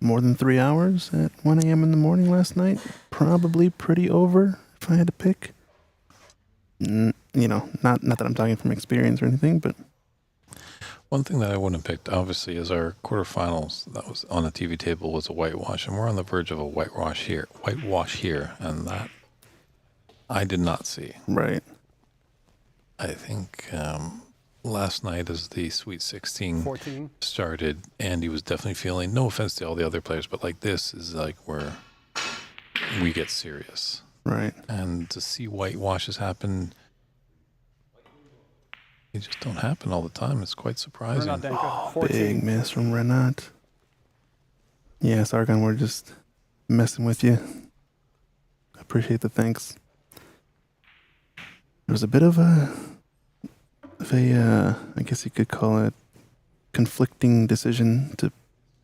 more than 3 hours at 1 a.m. in the morning last night. Probably pretty over if I had to pick. Not that I'm talking from experience or anything, but One thing that I wouldn't have picked, obviously, is our quarterfinals that was on the TV table was a whitewash, and we're on the verge of a whitewash here, and that I did not see. right. I think last night as the Sweet 16 14. started, Andy was definitely feeling, no offense to all the other players, but like this is like where we get serious. Right. And to see whitewashes happen, they just don't happen all the time. It's quite surprising. Renat Denkha, 14. Big miss from Renat. Yeah, Sargon, we're just messing with you. Appreciate the thanks. There was a bit of a I guess you could call it conflicting decision to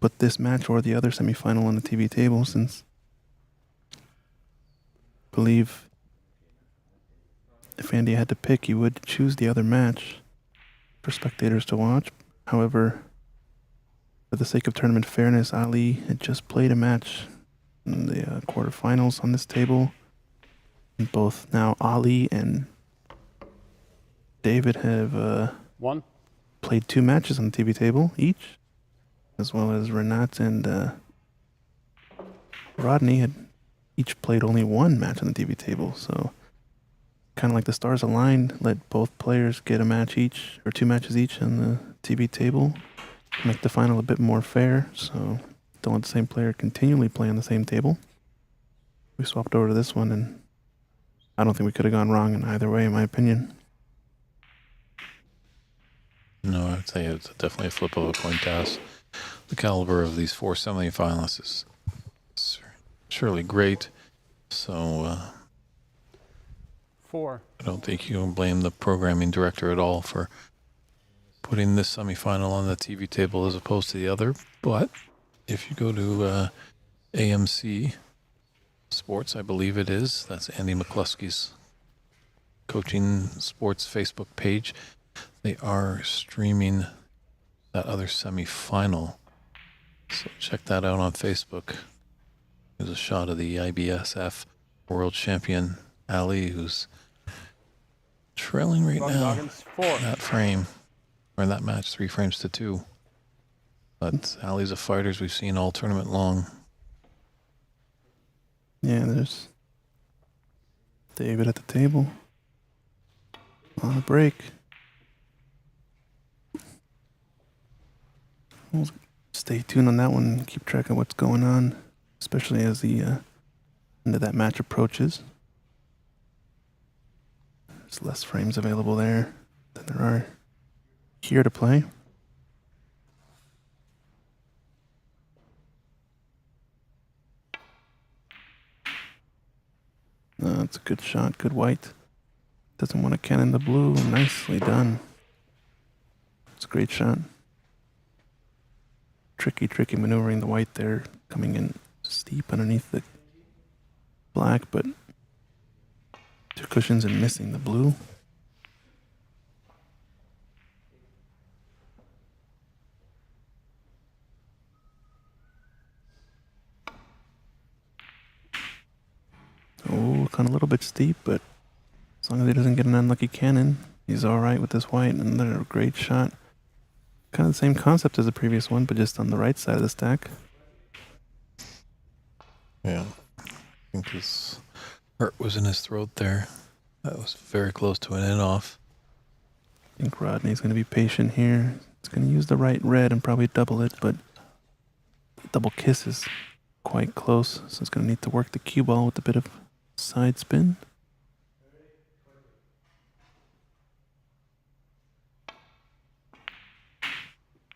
put this match or the other semifinal on the TV table, since I believe if Andy had to pick, he would choose the other match for spectators to watch. However, for the sake of tournament fairness, Ali had just played a match in the quarterfinals on this table. And both now Ali and David have One. played 2 matches on the TV table each, as well as Renat and Rodney had each played only 1 match on the TV table. So kind of like the stars aligned, let both players get a match each, or 2 matches each on the TV table, make the final a bit more fair. So don't let the same player continually play on the same table. We swapped over to this one, and I don't think we could have gone wrong in either way, in my opinion. No, I'd say it's definitely a flip of a coin toss. The caliber of these 4 semifinalists is surely great. So 4. I don't think you can blame the programming director at all for putting this semifinal on the TV table as opposed to the other. But if you go to AMC Sports, I believe it is, that's Andy McCloskey's coaching sports Facebook page, they are streaming that other semifinal. So check that out on Facebook. There's a shot of the IBSF world champion Ali, who's trailing right Rodney now Goggins, 4. in that frame, or in that match, 3 frames to 2. But Ali's a fighter, as we've seen all tournament long. Yeah, there's David at the table on a break. We'll stay tuned on that one and keep track of what's going on, especially as the end of that match approaches. There's less frames available there than there are here to play. That's a good shot, good white. Doesn't want to cannon the blue. Nicely done. It's a great shot. Tricky maneuvering the white there, coming in steep underneath the black, but 2 cushions and missing the blue. Oh, kind of a little bit steep, but as long as he doesn't get an unlucky cannon, he's all right with this white. Another great shot. Kind of the same concept as the previous one, but just on the right side of the stack. Yeah, I think his heart was in his throat there. That was very close to an in-off. I think Rodney's going to be patient here. He's going to use the right red and probably double it, but the double kiss is quite close, so it's going to need to work the cue ball with a bit of side spin.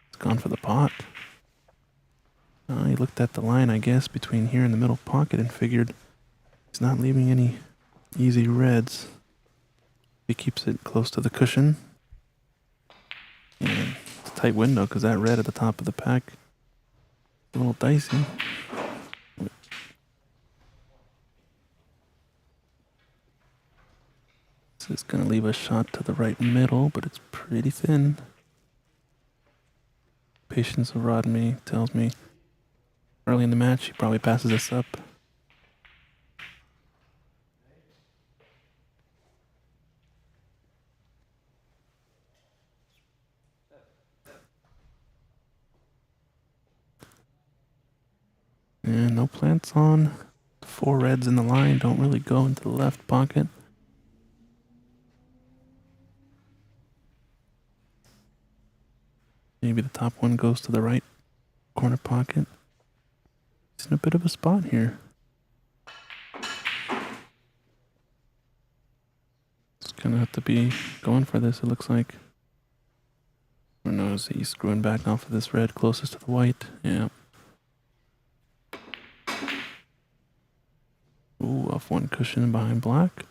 It's gone for the pot. He looked at the line, I guess, between here and the middle pocket and figured he's not leaving any easy reds. He keeps it close to the cushion. And it's a tight window because that red at the top of the pack is a little dicey. This is going to leave a shot to the right middle, but it's pretty thin. Patience of Rodney tells me early in the match he probably passes this up. And no plants on. 4 reds in the line don't really go into the left pocket. Maybe the top one goes to the right corner pocket. He's in a bit of a spot here. It's gonna have to be going for this, it looks like. Or no, is he screwing back off of this red closest to the white? Yeah. Ooh, off one cushion behind black.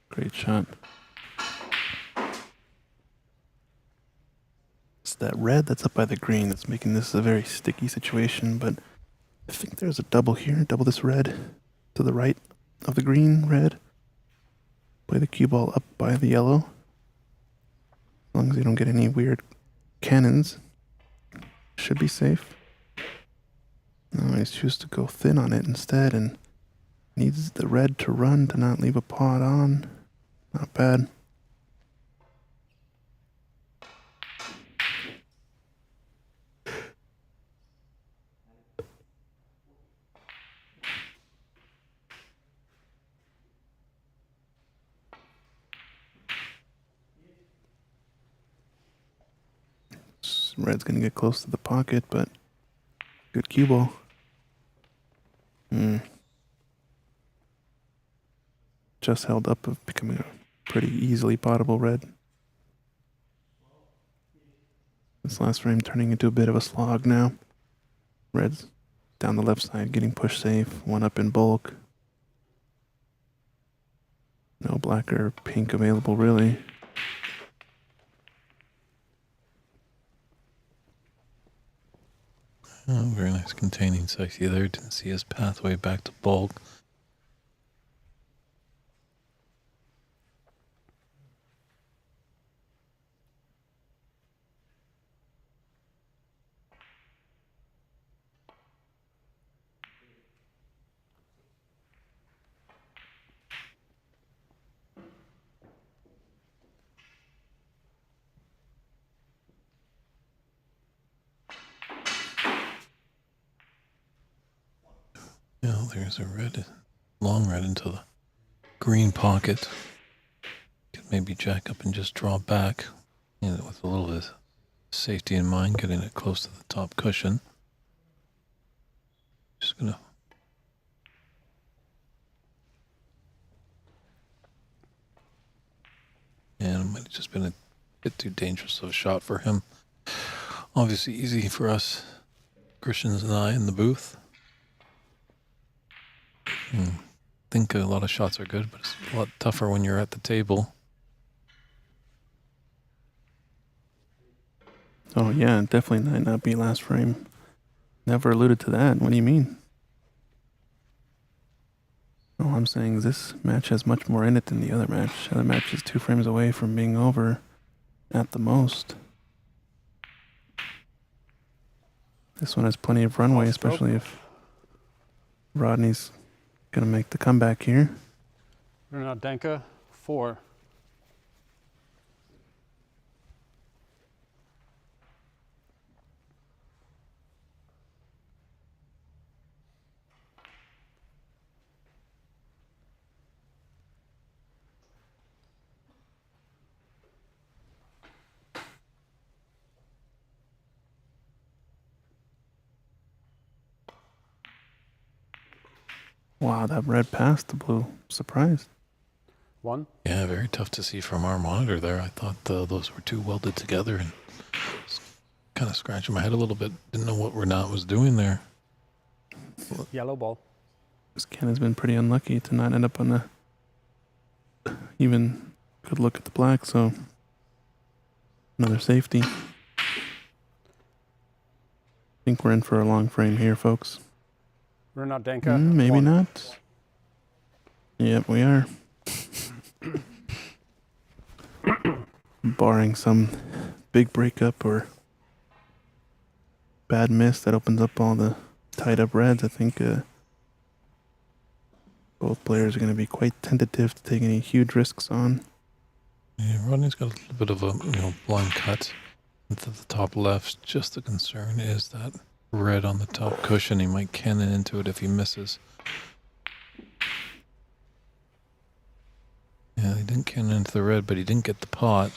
Great shot. that red that's up by the green that's making this a very sticky situation, but I think there's a double here. Double this red to the right of the green red. Play the cue ball up by the yellow. As long as you don't get any weird cannons, should be safe. No, he's chooses to go thin on it instead and needs the red to run to not leave a pot on. Not bad. Red's gonna get close to the pocket, but good cue ball. Just held up of becoming a pretty easily potable red. This last frame turning into a bit of a slog now. Red's down the left side getting push safe, one up in bulk. No black or pink available really. Oh, very nice containing safety there. Didn't see his pathway back to bulk. Yeah, there's a red, long red into the green pocket. Could maybe jack up and just draw back, you know, with a little bit of safety in mind, getting it close to the top cushion. Just gonna. And it might have just been a bit too dangerous of a shot for him. Obviously easy for us, Christians and I, in the booth. I think a lot of shots are good, but it's a lot tougher when you're at the table. Oh yeah, definitely might not be last frame. Never alluded to that. What do you mean? All I'm saying is this match has much more in it than the other match. The other match is 2 frames away from being over at the most. This one has plenty of runway, especially if Rodney's going to make the comeback here. Renat Denkha, 4. Wow, that red passed the blue. Surprised. 1. Yeah, very tough to see from our monitor there. I thought those were too welded together and kind of scratching my head a little bit. Didn't know what Renat was doing there. Yellow ball. This Ken has been pretty unlucky to not end up on a even good look at the black, so another safety. I think we're in for a long frame here, folks. Renat Denkha, Maybe 1. not. Yep, we are. Barring some big breakup or bad miss that opens up all the tied up reds, I think both players are going to be quite tentative to take any huge risks on. Yeah, Rodney's got a little bit of a blind cut into the top left. Just the concern is that red on the top cushion. He might cannon into it if he misses. Yeah, he didn't cannon into the red, but he didn't get the pot.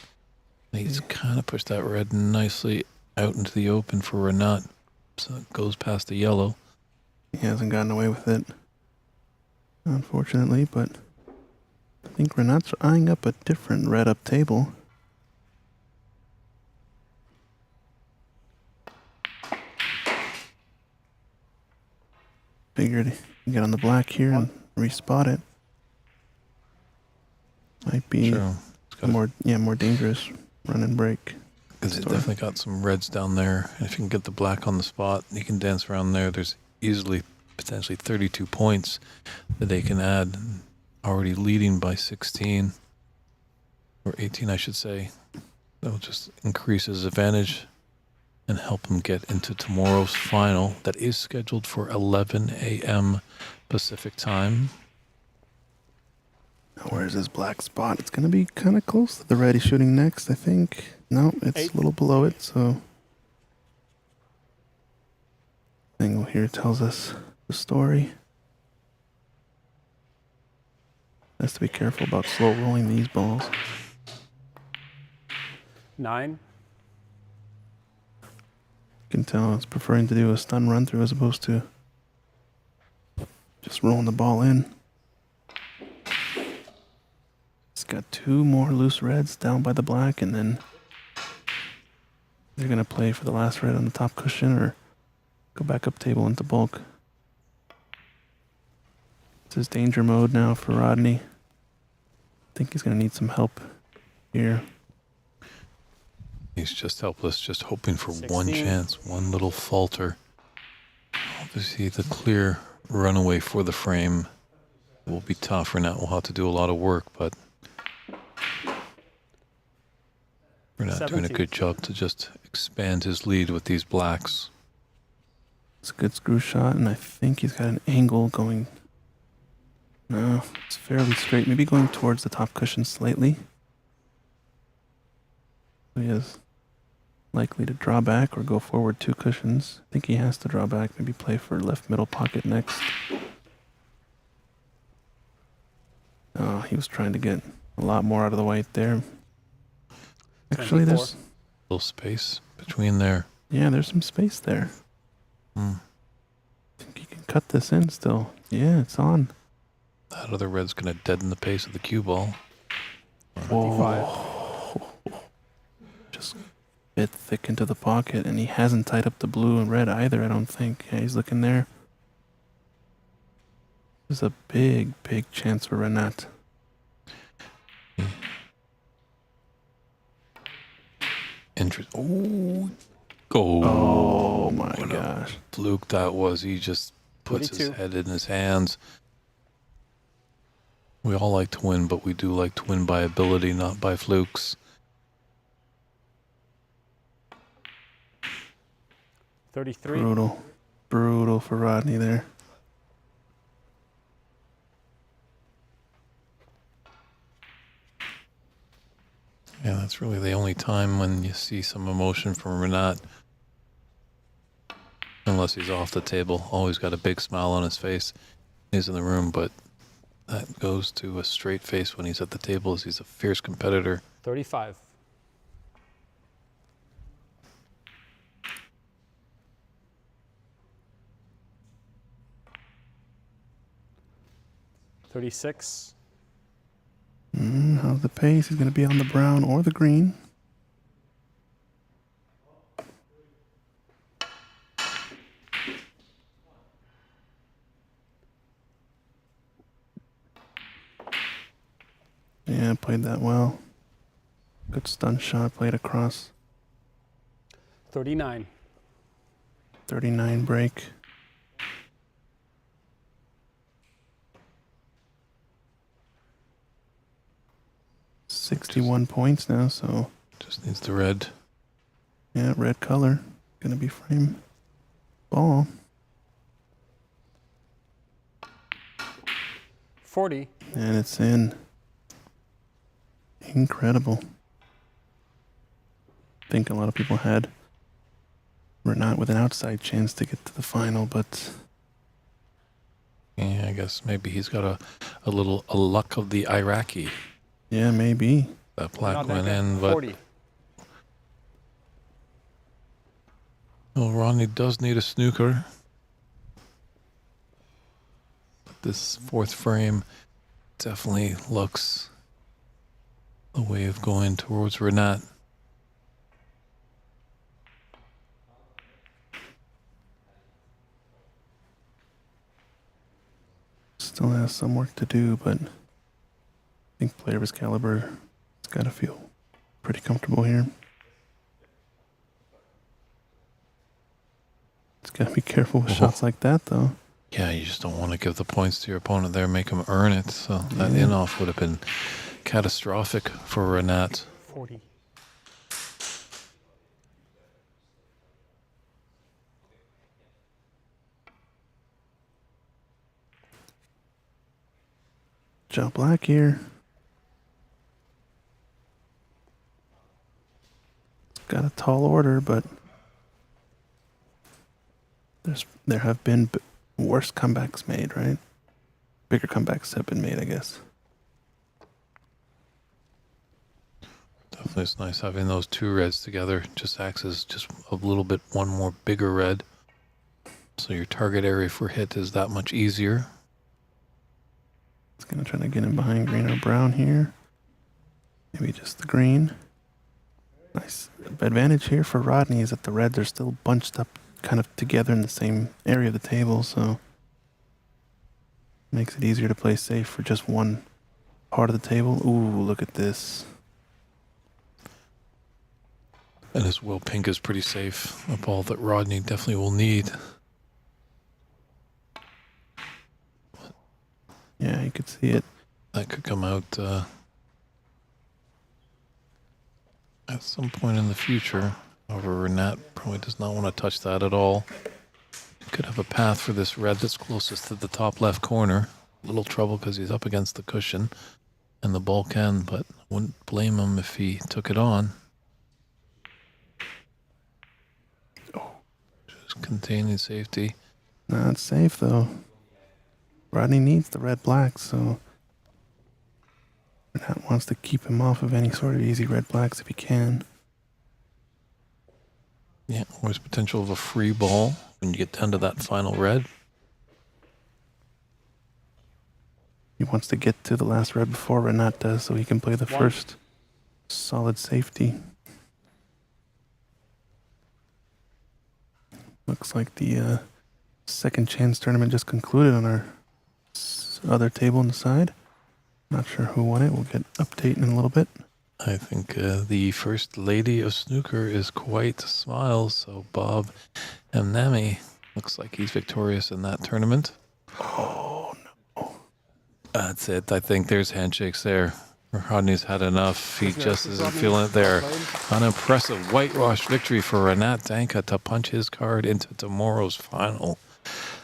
He's kind of pushed that red nicely out into the open for Renat, so it goes past the yellow. He hasn't gotten away with it, unfortunately, but I think Renat's eyeing up a different red up table. Figured he'd get on the black here and respot it. Might be Sure. more dangerous run and break. I He's store. definitely got some reds down there. If you can get the black on the spot, he can dance around there. There's easily potentially 32 points that they can add. Already leading by 16 or 18, I should say. That'll just increase his advantage and help him get into tomorrow's final that is scheduled for 11 a.m. Pacific time. Now, where's his black spot? It's going to be kind of close to the red he's shooting next, I think. No, it's 8. a little below it, so... Angle here tells us the story. Has to be careful about slow rolling these balls. 9. You can tell it's preferring to do a stun run through as opposed to just rolling the ball in. It's got 2 more loose reds down by the black, and then they're going to play for the last red on the top cushion or go back up table into bulk. This is danger mode now for Rodney. I think he's going to need some help here. He's just helpless, just hoping for one 16. chance, one little falter. Obviously, the clear runaway for the frame will be tough. Renat will have to do a lot of work, but Renat doing a 17. good job to just expand his lead with these blacks. It's a good screw shot, and I think he's got an angle going. No, it's fairly straight. Maybe going towards the top cushion slightly. So he is likely to draw back or go forward 2 cushions. I think he has to draw back. Maybe play for left middle pocket next. Oh, he was trying to get a lot more out of the white there. Actually, 24. there's Little space between there. yeah, there's some space there. Hmm. I think he can cut this in still. Yeah, it's on. That other red's going to deaden the pace of the cue ball. 25. Just a bit thick into the pocket, and he hasn't tied up the blue and red either, I don't think. Yeah, he's looking there. This is a big, big chance for Renat. Oh, Oh my what a gosh. fluke that was. He just puts his 42. head in his hands. We all like to win, but we do like to win by ability, not by flukes. 33. Brutal. Brutal for Rodney there. Yeah, that's really the only time when you see some emotion from Renat. Unless he's off the table. Always got a big smile on his face. He's in the room, but that goes to a straight face when he's at the table as he's a fierce competitor. 35. $36. How's the pace? He's going to be on the brown or the green. Yeah, played that well. Good stun shot, played across. 39. 39 break. $61 points now, so Just needs the red. yeah, red color. Gonna be frame ball. 40. And it's in. Incredible. I think a lot of people had Renat with an outside chance to get to the final, but Yeah, I guess maybe he's got a little luck of the Iraqi. yeah, maybe. That black Renat went Denkha, in, but 40. well, Rodney does need a snooker. This fourth frame definitely looks the way of going towards Renat. Still has some work to do, but I think player of his caliber has got to feel pretty comfortable here. Gotta be careful with shots like that, though. Yeah, you just don't want to give the points to your opponent there, make him earn it. So that Yeah. in-off would have been catastrophic for Renat. 40. Joe Black here. Got a tall order, but there have been worse comebacks made, right? Bigger comebacks have been made, I guess. Definitely it's nice having those two reds together. Just acts as just a little bit one more bigger red. So your target area for hit is that much easier. It's gonna try to get in behind green or brown here. Maybe just the green. Nice. The advantage here for Rodney is that the reds are still bunched up kind of together in the same area of the table, so makes it easier to play safe for just one part of the table. Ooh, look at this. And as well, pink is pretty safe. A ball that Rodney definitely will need. Yeah, you could see it. That could come out at some point in the future. However, Renat probably does not want to touch that at all. Could have a path for this red that's closest to the top left corner. A little trouble because he's up against the cushion and the ball can, but wouldn't blame him if he took it on. Just containing safety. Not safe, though. Rodney needs the red-black, so Renat wants to keep him off of any sort of easy red-blacks if he can. Yeah, always potential of a free ball when you get down to that final red. He wants to get to the last red before Renat does so he can play the first solid safety. Looks like the second chance tournament just concluded on our other table on the side. Not sure who won it. We'll get update in a little bit. I think the first lady of snooker is quite smiles. So Bob Mnami looks like he's victorious in that tournament. Oh, no. That's it. I think there's handshakes there. Rodney's had enough. He just isn't feeling it there. An impressive whitewash victory for Renat Denkha to punch his card into tomorrow's final.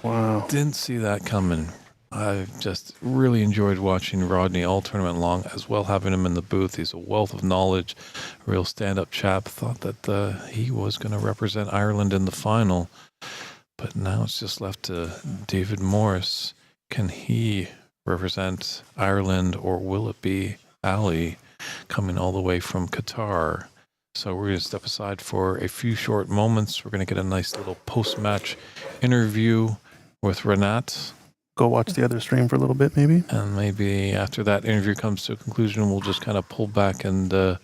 Wow. Didn't see that coming. I've just really enjoyed watching Rodney all tournament long, as well having him in the booth. He's a wealth of knowledge, a real stand-up chap. Thought that he was going to represent Ireland in the final, but now it's just left to David Morris. Can he represent Ireland, or will it be Ali coming all the way from Qatar? So we're going to step aside for a few short moments. We're going to get a nice little post-match interview with Renat. Go watch the other stream for a little bit, maybe. And maybe after that interview comes to a conclusion, we'll just kind of pull back and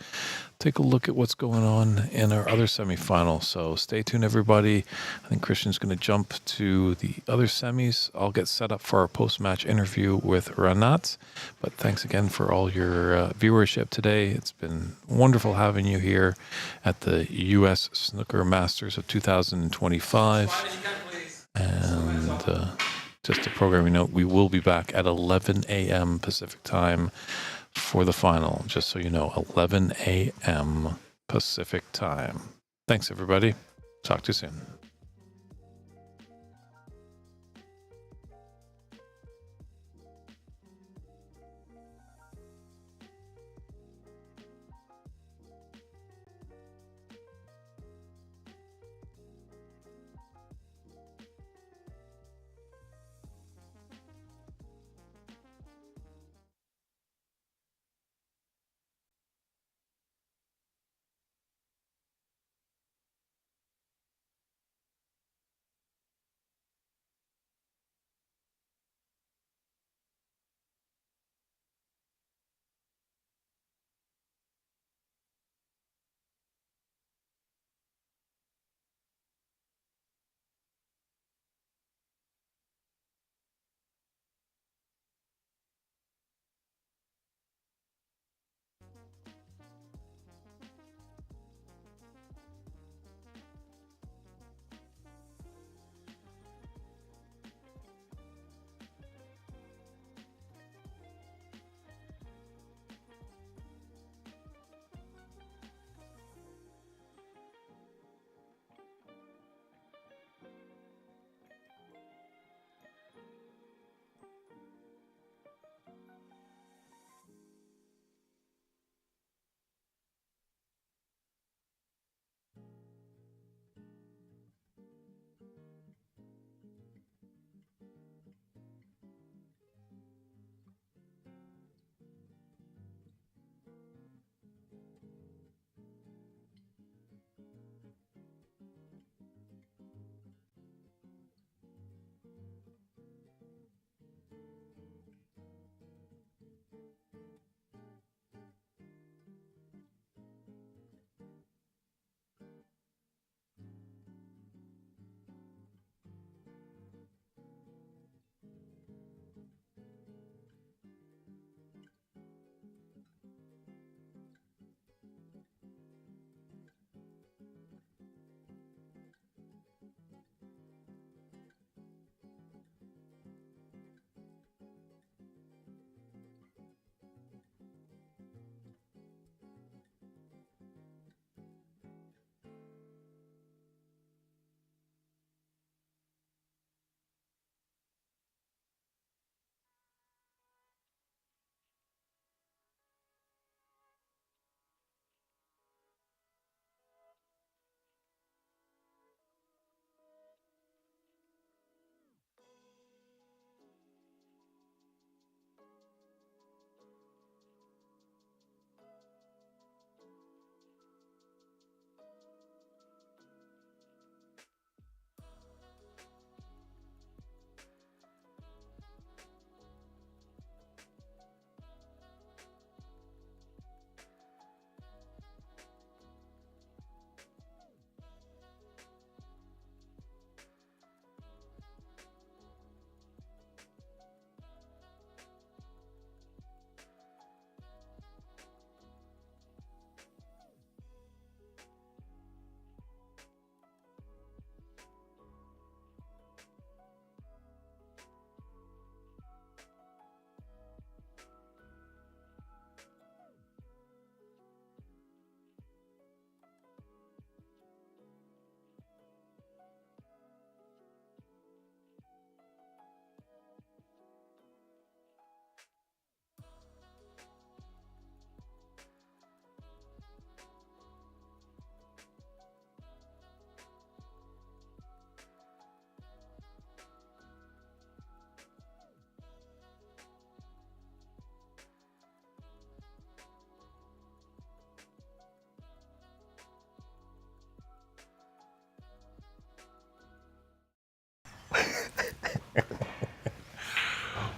take a look at what's going on in our other semifinal. So stay tuned, everybody. I think Christian's going to jump to the other semis. I'll get set up for our post-match interview with Renat. But thanks again for all your viewership today. It's been wonderful having you here at the U.S. Snooker Masters of 2025. And just a programming note, we will be back at 11 a.m. Pacific time for the final. Just so you know, 11 a.m. Pacific time. Thanks, everybody. Talk to you soon.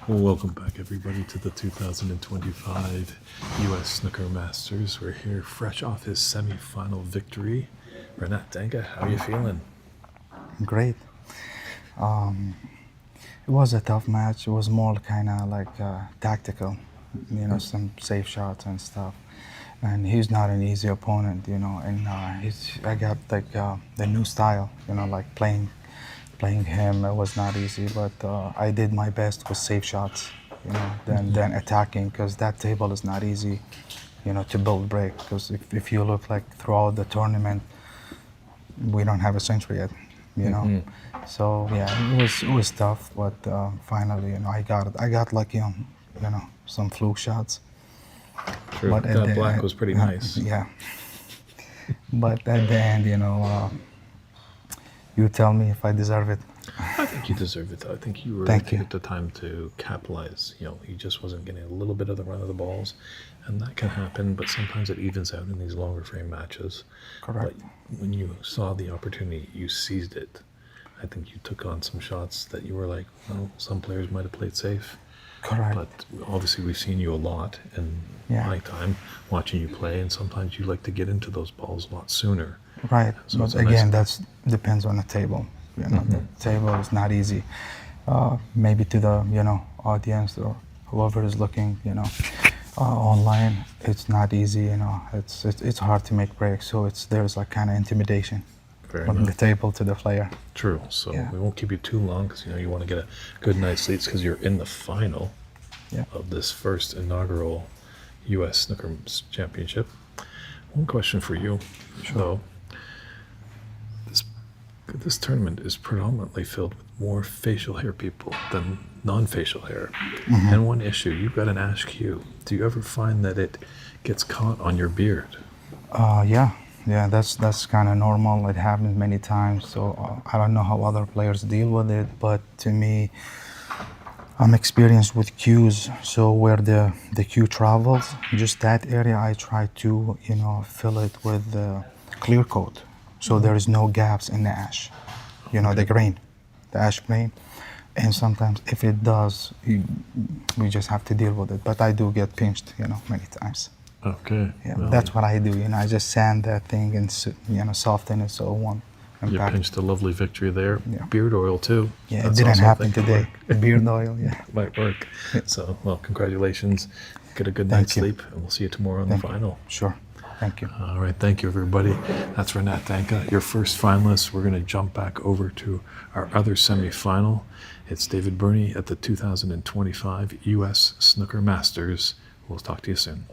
Welcome back, everybody, to the 2025 U.S. Snooker Masters. We're here fresh off his semifinal victory. Renat Denkha, how are you feeling? Great. It was a tough match. It was more kind of like tactical, you know, some safe shots and stuff. And he's not an easy opponent, you know. And I got like the new style, you know, like playing him. It was not easy, but I did my best with safe shots, you know, than attacking, because that table is not easy, you know, to build break. Because if you look like throughout the tournament, we don't have a century yet, you know. So yeah, it was tough, but finally, you know, I got lucky on, you know, some fluke shots. True. But at That the black end- was pretty nice. Yeah. But at the end, you know, you tell me if I deserve it. I think you deserve it, though. I think you were Thank taking you. the time to capitalize. You know, he just wasn't getting a little bit of the run of the balls, and that can happen, but sometimes it evens out in these longer frame matches. Correct. But when you saw the opportunity, you seized it. I think you took on some shots that you were like, well, some players might have played safe. Correct. But obviously, we've seen you a lot in Yeah. my time watching you play, and sometimes you like to get into those balls a lot sooner. Right. So it's But a nice- again, that's depends on the table. You know, the table is not easy. Maybe to the, you know, audience or whoever is looking, you know, online, it's not easy. You know, it's hard to make breaks. So there's like kind of intimidation Fair from enough. the table to the player. True. So Yeah. we won't keep you too long because you know you want to get a good night's sleep because you're in the final Yeah. of this first inaugural U.S. Snooker Championship. One question for you, though. This tournament is predominantly filled with more facial hair people than non-facial hair. And one issue, you've got an ash cue. Do you ever find that it gets caught on your beard? Yeah, that's kind of normal. It happens many times. So I don't know how other players deal with it, but to me, I'm experienced with cues. So where the cue travels, just that area, I try to, you know, fill it with clear coat, so there is no gaps in the ash. You know, the grain, the ash grain. And sometimes if it does, we just have to deal with it. But I do get pinched, you know, many times. Okay. Yeah, well, that's what I do. You know, I just sand that thing and you know, soften it so it won't You impact. pinched a lovely victory there. Yeah. Beard oil, too. Yeah, That's it didn't also, I happen think, today. work. Beard oil, yeah. Might work. So, well, congratulations. Get a good Thank night's you. sleep, and we'll see you tomorrow in Thank the you. final. Sure. Thank you. All right, thank you, everybody. That's Renat Denkha, your first finalist. We're going to jump back over to our other semifinal. It's David Burney at the 2025 U.S. Snooker Masters. We'll talk to you soon.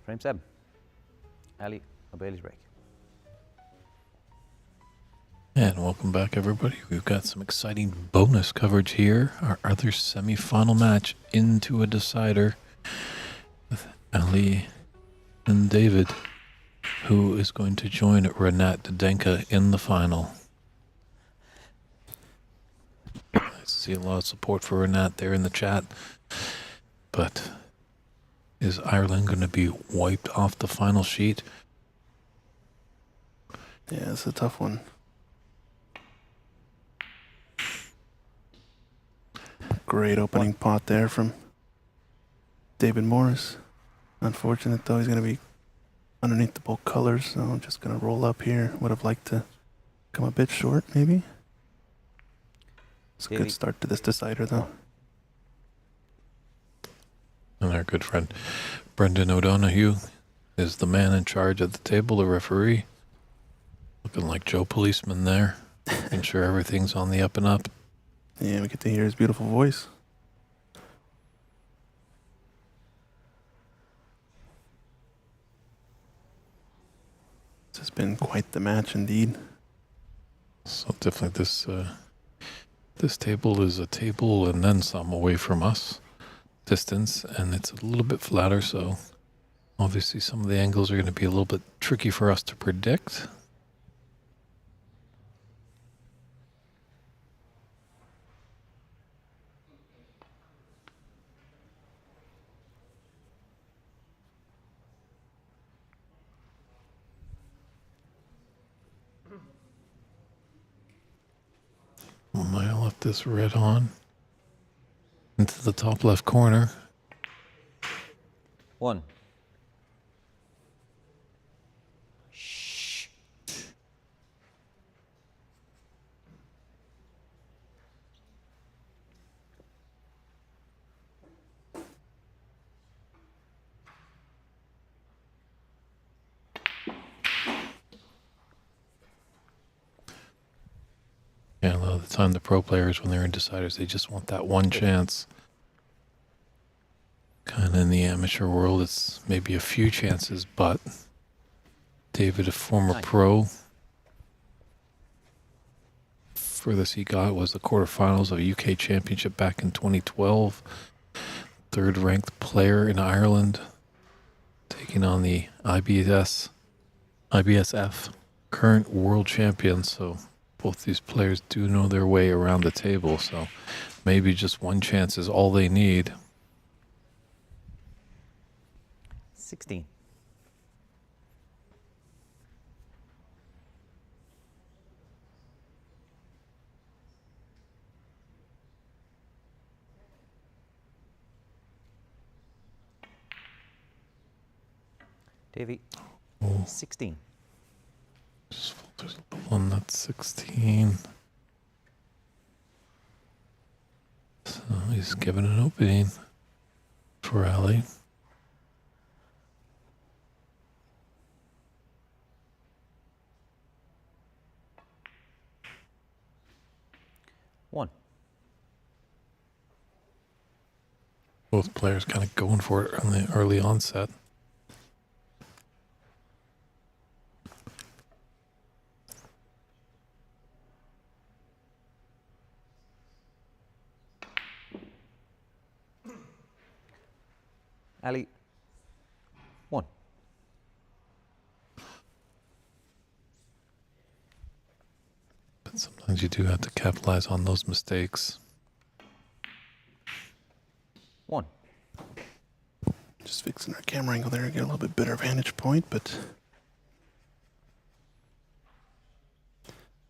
Frame 7. Ali, a Bailey's break. And welcome back, everybody. We've got some exciting bonus coverage here. Our other semifinal match into a decider with Ali and David, who is going to join Renat Denkha in the final. I see a lot of support for Renat there in the chat, but is Ireland going to be wiped off the final sheet? Yeah, it's a tough one. Great opening pot there from David Morris. Unfortunate though, he's going to be underneath the both colors, so I'm just going to roll up here. Would have liked to come a bit short, maybe. It's a good start to this decider though. And our good friend Brendan O'Donoghue is the man in charge at the table, the referee. Looking like Joe Policeman there, making sure everything's on the up and up. Yeah, we get to hear his beautiful voice. This has been quite the match indeed. So definitely this table is a table and then some away from us distance, and it's a little bit flatter, so obviously some of the angles are going to be a little bit tricky for us to predict. I left this red on into the top left corner. 1. Yeah, a lot of the time the pro players, when they're in deciders, they just want that one chance. Kind of in the amateur world, it's maybe a few chances, but David, a former pro, furthest he got was the quarterfinals of a UK championship back in 2012. Third ranked player in Ireland, taking on the IBSF current world champion. So both these players do know their way around the table, so maybe just one chance is all they need. 16. Davey, 16. Just filters the one that's 16. So he's giving an opening for Ali. One. Both players kind of going for it on the early onset. Ali, 1. But sometimes you do have to capitalize on those mistakes. 1. Just fixing our camera angle there, get a little bit better vantage point, but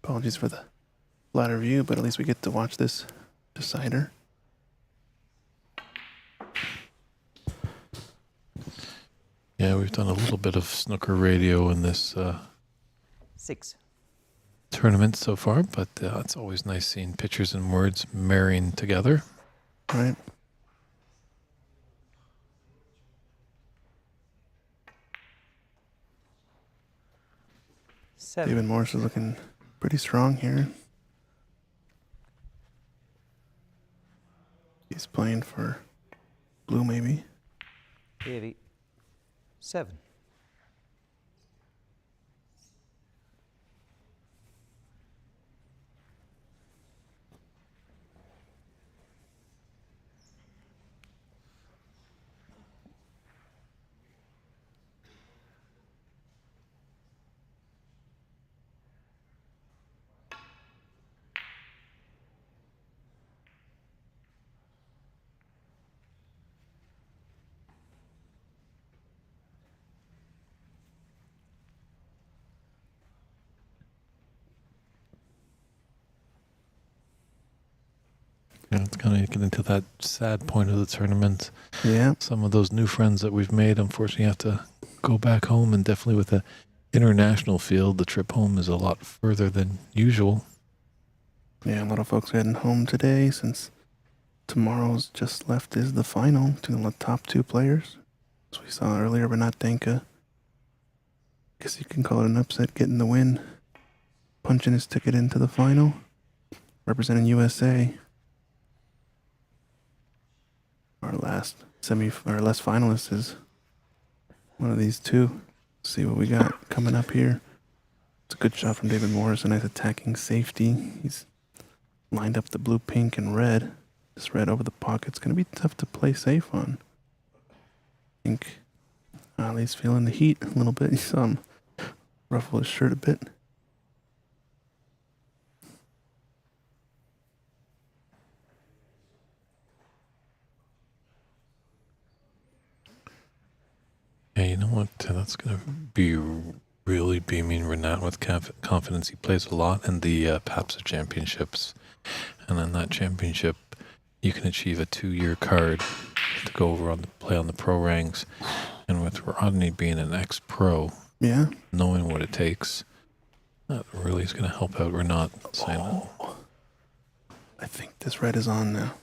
apologies for the flatter view, but at least we get to watch this decider. Yeah, we've done a little bit of snooker radio in this 6. tournament so far, but it's always nice seeing pictures and words marrying together. Right. David Morris is looking pretty strong here. He's playing for blue, maybe. Davey, 7. Yeah, it's kind of getting to that sad point of the tournament. Yeah. Some of those new friends that we've made, unfortunately, have to go back home, and definitely with the international field, the trip home is a lot further than usual. Yeah, a lot of folks are heading home today since tomorrow's just left is the final between the top 2 players. As we saw earlier, Renat Denkha, guess you can call it an upset, getting the win, punching his ticket into the final, representing USA. Our last finalist is one of these two. Let's see what we got coming up here. It's a good shot from David Morris, a nice attacking safety. He's lined up the blue, pink, and red. This red over the pocket's going to be tough to play safe on. I think Ali's feeling the heat a little bit. You saw him ruffle his shirt a bit. Yeah, you know what? That's going to be really beaming Renat with confidence. He plays a lot in the PABSA championships. And in that championship, you can achieve a 2-year card to go over on the play on the pro ranks. And with Rodney being an ex-pro, Yeah. knowing what it takes, that really is going to help out Renat. I think this red is on now.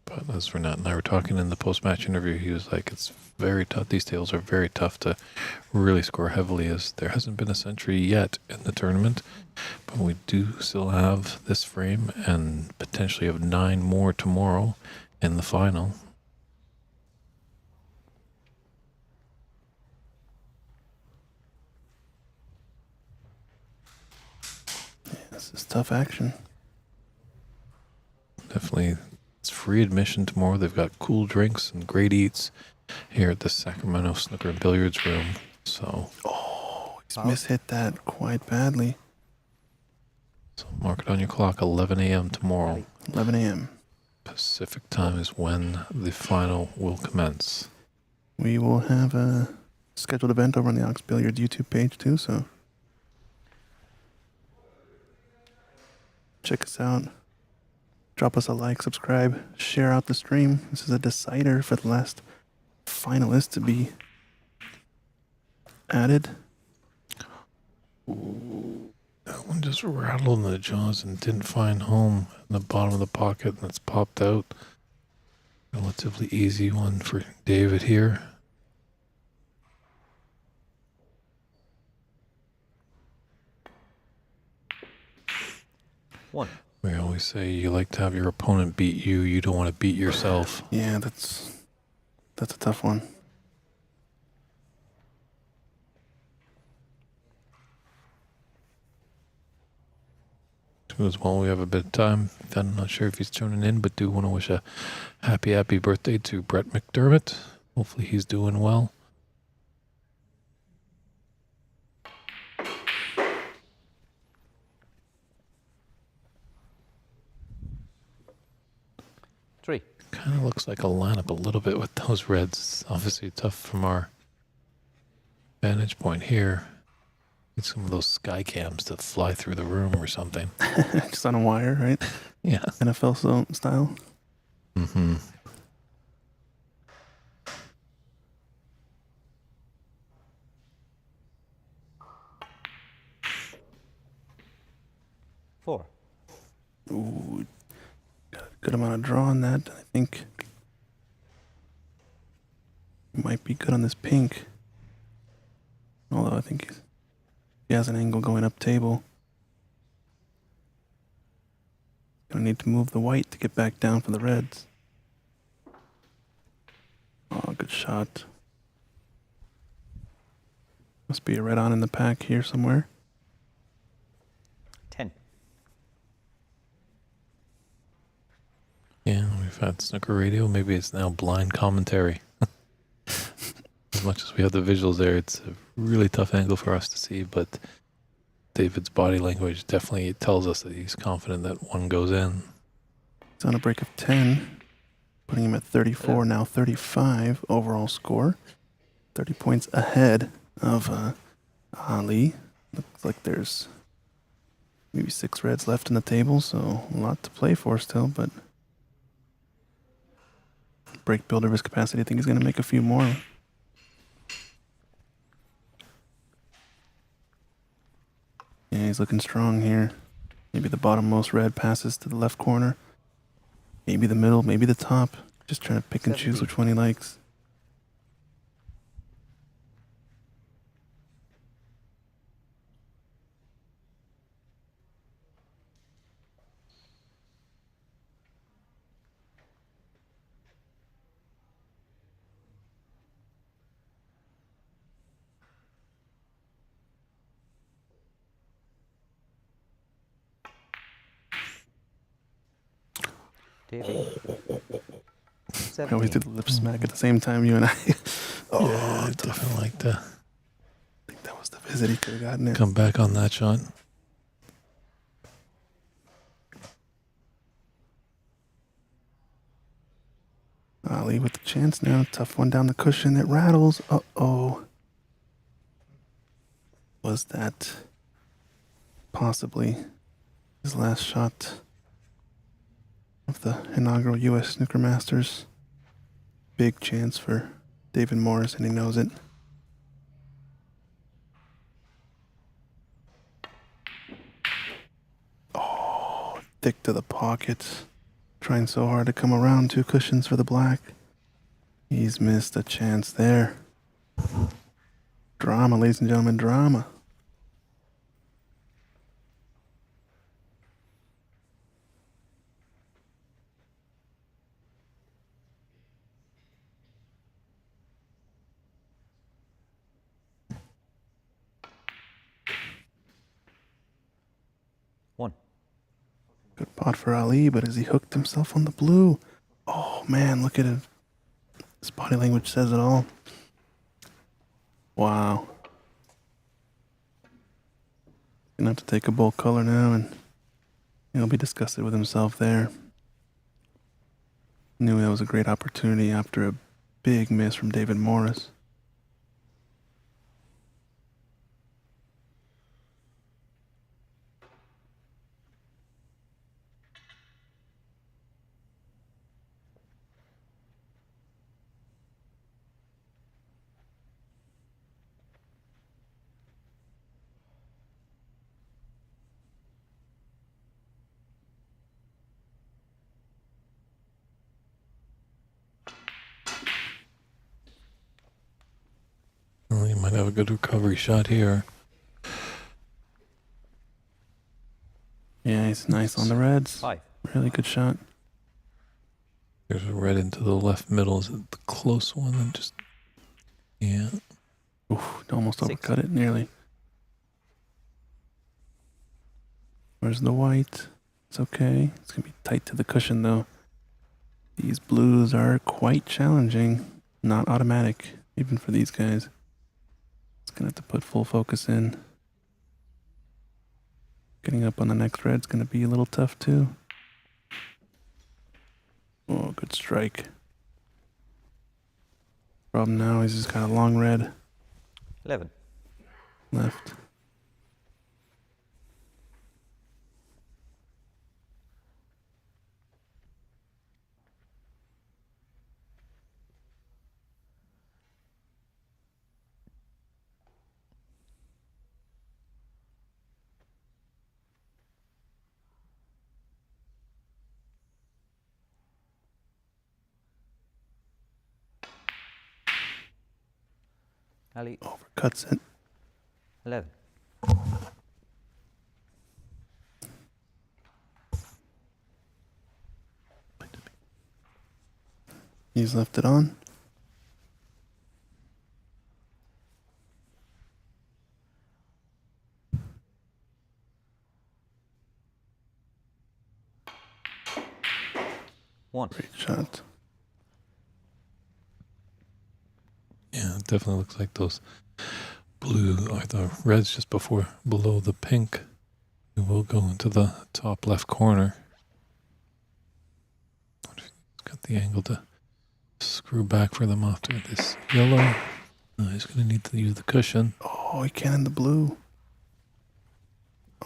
But as Renat and I were talking in the post-match interview, he was like, it's very tough. These tables are very tough to really score heavily, as there hasn't been a century yet in the tournament. But we do still have this frame and potentially have 9 more tomorrow in the final. Yeah, this is tough action. Definitely, it's free admission tomorrow. They've got cool drinks and great eats here at the Sacramento Snooker and Billiards room. So, He's mishit that quite badly. so mark it on your clock. 11 a.m. tomorrow. 11 a.m. Pacific time is when the final will commence. We will have a scheduled event over on the Ox Billiards YouTube page too, so check us out. Drop us a like, subscribe, share out the stream. This is a decider for the last finalist to be added. That one just rattled in the jaws and didn't find home in the bottom of the pocket, and it's popped out. Relatively easy one for David here. One. We always say you like to have your opponent beat you. You don't want to beat yourself. Yeah, that's a tough one. As well, we have a bit of time. I'm not sure if he's tuning in, but do want to wish a happy birthday to Brett McDermott. Hopefully he's doing well. Three. Kind of looks like a lineup a little bit with those reds. It's obviously tough from our vantage point here. Need some of those sky cams to fly through the room or something. Just on a wire, right? Yeah. NFL style. Mm-hmm. Four. Ooh, got a good amount of draw on that. I think might be good on this pink. Although I think he has an angle going up table. Gonna need to move the white to get back down for the reds. Oh, good shot. Must be a red on in the pack here somewhere. 10. Yeah, we've had snooker radio. Maybe it's now blind commentary. As much as we have the visuals there, it's a really tough angle for us to see, but David's body language definitely tells us that he's confident that one goes in. He's on a break of 10, putting him at 34, now 35 overall score. 30 points ahead of Ali. Looks like there's maybe 6 reds left in the table, so a lot to play for still, but break builder of his capacity, I think he's going to make a few more. Yeah, he's looking strong here. Maybe the bottommost red passes to the left corner. Maybe the middle, maybe the top. Just trying to pick and choose 70. which one he likes. Davey. I always do 17. the lip smack at the same time, you and I. Oh, Yeah, I tough. definitely like to I think that was the visit. He could have gotten it. come back on that shot. Ali with the chance now. Tough one down the cushion. It rattles. Uh-oh. Was that possibly his last shot of the inaugural U.S. Snooker Masters? Big chance for David Morris, and he knows it. Oh, thick to the pocket. Trying so hard to come around 2 cushions for the black. He's missed a chance there. Drama, ladies and gentlemen, drama. One. Good pot for Ali, but as he hooked himself on the blue. Oh man, look at it. His body language says it all. Wow. Gonna have to take a bold color now, and he'll be disgusted with himself there. Knew that was a great opportunity after a big miss from David Morris. Well, he might have a good recovery shot here. Yeah, he's nice on the reds. 5. Really good shot. There's a red into the left middle. Is it the close one? And just, yeah. Oof, almost 6. overcut it, nearly. Where's the white? It's okay. It's going to be tight to the cushion, though. These blues are quite challenging. Not automatic, even for these guys. It's going to have to put full focus in. Getting up on the next red's going to be a little tough, too. Oh, good strike. Problem now is he's got a long red 11. left. Ali. Overcuts it. 11. He's left it on. 1. Great shot. Yeah, it definitely looks like those blue or the reds just below the pink. We will go into the top left corner. He's got the angle to screw back for them after this yellow. He's going to need to use the cushion. Oh, he cannoned the blue.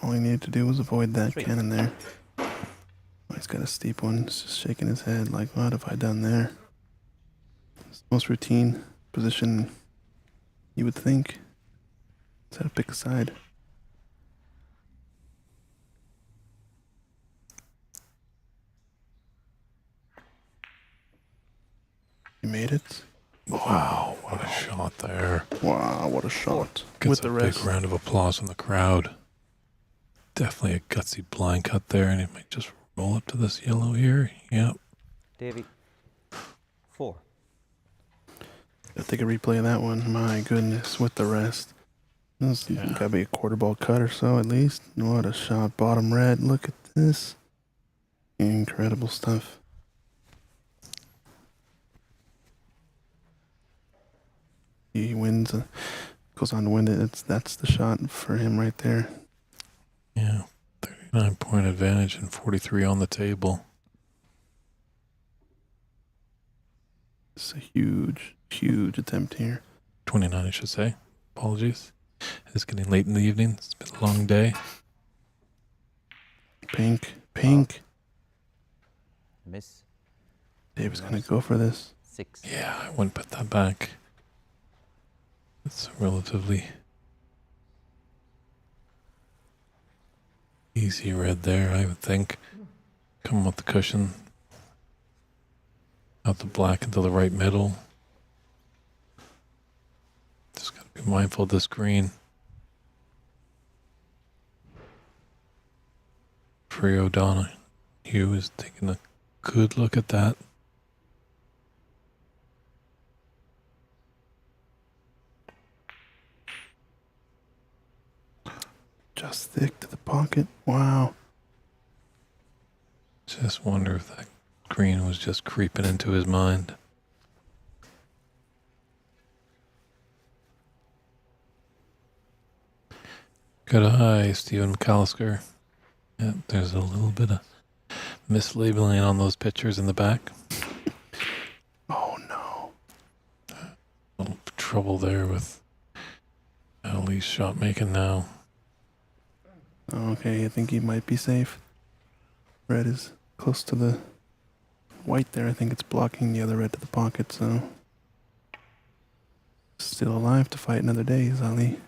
All he needed to do was avoid that 3. cannon there. Oh, he's got a steep one. He's just shaking his head like, what have I done there? It's the most routine position you would think. Instead of pick a side. He made it. Wow, what a shot there. Wow, what a shot. Gets With the a rest. big round of applause from the crowd. Definitely a gutsy blind cut there, and it might just roll up to this yellow here. Yep. Davy. 4. Gotta take a replay of that one. My goodness, with the rest. This gotta be a quarter ball cut or so at least. What a shot. Bottom red. Look at this. Incredible stuff. He wins. Goes on to win it. That's the shot for him right there. Yeah. 39-point advantage and 43 on the table. It's a huge, huge attempt here. 29, I should say. Apologies. It's getting late in the evening. It's been a long day. Pink, pink. Miss. Dave's gonna go for this. 6. Yeah, I wouldn't put that back. It's relatively easy red there, I would think. Come with the cushion. Out the black into the right middle. Just gotta be mindful of this green. Free O'Donnell. Hugh is taking a good look at that. Just thick to the pocket. Wow. Just wonder if that green was just creeping into his mind. Good eye, Stephen McCloskey. Yeah, there's a little bit of mislabeling on those pictures in the back. Oh no. A little trouble there with Ali's shot making now. Okay, I think he might be safe. Red is close to the white there. I think it's blocking the other red to the pocket, so still alive to fight another day, is Ali.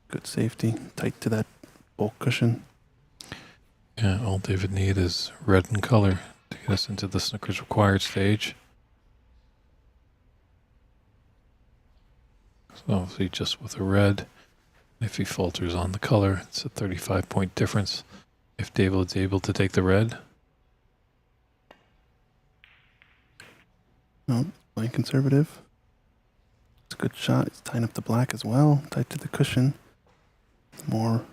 Good safety, tight to that bulk cushion. Yeah, all David need is red in color to get us into the snooker's required stage. So obviously just with a red, if he falters on the color, it's a 35-point difference. If David's able to take the red, No, playing conservative. It's a good shot. It's tying up the black as well, tight to the cushion. The more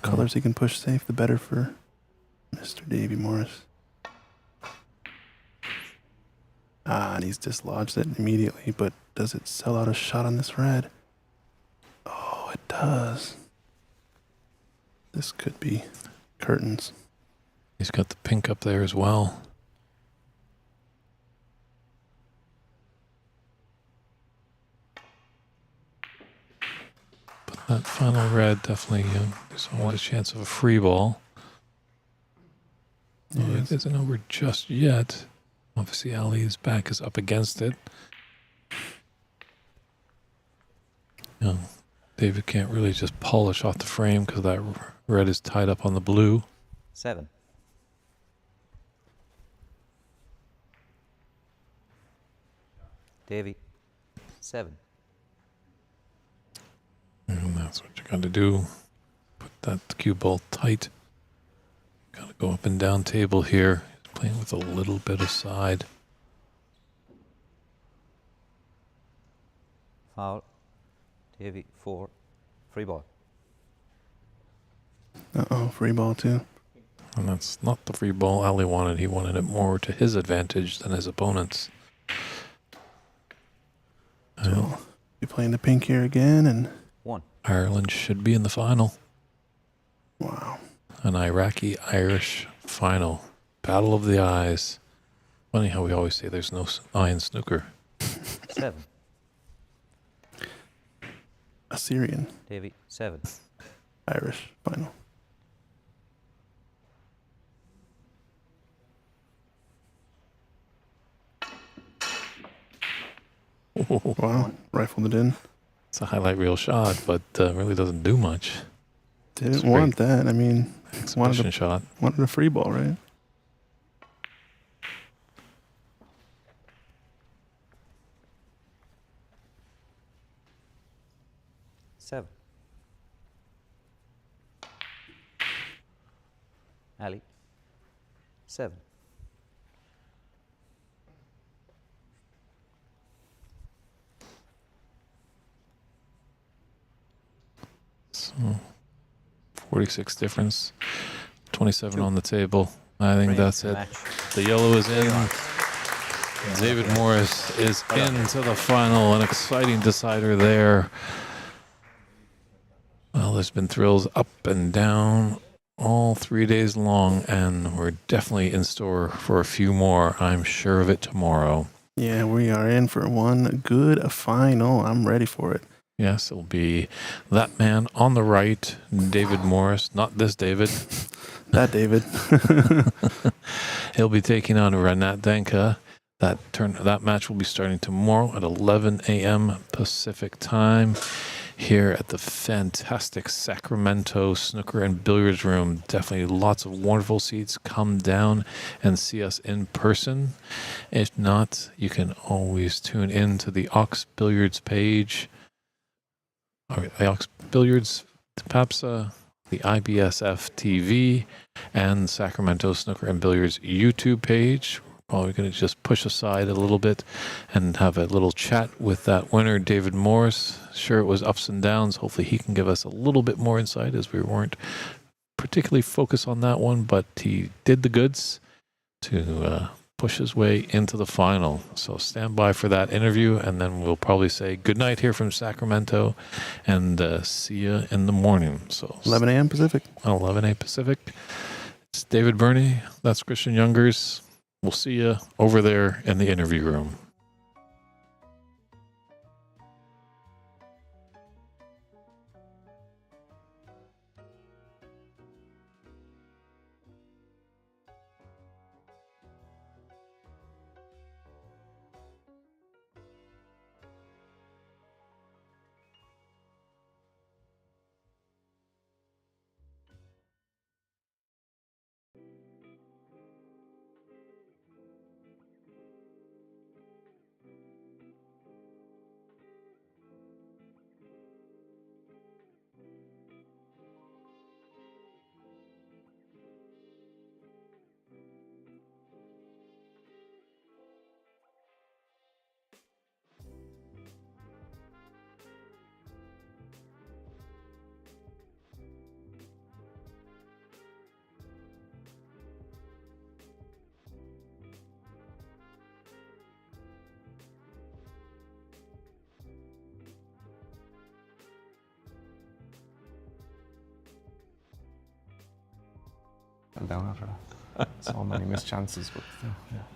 colors he can push safe, the better for Mr. Davy Morris. And he's dislodged it immediately, but does it sell out a shot on this red? Oh, it does. This could be curtains. he's got the pink up there as well. But that final red definitely, there's always a chance of a free ball. It isn't over just yet. Obviously, Ali's back is up against it. David can't really just polish off the frame because that red is tied up on the blue. 7. Davy. 7. And that's what you got to do. Put that cue ball tight. Got to go up and down table here. He's playing with a little bit of side. Foul. Davy. 4. Free ball. Uh-oh, free ball too. And that's not the free ball Ali wanted. He wanted it more to his advantage than his opponent's. So be playing the pink here again, and 1. Ireland should be in the final. wow. An Iraqi-Irish final. Battle of the eyes. Funny how we always say there's no eye in snooker. 7. Assyrian, Davy, 7. Irish final. Wow, rifled it in. It's a highlight reel shot, but really doesn't do much. Didn't It's want that. I mean, Exhibition shot. wanted a free ball, right? Seven. Ali. 7. So 46 difference. 27 on the table. I think that's it. Match. The yellow is in. David Morris is into the final. An exciting decider there. Well, there's been thrills up and down all 3 days long, and we're definitely in store for a few more. I'm sure of it tomorrow. Yeah, we are in for one good final. I'm ready for it. Yes, it'll be that man on the right, David Morris, not this David. That David. He'll be taking on Renat Denkha. That match will be starting tomorrow at 11 a.m. Pacific time here at the fantastic Sacramento Snooker and Billiards Room. Definitely lots of wonderful seats. Come down and see us in person. If not, you can always tune in to the Ox Billiards page. Or the Ox Billiards, the PABSA, the IBSF TV, and Sacramento Snooker and Billiards YouTube page. Well, we're going to just push aside a little bit and have a little chat with that winner, David Morris. Sure, it was ups and downs. Hopefully he can give us a little bit more insight, as we weren't particularly focused on that one, but he did the goods to push his way into the final. So stand by for that interview, and then we'll probably say goodnight here from Sacramento and see you in the morning. So 11 a.m. Pacific. 11 a.m. Pacific. It's David Burney. That's Christian Youngers. We'll see you over there in the interview room. Down after that. So many missed chances, but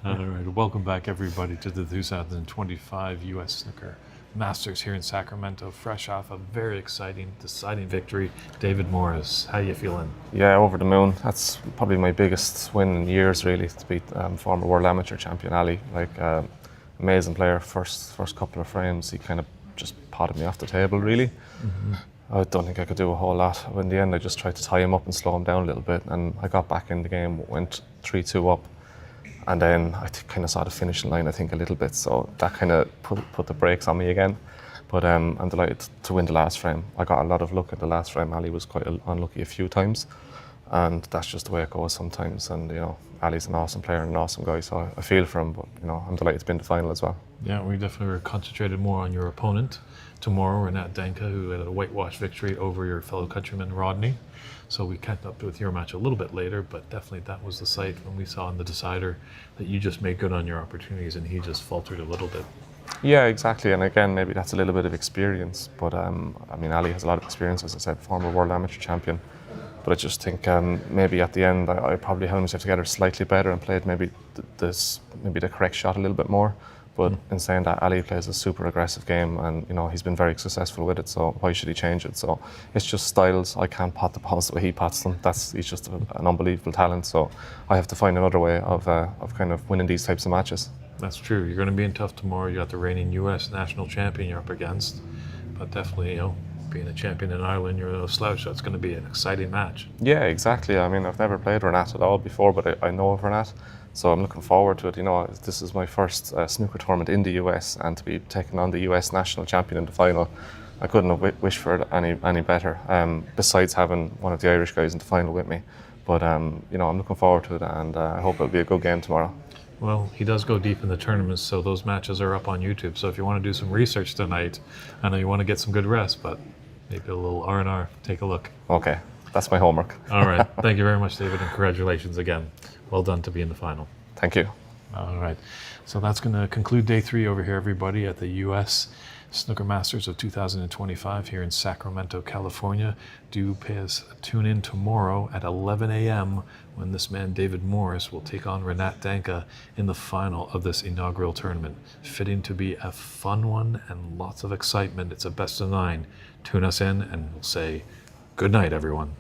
All right, welcome back everybody to the 2025 U.S. Snooker Masters here in Sacramento, fresh off a very exciting, deciding victory. David Morris, how you feeling? yeah, over the moon. That's probably my biggest win in years, really, to beat former world amateur champion Ali. Like, amazing player. First couple of frames, he kind of just potted me off the table, really. I don't think I could do a whole lot. In the end, I just tried to tie him up and slow him down a little bit, and I got back in the game, went 3-2 up, and then I kind of saw the finishing line, I think, a little bit, so that kind of put the brakes on me again. But I'm delighted to win the last frame. I got a lot of luck at the last frame. Ali was quite unlucky a few times, and that's just the way it goes sometimes. And you know, Ali's an awesome player and an awesome guy, so I feel for him. But you know, I'm delighted to be in the final as well. Yeah, we definitely were concentrated more on your opponent tomorrow, Renat Denkha, who had a whitewash victory over your fellow countryman Rodney. So we kept up with your match a little bit later, but definitely that was the sight when we saw in the decider that you just made good on your opportunities and he just faltered a little bit. Yeah, exactly. And again, maybe that's a little bit of experience. But I mean, Ali has a lot of experience, as I said, former world amateur champion. But I just think maybe at the end I probably held myself together slightly better and played maybe the correct shot a little bit more. But in saying that, Ali plays a super aggressive game, and you know he's been very successful with it. So why should he change it? So it's just styles. I can't pot the balls the way he pots them. He's just an unbelievable talent. So I have to find another way of kind of winning these types of matches. That's true. You're going to be in tough tomorrow. You got the reigning U.S. national champion you're up against, but definitely, you know, being a champion in Ireland, you're no slouch. So it's going to be an exciting match. Yeah, exactly. I mean, I've never played Renat at all before, but I know of Renat. So I'm looking forward to it. You know, this is my first snooker tournament in the US, and to be taking on the US national champion in the final, I couldn't have wished for it any better. Besides having one of the Irish guys in the final with me, but you know, I'm looking forward to it, and I hope it'll be a good game tomorrow. Well, he does go deep in the tournaments, so those matches are up on YouTube. So if you want to do some research tonight, I know you want to get some good rest, but maybe a little R&R. Take a look. Okay, that's my homework. All right. Thank you very much, David, and congratulations again. Well done to be in the final. Thank you. All right. So that's going to conclude day 3 over here, everybody, at the U.S. Snooker Masters of 2025 here in Sacramento, California. Do tune in tomorrow at 11 a.m. when this man, David Morris, will take on Renat Denkha in the final of this inaugural tournament. Fitting to be a fun one and lots of excitement. It's a best of 9. Tune us in and we'll say good night, everyone.